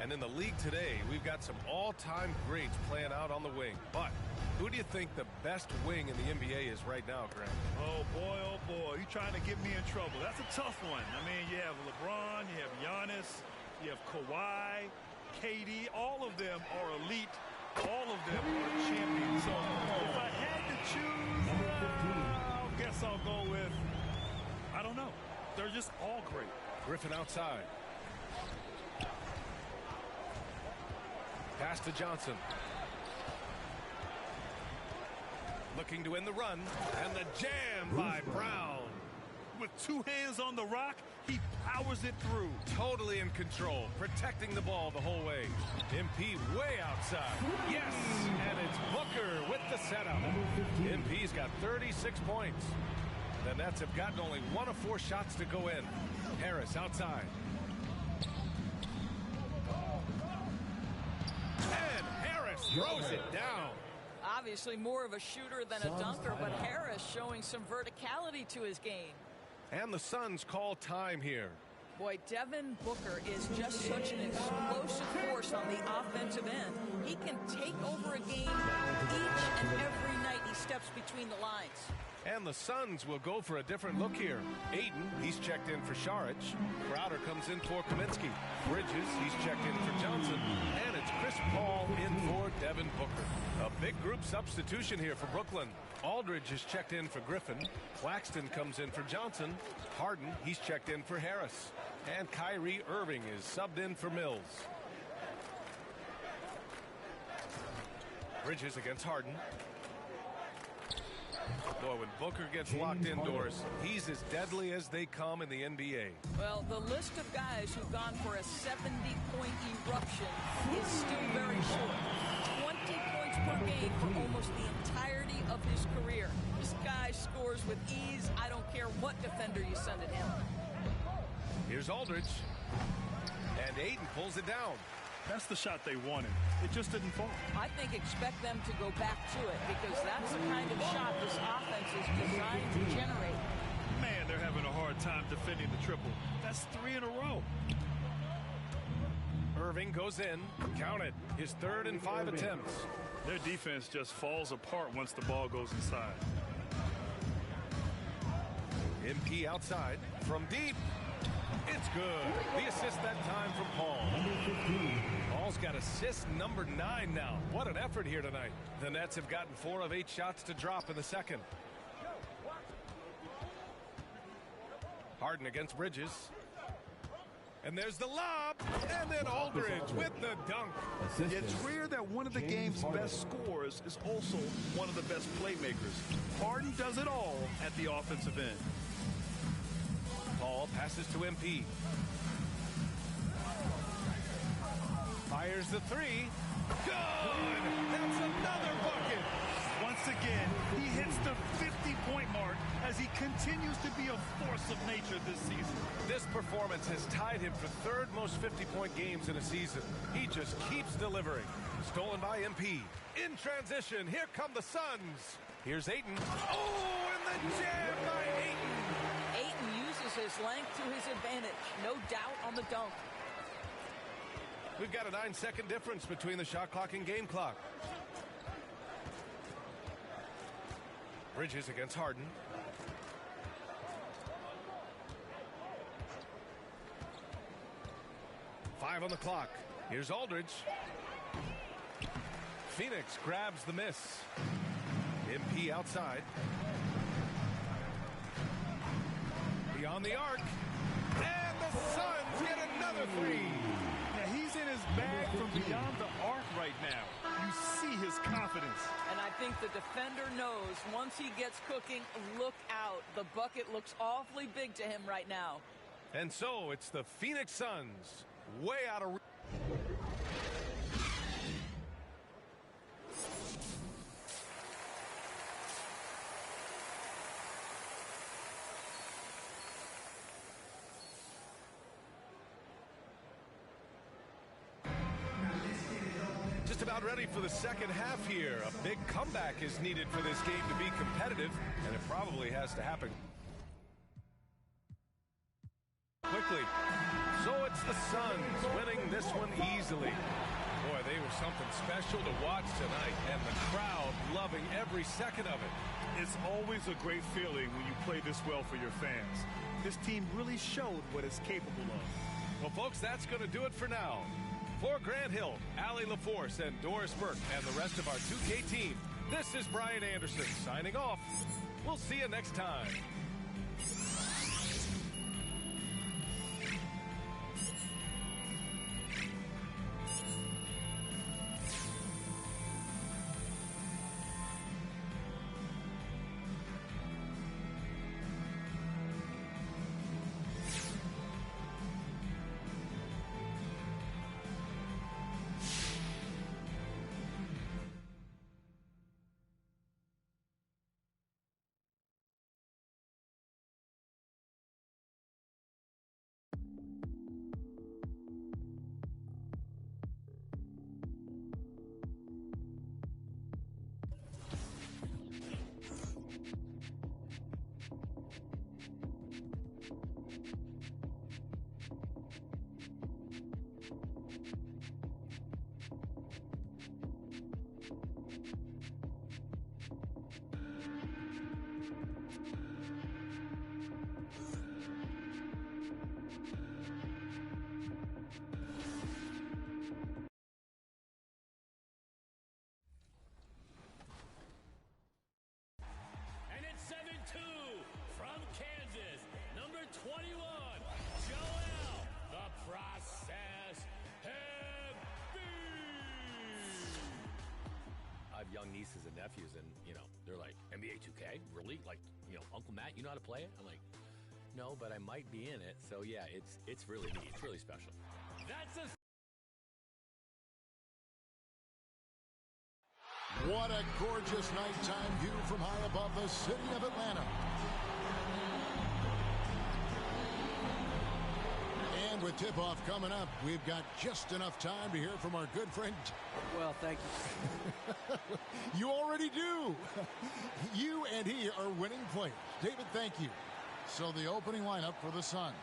And in the league today, we've got some all-time greats playing out on the wing. But who do you think the best wing in the NBA is right now, Grant? Oh, boy, you're trying to get me in trouble. That's a tough one. I mean, you have LeBron, you have Giannis. You have Kawhi, KD, all of them are elite. All of them are champions. So if I had to choose, I guess I'll go with, I don't know. They're just all great. Griffin outside. Pass to Johnson. Looking to win the run, and the jam by Brown. With two hands on the rock, he powers it through. Totally in control, protecting the ball the whole way. MP way outside. Yes, and it's Booker with the setup. MP's got 36 points. The Nets have gotten only 1 of 4 shots to go in. Harris outside. And Harris throws it down. Obviously more of a shooter than a dunker, but Harris showing some verticality to his game. And the Suns call time here. Boy, Devin Booker is just such an explosive force on the offensive end. He can take over a game each and every night he steps between the lines. And the Suns will go for a different look here. Aiden, he's checked in for Šarić. Crowder comes in for Kaminsky. Bridges, he's checked in for Johnson. And it's Chris Paul in for Devin Booker. A big group substitution here for Brooklyn. Aldridge is checked in for Griffin. Claxton comes in for Johnson. Harden, he's checked in for Harris. And Kyrie Irving is subbed in for Mills. Bridges against Harden. Boy, when Booker gets locked indoors, he's as deadly as they come in the NBA. Well, the list of guys who've gone for a 70-point eruption is still very short. 20 points per game for almost the entirety of his career. This guy scores with ease. I don't care what defender you send at him. Here's Aldridge. And Aiden pulls it down. That's the shot they wanted. It just didn't fall. I think expect them to go back to it because that's the kind of shot this offense is designed to generate. Man, they're having a hard time defending the triple. That's 3 in a row. Irving goes in. Count it. His 3rd and 5 attempts. Their defense just falls apart once the ball goes inside. MP outside. From deep. It's good. The assist that time from Paul. Paul's got assist number 9 now. What an effort here tonight. The Nets have gotten 4 of 8 shots to drop in the second. Harden against Bridges. And there's the lob. And then Aldridge with the dunk. It's rare that one of the game's best scorers is also one of the best playmakers. Harden does it all at the offensive end. Paul passes to MP. Fires the 3. Good! That's another bucket! Once again, he hits the 50-point mark as he continues to be a force of nature this season. This performance has tied him for 3rd most 50-point games in a season. He just keeps delivering. Stolen by MP. In transition, here come the Suns. Here's Ayton. Oh, and the jam by Ayton. Ayton uses his length to his advantage. No doubt on the dunk. We've got a 9-second difference between the shot clock and game clock. Bridges against Harden. Five on the clock. Here's Aldridge. Phoenix grabs the miss. MP outside. Beyond the arc. And the Suns get another 3. Yeah, he's in his bag from beyond the arc right now. You see his confidence. And I think the defender knows once he gets cooking, look out. The bucket looks awfully big to him right now. And so it's the Phoenix Suns way out of... Just about ready for the second half here. A big comeback is needed for this game to be competitive, and it probably has to happen quickly. So it's the Suns winning this one easily. Boy, they were something special to watch tonight, and the crowd loving every second of it. It's always a great feeling when you play this well for your fans. This team really showed what it's capable of. Well, folks, that's going to do it for now. For Grant Hill, Allie LaForce, and Doris Burke, and the rest of our 2K team, this is Brian Anderson signing off. We'll see you next time. And it's 7-2 from Kansas, number 21, Joel, the process, I have young nieces and nephews, and, they're like, NBA 2K? Really? Like, Uncle Matt, you know how to play it? I'm like, no, but I might be in it. So, yeah, it's really neat. It's really special. That's a... What a gorgeous nighttime view from high above the city of Atlanta. And with tip-off coming up, we've got just enough time to hear from our good friend. Well, thank you. You already do. You and he are winning players. David, thank you. So the opening lineup for the Suns.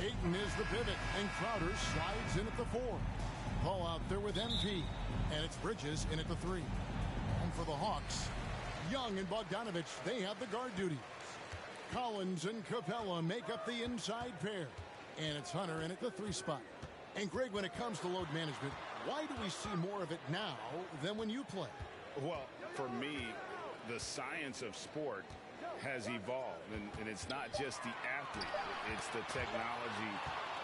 Ayton is the pivot, and Crowder slides in at the 4. Paul out there with MP, and it's Bridges in at the 3. And for the Hawks, Young and Bogdanovich, they have the guard duties. Collins and Capella make up the inside pair, and it's Hunter in at the 3 spot. And Greg, when it comes to load management, why do we see more of it now than when you play? Well, for me, the science of sport has evolved, and it's not just the athlete. It's the technology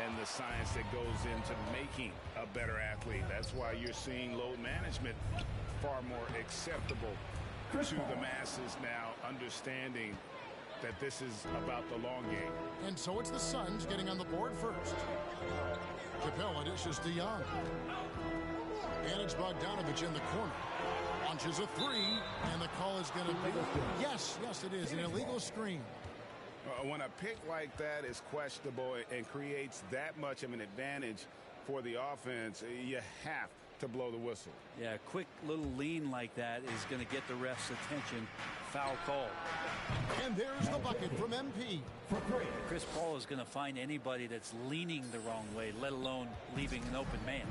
and the science that goes into making a better athlete. That's why you're seeing load management far more acceptable to the masses now, understanding that this is about the long game. And so it's the Suns getting on the board first. Capella dishes to Young. And it's Bogdanovich in the corner. Launches a 3, and the call is going to be, yes, it is, an illegal screen. When a pick like that is questionable and creates that much of an advantage for the offense, you have to blow the whistle. Yeah, a quick little lean like that is going to get the ref's attention. Foul call. And there's the bucket from MP. Chris Paul is going to find anybody that's leaning the wrong way, let alone leaving an open man.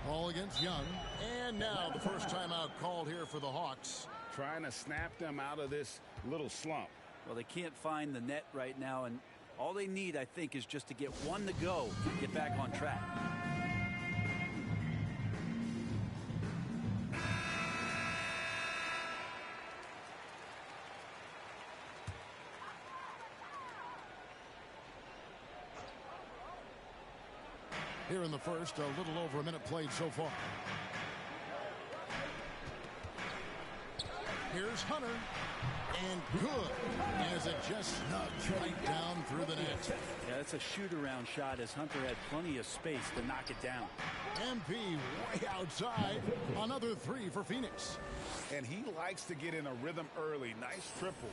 Ball against Young. And now the first timeout called here for the Hawks. Trying to snap them out of this little slump. Well, they can't find the net right now, and all they need, I think, is just to get one to go and get back on track. Here in the first, a little over a minute played so far. Here's Hunter, and good, as it just snugged right down through the net. Yeah, that's a shoot-around shot, as Hunter had plenty of space to knock it down. MP way outside, another 3 for Phoenix. And he likes to get in a rhythm early. Nice triple.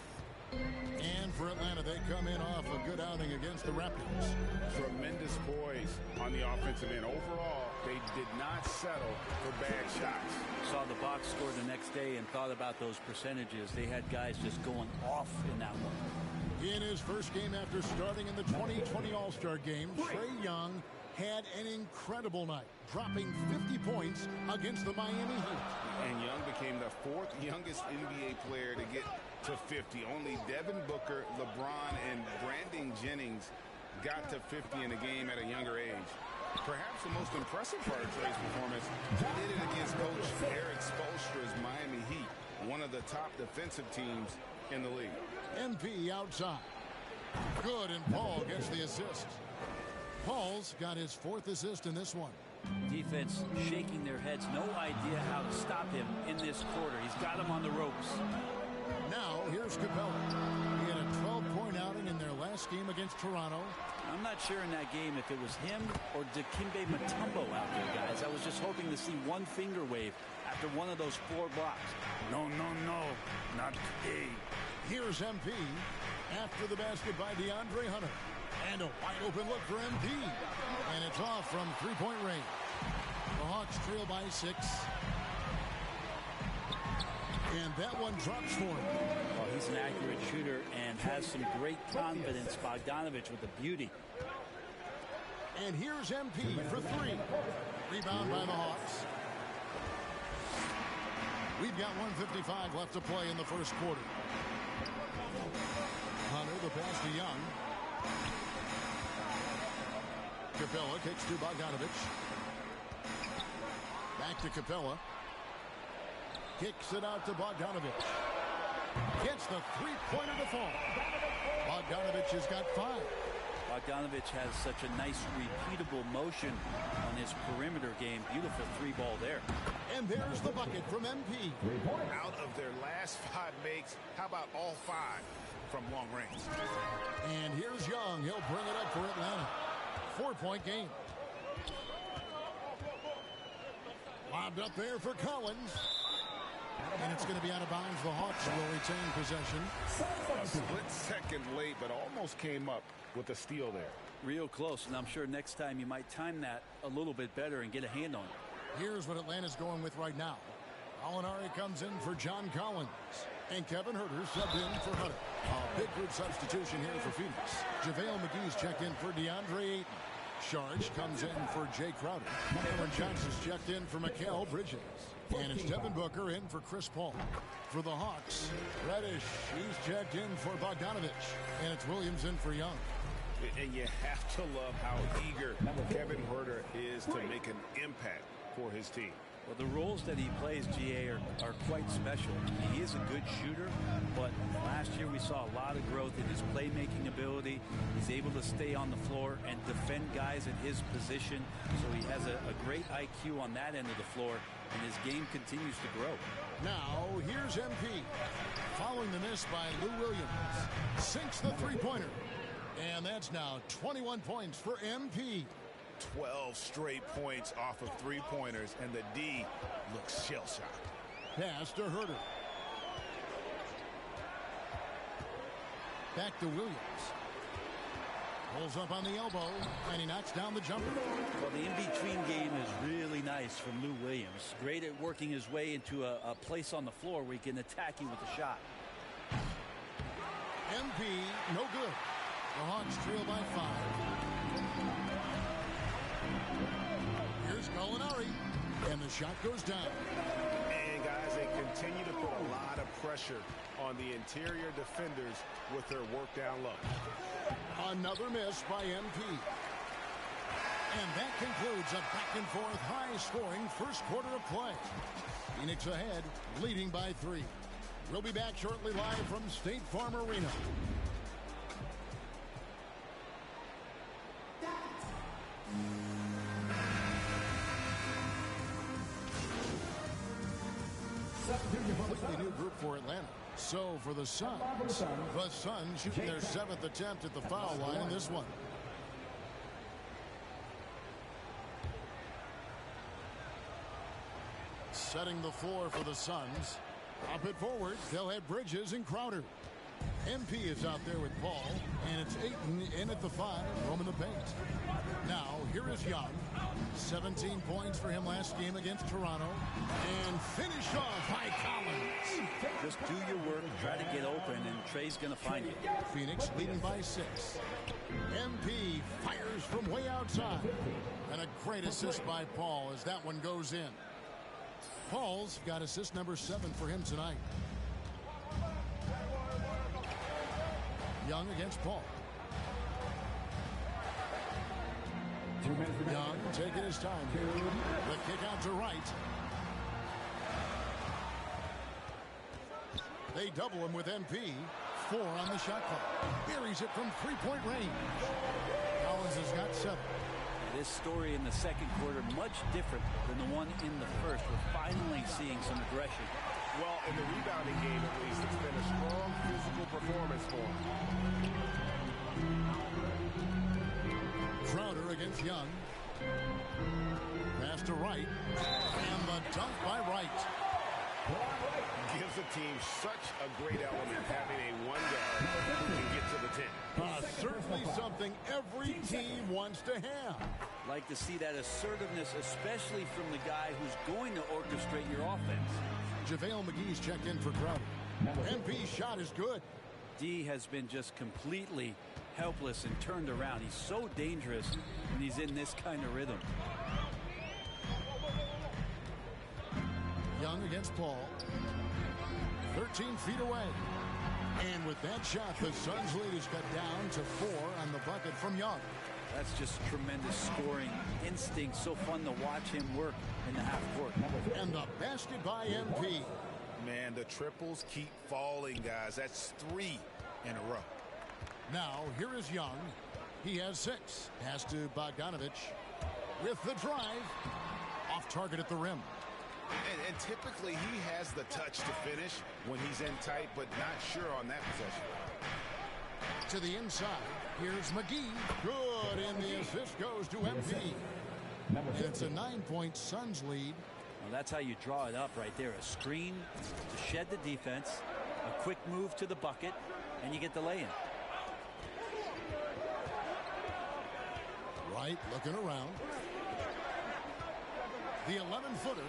And for Atlanta, they come in off a good outing against the Raptors. Tremendous poise on the offensive end. Overall, they did not settle for bad shots. Saw the box score the next day and thought about those percentages. They had guys just going off in that one. In his first game after starting in the 2020 All-Star Game, Trae Young had an incredible night, dropping 50 points against the Miami Heat. And Young became the 4th youngest NBA player to get to 50. Only Devin Booker, LeBron, and Brandon Jennings got to 50 in a game at a younger age. Perhaps the most impressive part of Trey's performance, he did it against Coach Eric Spoelstra's Miami Heat, one of the top defensive teams in the league. MP outside. Good, and Paul gets the assist. Paul's got his 4th assist in this one. Defense shaking their heads. No idea how to stop him in this quarter. He's got him on the ropes. Now, here's Capella. He had a 12-point outing in their last game against Toronto. I'm not sure in that game if it was him or Dikembe Mutombo out there, guys. I was just hoping to see one finger wave after one of those 4 blocks. No, not today. Here's MP after the basket by DeAndre Hunter. And a wide open look for MP. And it's off from 3-point range. The Hawks trail by 6. And that one drops for him. Well, he's an accurate shooter and has some great confidence. Bogdanovich with the beauty. And here's MP for 3. Rebound by the Hawks. We've got 1:55 left to play in the first quarter. Hunter, the pass to Young. Capella kicks to Bogdanovich. Back to Capella. Kicks it out to Bogdanovich. Gets the 3-pointer to fall. Bogdanovich has got 5. Bogdanovich has such a nice repeatable motion on his perimeter game. Beautiful 3-ball there. And there's the bucket from MP. Out of their last 5 makes, how about all 5 from long range? And here's Young. He'll bring it up for Atlanta. 4-point game. Lobbed up there for Collins. And it's going to be out of bounds. The Hawks will retain possession. A split second late, but almost came up with a steal there. Real close, and I'm sure next time you might time that a little bit better and get a hand on it. Here's what Atlanta's going with right now. Alinari comes in for John Collins. And Kevin Huerter subbed in for Hunter. A big group substitution here for Phoenix. JaVale McGee's checked in for DeAndre Ayton. Sharge comes in for Jay Crowder. Cameron Johnson's checked in for Mikal Bridges. And it's Devin Booker in for Chris Paul. For the Hawks, Reddish, he's checked in for Bogdanovich. And it's Williams in for Young. And you have to love how eager Kevin Huerter is to make an impact for his team. Well, the roles that he plays, GA, are quite special. He is a good shooter, but last year we saw a lot of growth in his playmaking ability. He's able to stay on the floor and defend guys at his position, so he has a great IQ on that end of the floor, and his game continues to grow. Now, here's MP. Following the miss by Lou Williams. Sinks the 3-pointer. And that's now 21 points for MP. 12 straight points off of 3-pointers, and the D looks shell-shocked. Pass to Huerter. Back to Williams. Pulls up on the elbow, and he knocks down the jumper. Well, the in-between game is really nice from Lou Williams. Great at working his way into a place on the floor where he can attack you with a shot. MP, no good. The Hawks trail by 5. Here's Gallinari, and the shot goes down. And guys, they continue to put a lot of pressure on the interior defenders with their work down low. Another miss by MP. And that concludes a back-and-forth, high-scoring first quarter of play. Phoenix ahead, leading by 3. We'll be back shortly live from State Farm Arena. Completely new group for Atlanta. So for the Suns shooting their 7th attempt at the foul line in this one. Setting the floor for the Suns. Up it forward, they'll have Bridges and Crowder. MP is out there with Paul, and it's Ayton in at the 5, roaming the paint. Now, here is Young. 17 points for him last game against Toronto. And finished off by Collins. Just do your work, try to get open, and Trey's going to find you. Phoenix leading by 6. MP fires from way outside. And a great assist by Paul as that one goes in. Paul's got assist number 7 for him tonight. Young against Paul. Young taking his time here. The kick out to right. They double him with MP. 4 on the shot clock. Buries it from three-point range. Collins has got 7. This story in the second quarter much different than the one in the first. We're finally seeing some aggression. Well, in the rebounding game at least, it's been a strong physical performance for him. Crowder against Young. Pass to Wright. And the dunk by Wright. Gives a team such a great element having a one guard who can get to the 10. Certainly something every team wants to have. Like to see that assertiveness, especially from the guy who's going to orchestrate your offense. JaVale McGee's checked in for Crowder. MP's shot is good. D has been just completely helpless and turned around. He's so dangerous when he's in this kind of rhythm. Young against Paul. 13 feet away. And with that shot, the Suns' lead is cut down to 4 on the bucket from Young. That's just tremendous scoring instinct. So fun to watch him work in the half court. And the basket by MP. Man, the triples keep falling, guys. That's 3 in a row. Now, here is Young. He has 6. Pass to Bogdanovich. With the drive. Off target at the rim. And typically he has the touch to finish when he's in tight, but not sure on that possession. To the inside. Here's McGee. Good, and the assist goes to MP. It's a 9-point Suns lead. Well, that's how you draw it up right there. A screen to shed the defense, a quick move to the bucket, and you get the lay-in. Right, looking around. The 11-footer.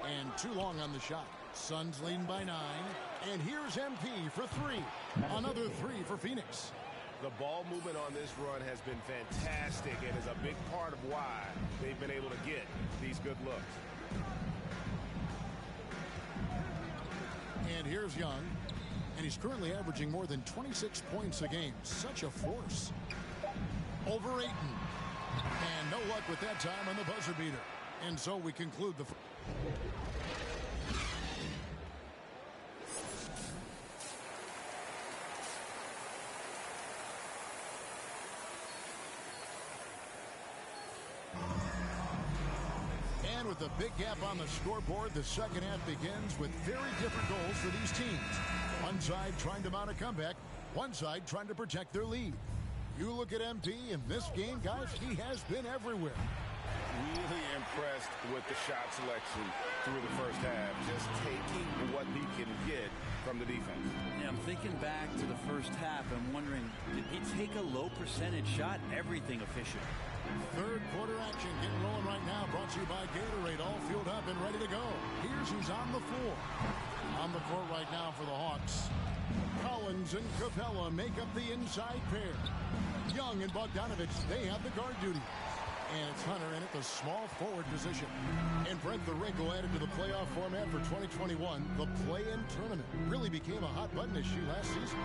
And too long on the shot. Suns leading by 9. And here's MP for 3. Another 3 for Phoenix. The ball movement on this run has been fantastic and is a big part of why they've been able to get these good looks. And here's Young. And he's currently averaging more than 26 points a game. Such a force. Over Ayton. And no luck with that time on the buzzer beater. And so we conclude the... And with a big gap on the scoreboard, the second half begins with very different goals for these teams. One side trying to mount a comeback, one side trying to protect their lead. You look at MP in this game, guys, he has been everywhere. Really impressed with the shot selection through the first half, just taking what he can get from the defense. Yeah, I'm thinking back to the first half. I'm wondering, did he take a low percentage shot? Everything efficient. Third quarter action getting rolling right now, brought to you by Gatorade, all fueled up and ready to go. Here's who's on the floor. On the court right now for the Hawks. Collins and Capella make up the inside pair. Young and Bogdanovich, they have the guard duty. And it's Hunter in at the small forward position. And Brent the Wrinkle added to the playoff format for 2021. The play-in tournament really became a hot button issue last season.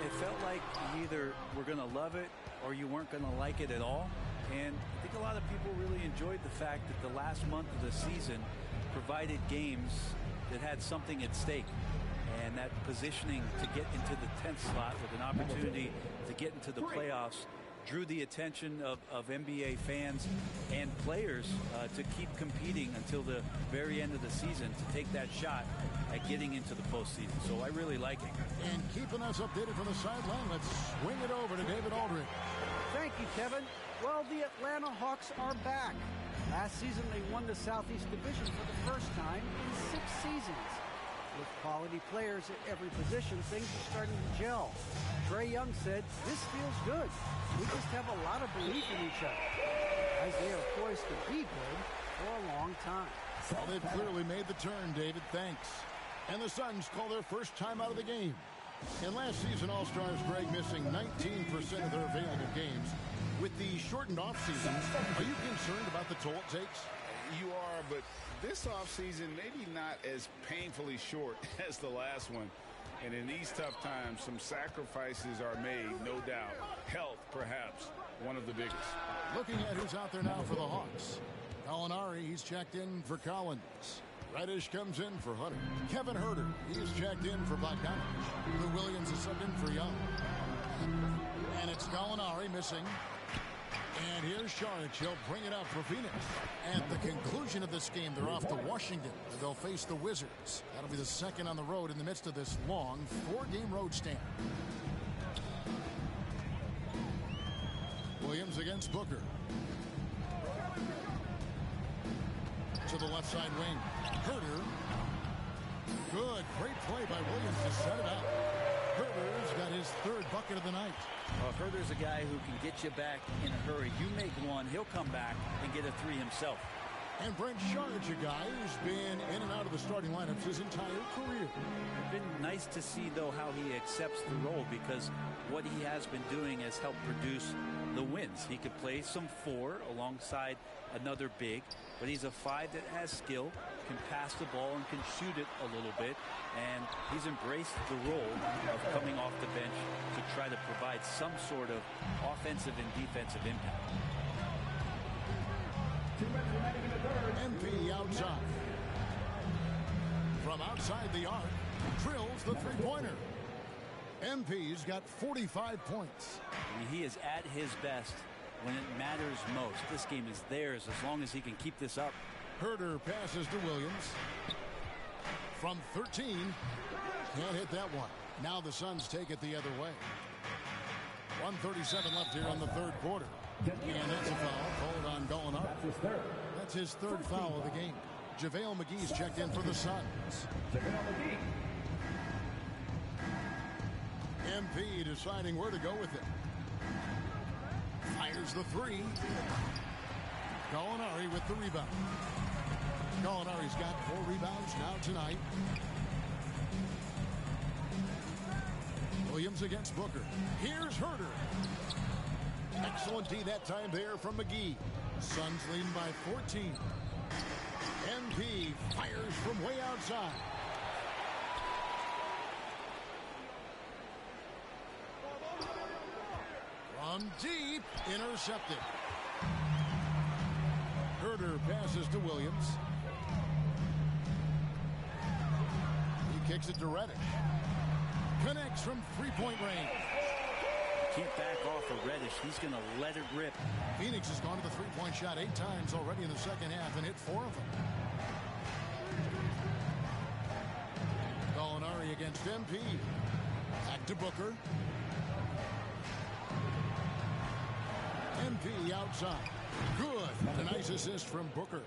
It felt like you either were going to love it or you weren't going to like it at all. And I think a lot of people really enjoyed the fact that the last month of the season provided games that had something at stake. And that positioning to get into the 10th slot with an opportunity to get into the playoffs drew the attention of NBA fans and players to keep competing until the very end of the season to take that shot at getting into the postseason. So I really like it. And keeping us updated from the sideline, let's swing it over to David Aldridge. Thank you, Kevin. Well, the Atlanta Hawks are back. Last season, they won the Southeast Division for the first time in 6 seasons. With quality players at every position, things are starting to gel. Trae Young said, "This feels good. We just have a lot of belief in each other." As they are poised to be good for a long time. Well, they've clearly made the turn, David. Thanks. And the Suns call their first time out of the game. In last season, All-Stars Greg missing 19% of their available games With the shortened offseason, are you concerned about the toll it takes? You are, but this offseason maybe not as painfully short as the last one. And in these tough times, some sacrifices are made, no doubt. Health, perhaps, one of the biggest. Looking at who's out there now for the Hawks. Gallinari, he's checked in for Collins. Reddish comes in for Hunter. Kevin Huerter, he's checked in for Bogdanovich. Lou Williams is subbed in for Young. And it's Gallinari missing. And here's Saric. He'll bring it up for Phoenix. At the conclusion of this game, they're off to Washington. They'll face the Wizards. That'll be the second on the road in the midst of this long 4-game road stand. Williams against Booker. To the left side wing. Huerter. Good. Great play by Williams to set it up. Huerter's got his third bucket of the night. Huerter's a guy who can get you back in a hurry. You make one, he'll come back and get a three himself. And Brent Saric, a guy who's been in and out of the starting lineups his entire career. It's been nice to see, though, how he accepts the role, because what he has been doing has helped produce the wins. He could play some 4 alongside another big, but he's a 5 that has skill, can pass the ball and can shoot it a little bit, and he's embraced the role of coming off the bench to try to provide some sort of offensive and defensive impact. MP outside. From outside the arc, drills the three-pointer. MP's got 45 points. I mean, he is at his best when it matters most. This game is theirs as long as he can keep this up. Huerter passes to Williams. From 13. Can't hit that one. Now the Suns take it the other way. 1:37 left here in the third quarter. And that's a foul called on Gallinari. That's his third foul of the game. JaVale McGee's checked in for the Suns. MP deciding where to go with it. Fires the three. Gallinari with the rebound. Gallinari's got 4 rebounds now tonight. Williams against Booker. Here's Huerter. Excellent D that time there from McGee. Suns leading by 14. MP fires from way outside. From deep, intercepted. Huerter passes to Williams. He kicks it to Reddish. Connects from three-point range. Can't back off of Reddish. He's going to let it rip. Phoenix has gone to the three-point shot 8 times already in the second half and hit 4 of them. Gallinari against MP. Back to Booker. MP outside. Good. A nice assist from Booker.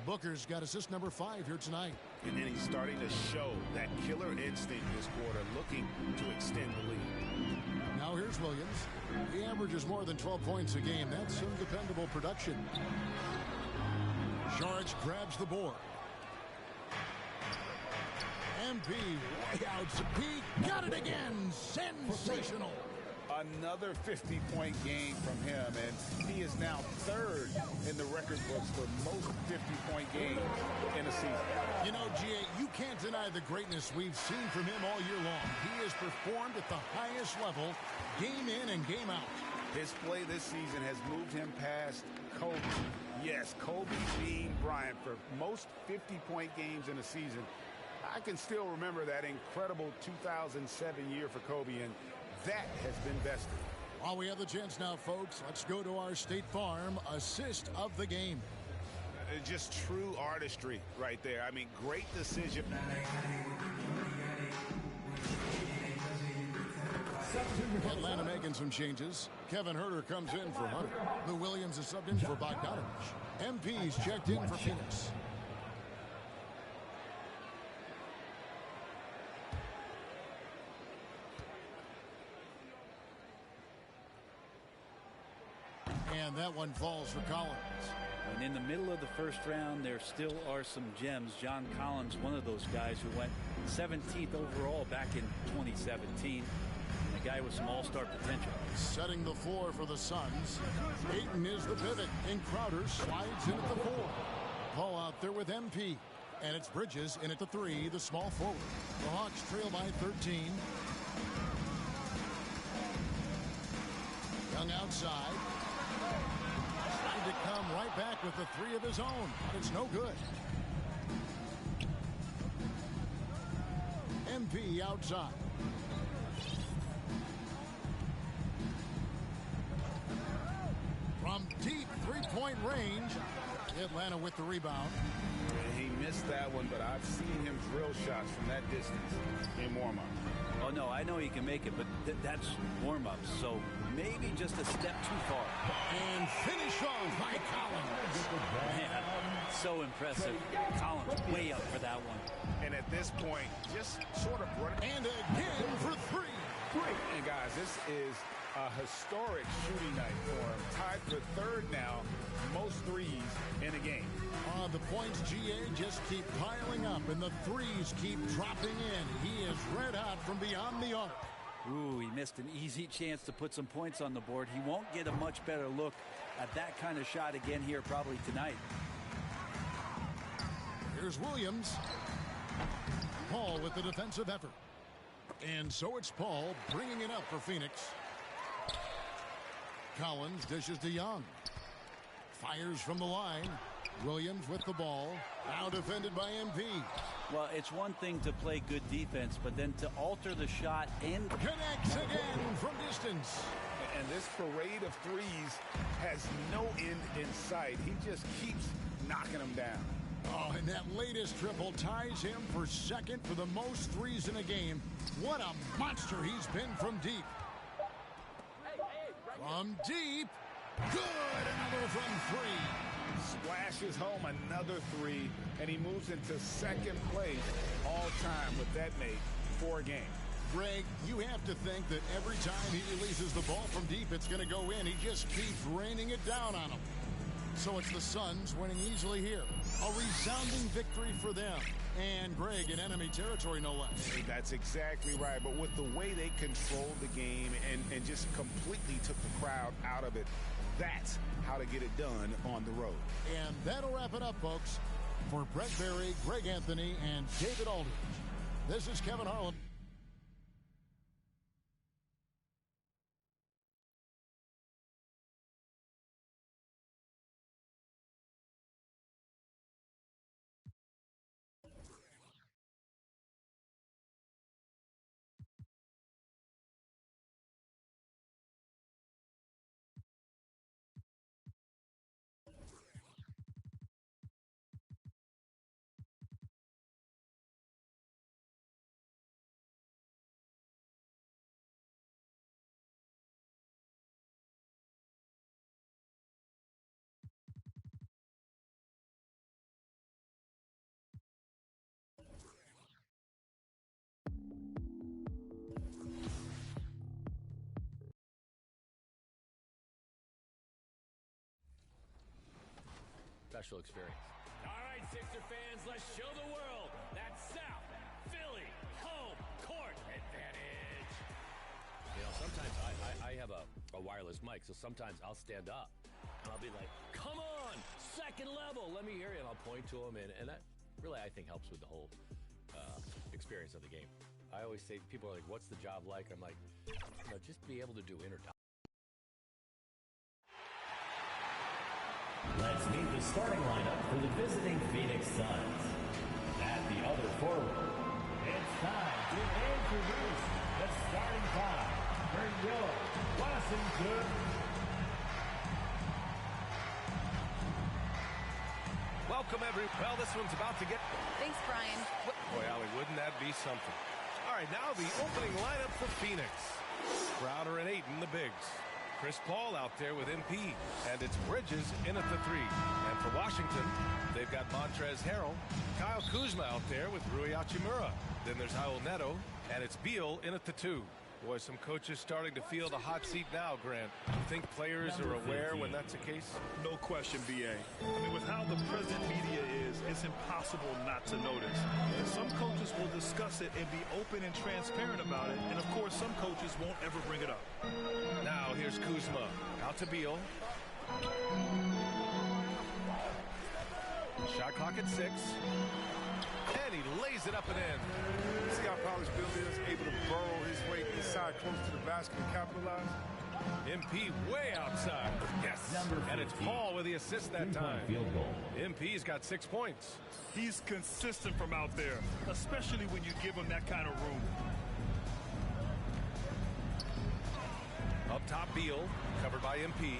Booker's got assist number 5 here tonight. And then he's starting to show that killer instinct this quarter, looking to extend the lead. Now here's Williams. He averages more than 12 points a game. That's some dependable production. Saric grabs the board. MP way out. He got it again. Sensational. Another 50-point game from him, and he is now 3rd in the record books for most 50-point games in a season. You know, G.A., you can't deny the greatness we've seen from him all year long. He has performed at the highest level, game in and game out. His play this season has moved him past Kobe. Yes, Kobe being Bryant for most 50-point games in a season. I can still remember that incredible 2007 year for Kobe, and that has been bested. While we have the chance now, folks, let's go to our State Farm assist of the game. Just true artistry right there. I mean, great decision. Atlanta making some changes. Kevin Huerter comes in for Hunter. Lou Williams is subbed in for Bogdanovich. MP's checked in for Phoenix. And that one falls for Collins. And in the middle of the first round, there still are some gems. John Collins, one of those guys who went 17th overall back in 2017. And a guy with some all-star potential. Setting the floor for the Suns. Ayton is the pivot, and Crowder slides in at the 4. Paul out there with MP. And it's Bridges in at the 3, the small forward. The Hawks trail by 13. Young outside. Trying to come right back with the 3 of his own. It's no good. MP outside. From deep three-point range. Atlanta with the rebound. He missed that one, but I've seen him drill shots from that distance in warm-up. Oh, no, I know he can make it, but that's warm-up, so maybe just a step too far. And finish off by Collins. Man, so impressive. Collins way up for that one. And at this point, just sort of running. And again for 3. And guys, this is a historic shooting night for him. Tied for 3rd now, most threes in a game. The points, GA, just keep piling up, and the threes keep dropping in. He is red hot from beyond the arc. Ooh, he missed an easy chance to put some points on the board. He won't get a much better look at that kind of shot again here probably tonight. Here's Williams. Paul with the defensive effort. And so it's Paul bringing it up for Phoenix. Collins dishes to Young. Fires from the line. Williams with the ball. Now defended by MP. Well, it's one thing to play good defense, but then to alter the shot and connects again from distance. And this parade of threes has no end in sight. He just keeps knocking them down. Oh, and that latest triple ties him for 2nd for the most threes in a game. What a monster he's been from deep. From deep. Good. Another from 3. Splashes home another 3, and he moves into 2nd place all time with that make for a game. Greg, you have to think that every time he releases the ball from deep, it's going to go in. He just keeps raining it down on him. So it's the Suns winning easily here. A resounding victory for them. And Greg in enemy territory, no less. That's exactly right. But with the way they controlled the game and just completely took the crowd out of it, that's how to get it done on the road. And that'll wrap it up, folks. For Brett Berry, Greg Anthony, and David Aldridge, this is Kevin Harlan. Special experience. All right, Sixer fans, let's show the world that South Philly home court advantage. You know, sometimes I have a wireless mic, so sometimes I'll stand up and I'll be like, come on, 2nd level, let me hear you, and I'll point to them, and that really, I think, helps with the whole experience of the game. I always say, people are like, what's the job like? I'm like, you know, just be able to do intertime. Let's meet the starting lineup for the visiting Phoenix Suns. At the other forward, it's time to introduce the starting 5 for your Washington. Welcome, well, this one's about to get... Thanks, Brian. Boy, Allie, wouldn't that be something? All right, now the opening lineup for Phoenix. Crowder and Ayton, the bigs. Chris Paul out there with MP, and it's Bridges in at the 3. And for Washington, they've got Montrezl Harrell, Kyle Kuzma out there with Rui Hachimura. Then there's Raul Neto, and it's Beal in at the 2. Boy, some coaches starting to feel the hot seat now, Grant. You think players are aware when that's the case? No question, B.A. I mean, with how the present media is, it's impossible not to notice. And some coaches will discuss it and be open and transparent about it. And, of course, some coaches won't ever bring it up. Now, here's Kuzma. Out to Beal. Shot clock at 6. And he lays it up and in. See how polished Bill is, able to burrow his way inside close to the basket and capitalize? MP way outside. Yes. And it's Paul with the assist that time. MP's got 6 points. He's consistent from out there, especially when you give him that kind of room. Up top, Beal, covered by MP.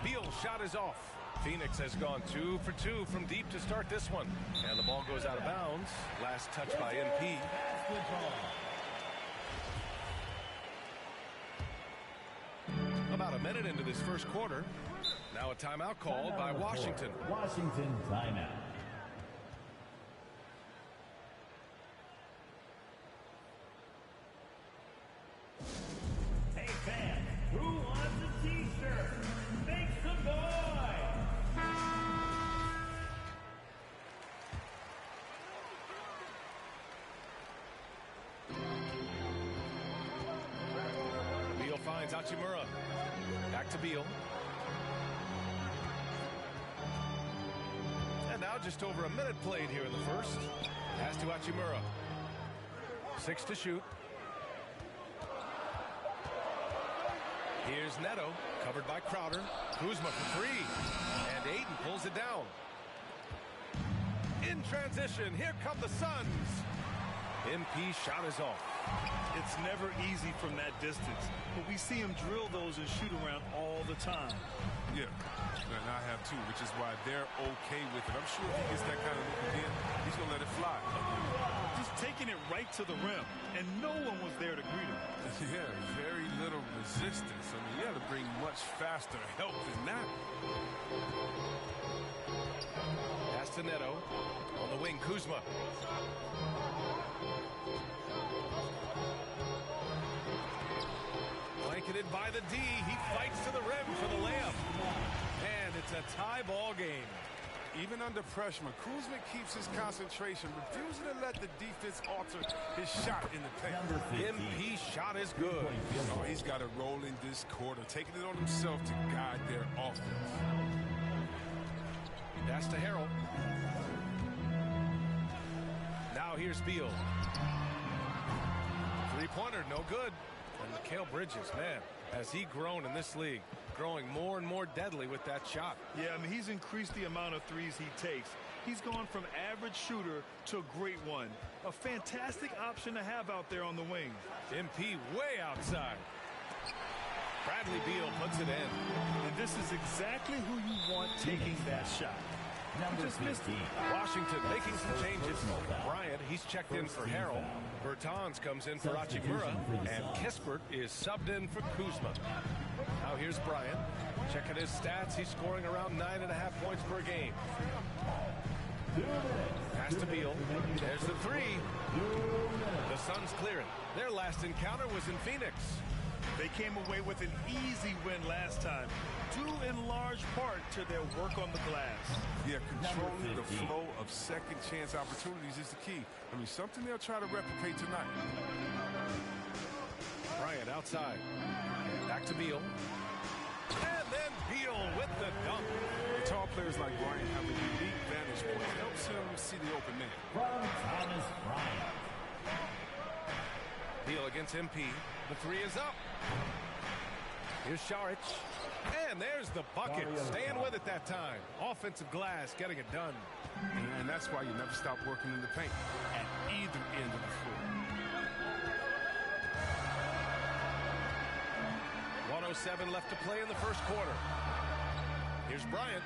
Beal's shot is off. Phoenix has gone 2 for 2 from deep to start this one. And the ball goes out of bounds. Last touch by MP. About a minute into this first quarter. Now a timeout called by Washington. Washington timeout. Hey fans, who wants a t-shirt? Make some noise! Beal finds Hachimura. Back to Beal. And now just over a minute played here in the first. Pass to Hachimura. 6 to shoot. Here's Neto, covered by Crowder. Kuzma for 3. And Ayton pulls it down. In transition, here come the Suns. MP shot is off. It's never easy from that distance, but we see him drill those and shoot around all the time. Yeah, and I have too, which is why they're okay with it. I'm sure if he gets that kind of look again, he's going to let it fly. Just taking it right to the rim, and no one was there to greet him. Yeah, very little resistance. I mean, you had to bring much faster help than that. Pass to Neto. On the wing, Kuzma. Blanketed by the D. He fights to the rim for the layup. And it's a tie ball game. Even under pressure, Kuzma keeps his concentration, refusing to let the defense alter his shot in the paint. MP shot is good. Oh, he's got a role in this quarter, taking it on himself to guide their offense. Pass to Harrell. Now here's Beal. Three-pointer, no good. And Mikal Bridges, man, has he grown in this league? Growing more and more deadly with that shot. Yeah, I mean, he's increased the amount of threes he takes. He's gone from average shooter to a great one. A fantastic option to have out there on the wing. MP way outside. Bradley Beal puts it in. And this is exactly who you want taking that shot. Number just missed it. Washington making some changes. Bryant, he's checked in for Harrell. Bertans comes in for Hachimura. And Kispert is subbed in for Kuzma. Now here's Bryant. Checking his stats. He's scoring around 9.5 points per game. Pass to Beal. There's the 3. The Suns clear it. Their last encounter was in Phoenix. They came away with an easy win last time, due in large part to their work on the glass. Yeah, controlling the flow of second chance opportunities is the key. I mean, something they'll try to replicate tonight. Bryant outside. Back to Beal. And then Beal with the dunk. The tall players like Bryant have a unique vantage point. It helps him see the open man. From Thomas Bryant. Beal against MP. The 3 is up. Here's Šarić. And there's the bucket. Staying with it that time. Offensive glass, getting it done. And that's why you never stop working in the paint at either end of the floor. 1:07 left to play in the first quarter. Here's Bryant.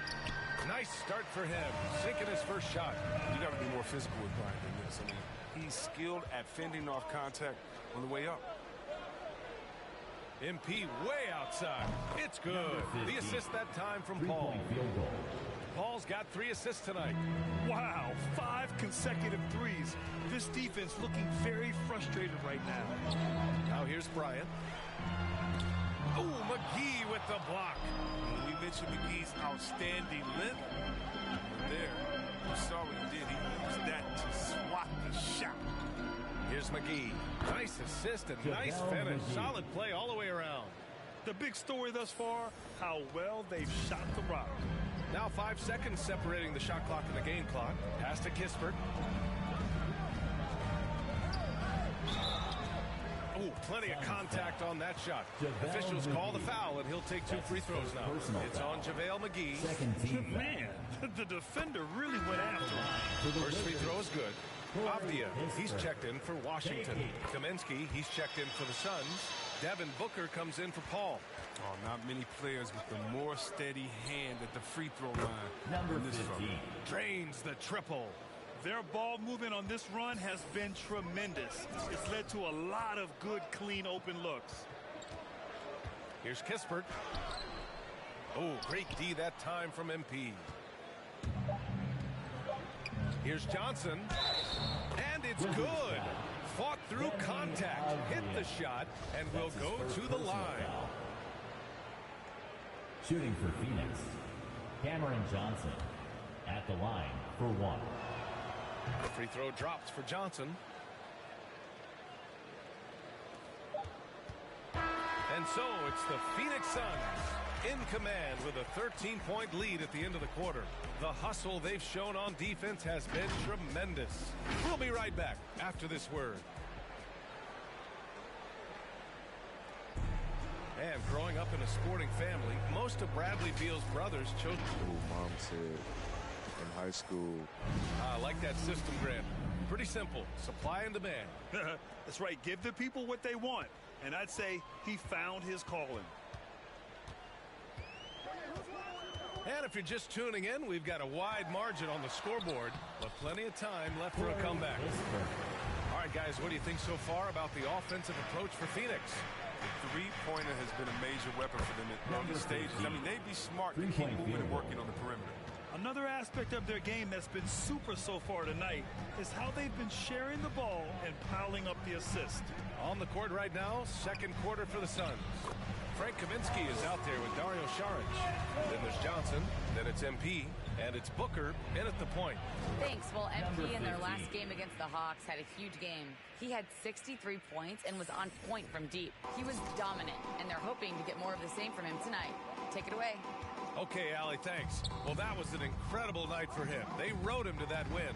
Nice start for him. Sinking his first shot. You got to be more physical with Bryant than this. I mean, he's skilled at fending off contact on the way up. MP way outside. It's good. The assist that time from Paul. Paul's got 3 assists tonight. Wow, 5 consecutive threes. This defense looking very frustrated right now. Now here's Bryant. Oh, McGee with the block. We mentioned McGee's outstanding length. There, you saw what he did. He used that to swat the shot. Here's McGee. Nice assist and nice finish. Solid play all the way around. The big story thus far, how well they've shot the rock. Now 5 seconds separating the shot clock and the game clock. Pass to Kispert. Oh, plenty of contact on that shot. Officials call the foul, and he'll take 2 free throws now. It's on JaVale McGee. Man, the defender really went after him. First free throw is good. Avdia, he's checked in for Washington. Kaminsky, he's checked in for the Suns. Devin Booker comes in for Paul. Oh, not many players with the more steady hand at the free throw line. Number 15. Drains the triple. Their ball movement on this run has been tremendous. It's led to a lot of good, clean, open looks. Here's Kispert. Oh, great D that time from MP. Here's Johnson. And it's good. Fought through contact, hit the shot, and will go to the line. Shooting for Phoenix, Cameron Johnson at the line for 1. The free throw drops for Johnson. And so it's the Phoenix Suns in command with a 13-point lead at the end of the quarter. The hustle they've shown on defense has been tremendous. We'll be right back after this word. And growing up in a sporting family, most of Bradley Beal's brothers chose... Oh, Mom said in high school. I like that system, Grant. Pretty simple. Supply and demand. That's right. Give the people what they want. And I'd say he found his calling. And if you're just tuning in, we've got a wide margin on the scoreboard, but plenty of time left for a comeback. All right, guys, what do you think so far about the offensive approach for Phoenix? The three-pointer has been a major weapon for them at early stages. I mean, they'd be smart to keep moving and working on the perimeter. Another aspect of their game that's been super so far tonight is how they've been sharing the ball and piling up the assist. On the court right now, second quarter for the Suns. Frank Kaminsky is out there with Dario Saric. Then there's Johnson, then it's MP, and it's Booker in at the point. Thanks. Well, MP in their last game against the Hawks had a huge game. He had 63 points and was on point from deep. He was dominant, and they're hoping to get more of the same from him tonight. Take it away. Okay, Allie, thanks. Well, that was an incredible night for him. They rode him to that win.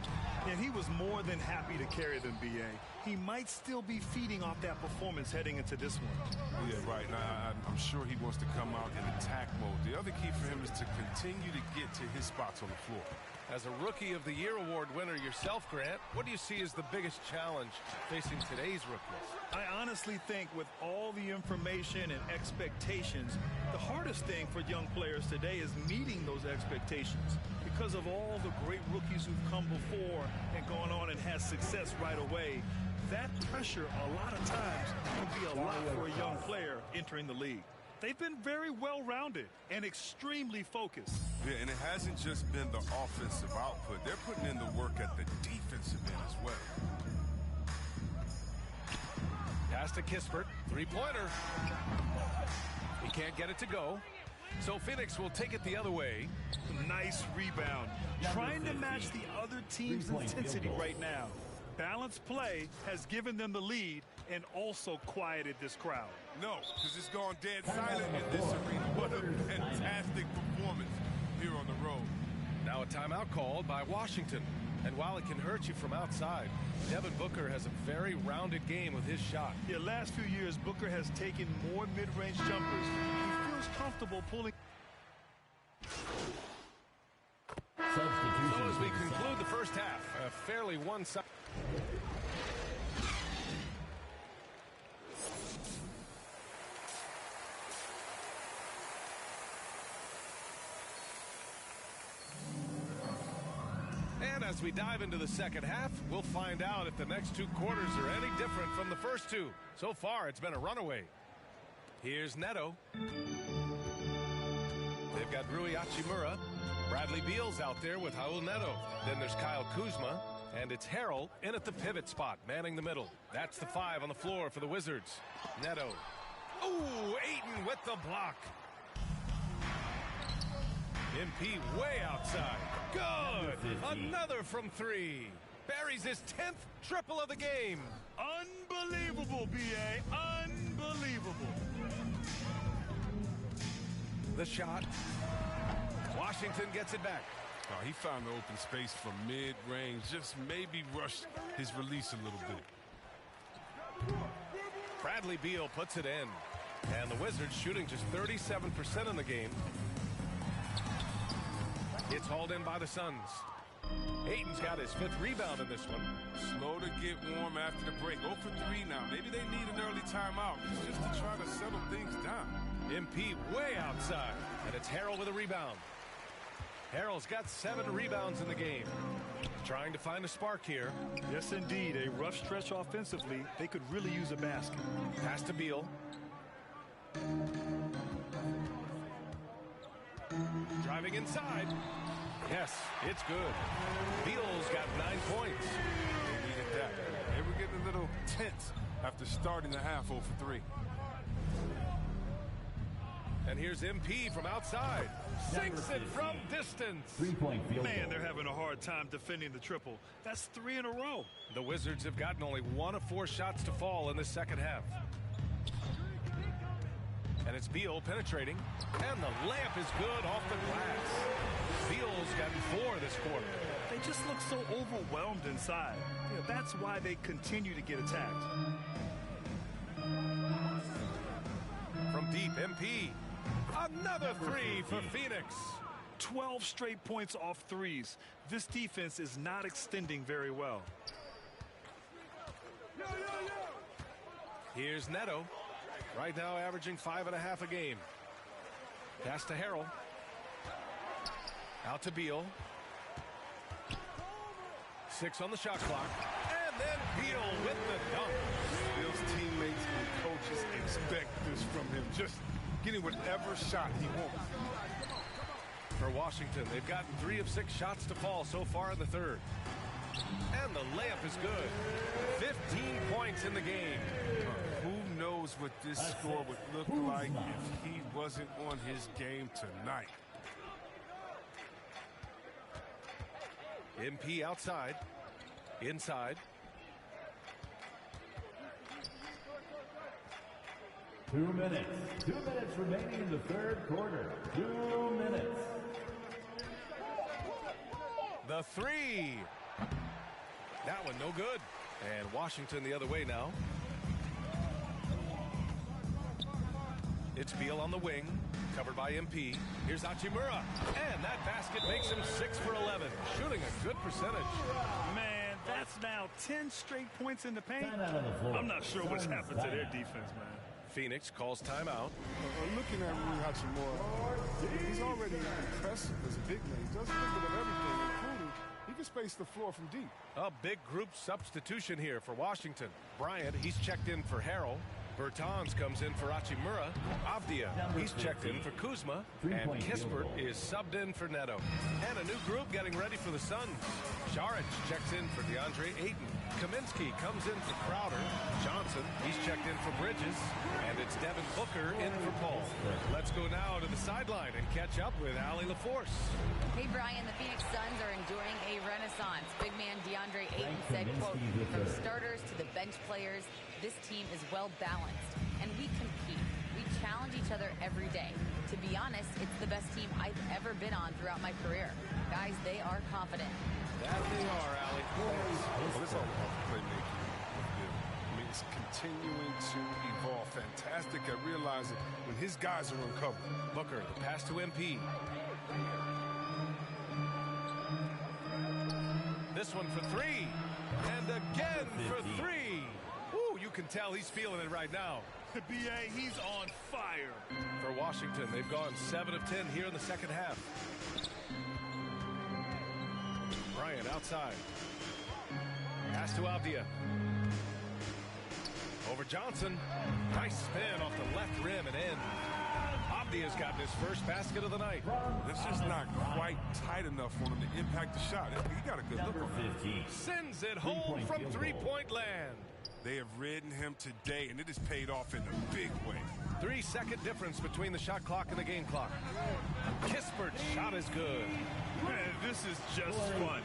And he was more than happy to carry them, B.A. He might still be feeding off that performance heading into this one. Yeah, right. Now, I'm sure he wants to come out in attack mode. The other key for him is to continue to get to his spots on the floor. As a Rookie of the Year award winner yourself, Grant, what do you see as the biggest challenge facing today's rookies? I honestly think with all the information and expectations, the hardest thing for young players today is meeting those expectations. Because of all the great rookies who've come before and gone on and had success right away, that pressure a lot of times can be a lot for a young player entering the league. They've been very well-rounded and extremely focused. Yeah, and it hasn't just been the offensive output. They're putting in the work at the defensive end as well. Pass to Kispert, three-pointer. He can't get it to go. So Phoenix will take it the other way. Nice rebound. Trying to match the other team's intensity right now. Balanced play has given them the lead and also quieted this crowd. No, because it's gone dead silent in this arena. What a fantastic performance here on the road. Now a timeout called by Washington. And while it can hurt you from outside, Devin Booker has a very rounded game with his shot. Yeah, last few years, Booker has taken more mid-range jumpers. He feels comfortable pulling. So as we conclude the first half, a fairly one-sided... And as we dive into the second half, we'll find out if the next two quarters are any different from the first two. So far, it's been a runaway. Here's Neto. They've got Rui Hachimura. Bradley Beal's out there with Raul Neto. Then there's Kyle Kuzma. And it's Harrell in at the pivot spot, manning the middle. That's the 5 on the floor for the Wizards. Neto. Ooh, Ayton with the block. MP way outside. Good. Another from 3. Buries his 10th triple of the game. Unbelievable, B.A. Unbelievable. The shot. Washington gets it back. Oh, he found the open space from mid-range. Just maybe rushed his release a little bit. Bradley Beal puts it in. And the Wizards shooting just 37% in the game. It's hauled in by the Suns. Ayton's got his 5th rebound in this one. Slow to get warm after the break. 0 for 3 now. Maybe they need an early timeout. It's just to try to settle things down. MP way outside. And it's Harrell with a rebound. Harrell's got 7 rebounds in the game. Trying to find a spark here. Yes, indeed. A rough stretch offensively. They could really use a basket. Pass to Beal. Driving inside. Yes, it's good. Beal's got 9 points. They needed that. They were getting a little tense after starting the half 0 for 3. And here's MP from outside. Sinks it from distance. 3-point field goal. Man, they're having a hard time defending the triple. That's 3 in a row. The Wizards have gotten only 1 of 4 shots to fall in the second half. And it's Beal penetrating. And the layup is good off the glass. Beal's gotten 4 this quarter. They just look so overwhelmed inside. Yeah, that's why they continue to get attacked. From deep, MP. Another 3 for Phoenix. 12 straight points off threes. This defense is not extending very well. Here's Neto. Right now averaging 5.5 a game. Pass to Harrell. Out to Beal. 6 on the shot clock. And then Beal with the dunk. Beal's teammates and coaches expect this from him. Just getting whatever shot he wants. For Washington, they've gotten 3 of 6 shots to fall so far in the third. And the layup is good. 15 points in the game. Who knows what this score would look like if he wasn't on his game tonight. MP outside. Inside. Two minutes remaining in the third quarter. 2 minutes. The 3. That one no good. And Washington the other way now. It's Beal on the wing, covered by MP. Here's Hachimura. And that basket makes him 6 for 11, shooting a good percentage. Man, that's now 10 straight points in the paint. I'm not sure what's happened to their defense, man. Phoenix calls timeout. Looking at Rui Hachimura, he's already impressive as a big man. He does a little bit of everything, including he can space the floor from deep. A big group substitution here for Washington. Bryant, he's checked in for Harrell. Bertans comes in for Hachimura. Avdia, he's checked in for Kuzma. And Kispert is subbed in for Neto. And a new group getting ready for the Suns. Šarić checks in for DeAndre Ayton. Kaminsky comes in for Crowder. Johnson, he's checked in for Bridges. And it's Devin Booker in for Paul. Let's go now to the sideline and catch up with Allie LaForce. Hey, Brian, the Phoenix Suns are enduring a renaissance. Big man DeAndre Ayton said, quote, from starters to the bench players, this team is well balanced, and we compete. We challenge each other every day. To be honest, it's the best team I've ever been on throughout my career. Guys, they are confident. That they are, Allie. Well, it's all about playmaking. I mean, it's continuing to evolve. Fantastic at realizing when his guys are uncovered. Booker, the pass to MP. This one for 3. And again for 3. Ooh, you can tell he's feeling it right now. B.A., he's on fire. For Washington, they've gone 7 of 10 here in the second half. Bryant outside. Pass to Avdia. Over Johnson. Nice spin off the left rim and in. Abdi has gotten his first basket of the night. That's just not quite tight enough for him to impact the shot. He got a good look on it. Sends it home from three-point land. They have ridden him today, and it has paid off in a big way. 3-second difference between the shot clock and the game clock. Kispert's shot is good. Man, this is just fun.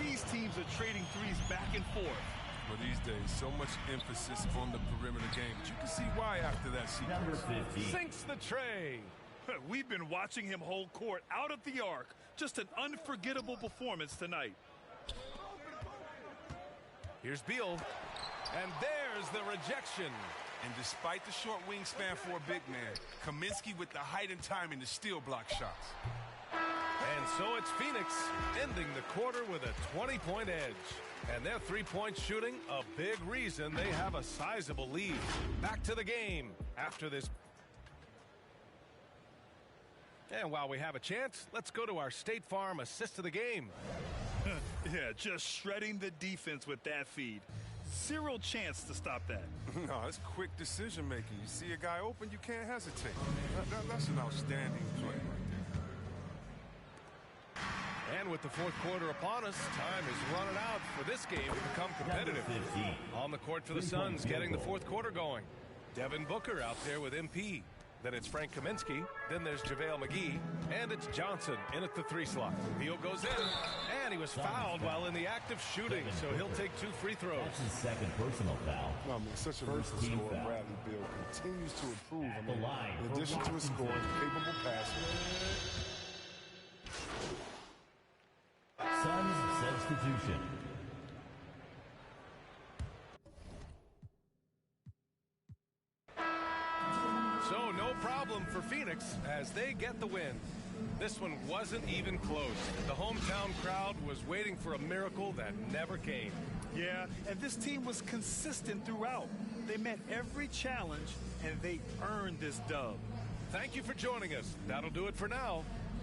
These teams are trading threes back and forth. Well, these days, so much emphasis on the perimeter game. But you can see why after that sequence. Sinks the tray. We've been watching him hold court out of the arc. Just an unforgettable performance tonight. Here's Beal. And there's the rejection. And despite the short wingspan for a big man, Kaminsky with the height and timing to still block shots. And so it's Phoenix ending the quarter with a 20-point edge. And their three-point shooting, a big reason they have a sizable lead. Back to the game after this. And while we have a chance, let's go to our State Farm assist of the game. Yeah, just shredding the defense with that feed. Zero chance to stop that. No, it's quick decision making. You see a guy open, you can't hesitate. That's an outstanding play. And with the fourth quarter upon us, time is running out for this game to become competitive. On the court for the Suns, getting the fourth quarter going. Devin Booker out there with MP. Then it's Frank Kaminsky. Then there's JaVale McGee. And it's Johnson in at the 3 slot. Beal goes in. And he was fouled while in the act of shooting, so he'll take 2 free throws. That's his second personal foul. No, I mean, such a First lethal team scorer. foul. Bradley Beal continues to improve. I mean, The line in for addition to his score, Washington. capable passing. Suns substitution. So no problem for Phoenix as they get the win. This one wasn't even close. The hometown crowd was waiting for a miracle that never came. Yeah, and this team was consistent throughout. They met every challenge, and they earned this dub. Thank you for joining us. That'll do it for now.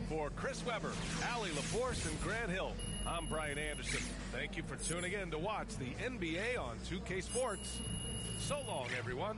For Chris Webber, Allie LaForce, and Grant Hill, I'm Brian Anderson. Thank you for tuning in to watch the NBA on 2K Sports. So long, everyone.